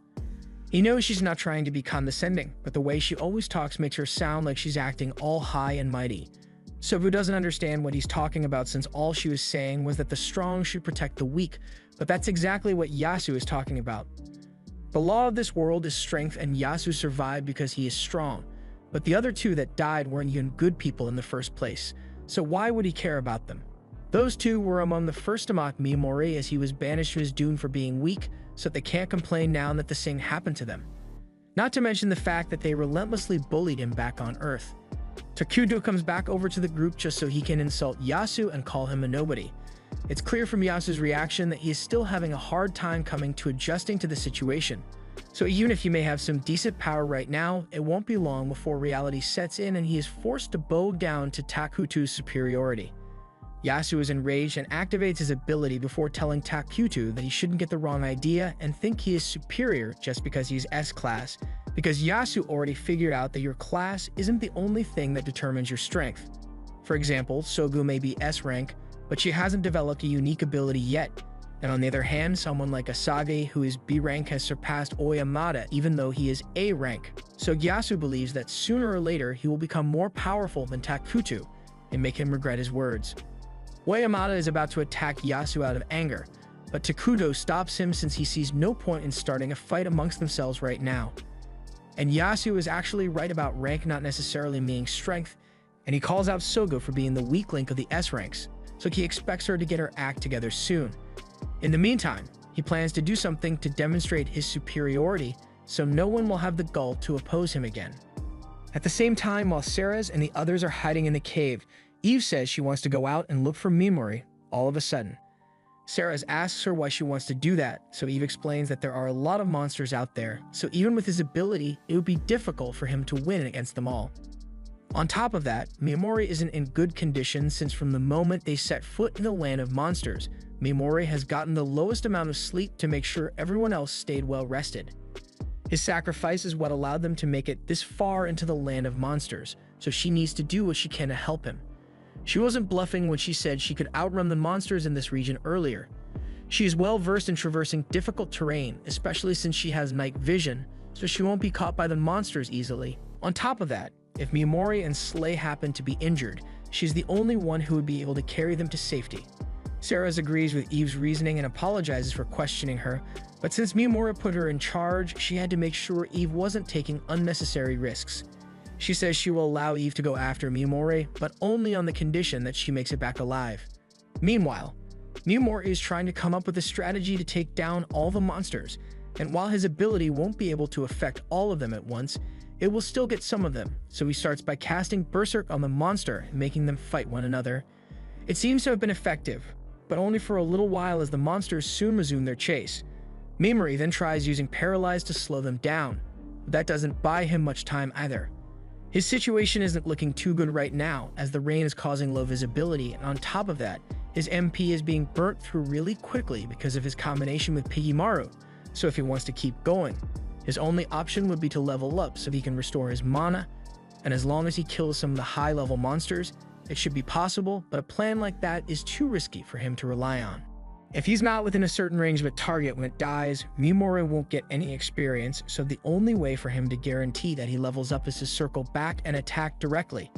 He knows she's not trying to be condescending, but the way she always talks makes her sound like she's acting all high and mighty. Sobu doesn't understand what he's talking about since all she was saying was that the strong should protect the weak, but that's exactly what Yasu is talking about. The law of this world is strength, and Yasu survived because he is strong, but the other 2 that died weren't even good people in the first place, so why would he care about them? Those 2 were among the first to mock Mimori as he was banished to his doom for being weak, so they can't complain now that the same happened to them. Not to mention the fact that they relentlessly bullied him back on Earth. Takudo comes back over to the group just so he can insult Yasu and call him a nobody. It's clear from Yasu's reaction that he is still having a hard time coming to adjusting to the situation. So even if he may have some decent power right now, it won't be long before reality sets in and he is forced to bow down to Takuto's superiority. Yasu is enraged and activates his ability before telling Takuto that he shouldn't get the wrong idea and think he is superior just because he's S-class, because Yasu already figured out that your class isn't the only thing that determines your strength. For example, Sogu may be S rank, but she hasn't developed a unique ability yet. And on the other hand, someone like Asage, who is B rank, has surpassed Oyamada even though he is A rank. So Yasu believes that sooner or later he will become more powerful than Takuto and make him regret his words. Oyamada is about to attack Yasu out of anger, but Takuto stops him since he sees no point in starting a fight amongst themselves right now. And Yasu is actually right about rank not necessarily meaning strength, and he calls out Sogo for being the weak link of the S ranks, so he expects her to get her act together soon. In the meantime, he plans to do something to demonstrate his superiority so no one will have the gall to oppose him again. At the same time, while Ceres and the others are hiding in the cave, Eve says she wants to go out and look for Mimori all of a sudden. Ceres asks her why she wants to do that, so Eve explains that there are a lot of monsters out there, so even with his ability, it would be difficult for him to win against them all. On top of that, Mimori isn't in good condition since from the moment they set foot in the land of monsters, Mimori has gotten the lowest amount of sleep to make sure everyone else stayed well rested. His sacrifice is what allowed them to make it this far into the land of monsters, so she needs to do what she can to help him. She wasn't bluffing when she said she could outrun the monsters in this region earlier. She is well versed in traversing difficult terrain, especially since she has night vision, so she won't be caught by the monsters easily. On top of that, if Mimori and Slay happen to be injured, she's the only one who would be able to carry them to safety. Ceres agrees with Eve's reasoning and apologizes for questioning her, but since Mimori put her in charge, she had to make sure Eve wasn't taking unnecessary risks. She says she will allow Eve to go after Mimori, but only on the condition that she makes it back alive. Meanwhile, Mimori is trying to come up with a strategy to take down all the monsters, and while his ability won't be able to affect all of them at once, it will still get some of them, so he starts by casting Berserk on the monster and making them fight one another. It seems to have been effective, but only for a little while as the monsters soon resume their chase. Mimori then tries using Paralyze to slow them down, but that doesn't buy him much time either. His situation isn't looking too good right now, as the rain is causing low visibility, and on top of that, his MP is being burnt through really quickly because of his combination with Pigimaru, so if he wants to keep going, his only option would be to level up so he can restore his mana, and as long as he kills some of the high-level monsters, it should be possible, but a plan like that is too risky for him to rely on. If he's not within a certain range of a target when it dies, Mimori won't get any experience, so the only way for him to guarantee that he levels up is to circle back and attack directly.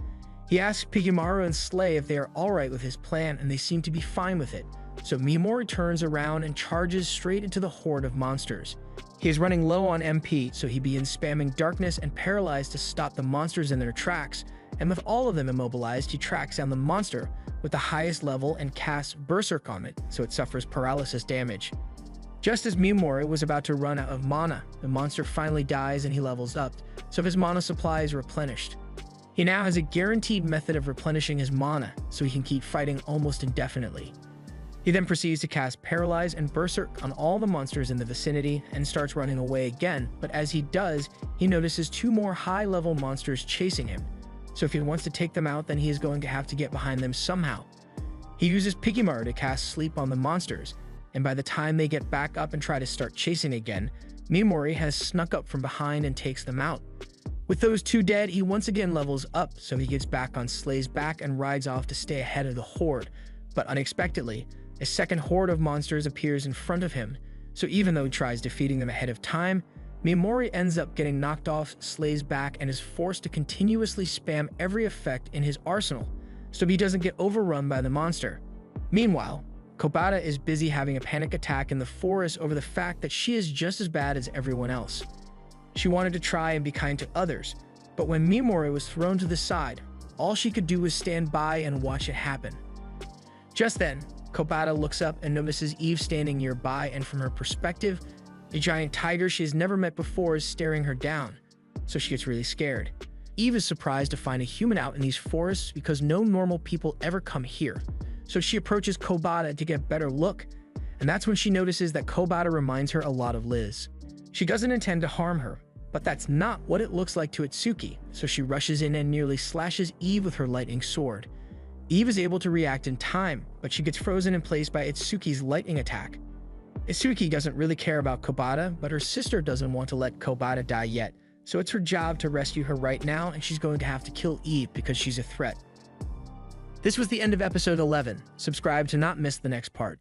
He asks Pigimaru and Slay if they are alright with his plan, and they seem to be fine with it, so Mimori turns around and charges straight into the horde of monsters. He is running low on MP, so he begins spamming Darkness and Paralyze to stop the monsters in their tracks, and with all of them immobilized, he tracks down the monster with the highest level and casts Berserk on it, so it suffers paralysis damage. Just as Mimori was about to run out of mana, the monster finally dies and he levels up, so his mana supply is replenished. He now has a guaranteed method of replenishing his mana, so he can keep fighting almost indefinitely. He then proceeds to cast Paralyze and Berserk on all the monsters in the vicinity and starts running away again, but as he does, he notices two more high-level monsters chasing him. So if he wants to take them out, then he is going to have to get behind them somehow. He uses Pigimaru to cast Sleep on the monsters, and by the time they get back up and try to start chasing again, Mimori has snuck up from behind and takes them out. With those two dead, he once again levels up, so he gets back on Slay's back and rides off to stay ahead of the horde. But unexpectedly, a second horde of monsters appears in front of him, so even though he tries defeating them ahead of time, Mimori ends up getting knocked off Slay's back and is forced to continuously spam every effect in his arsenal, so he doesn't get overrun by the monster. Meanwhile, Kobata is busy having a panic attack in the forest over the fact that she is just as bad as everyone else. She wanted to try and be kind to others, but when Mimori was thrown to the side, all she could do was stand by and watch it happen. Just then, Kobata looks up and notices Eve standing nearby, and from her perspective, a giant tiger she has never met before is staring her down, so she gets really scared. Eve is surprised to find a human out in these forests because no normal people ever come here, so she approaches Kobata to get a better look, and that's when she notices that Kobata reminds her a lot of Liz. She doesn't intend to harm her, but that's not what it looks like to Itsuki, so she rushes in and nearly slashes Eve with her lightning sword. Eve is able to react in time, but she gets frozen in place by Itsuki's lightning attack. Itsuki doesn't really care about Kobata, but her sister doesn't want to let Kobata die yet, so it's her job to rescue her right now, and she's going to have to kill Eve because she's a threat. This was the end of episode 11. Subscribe to not miss the next part.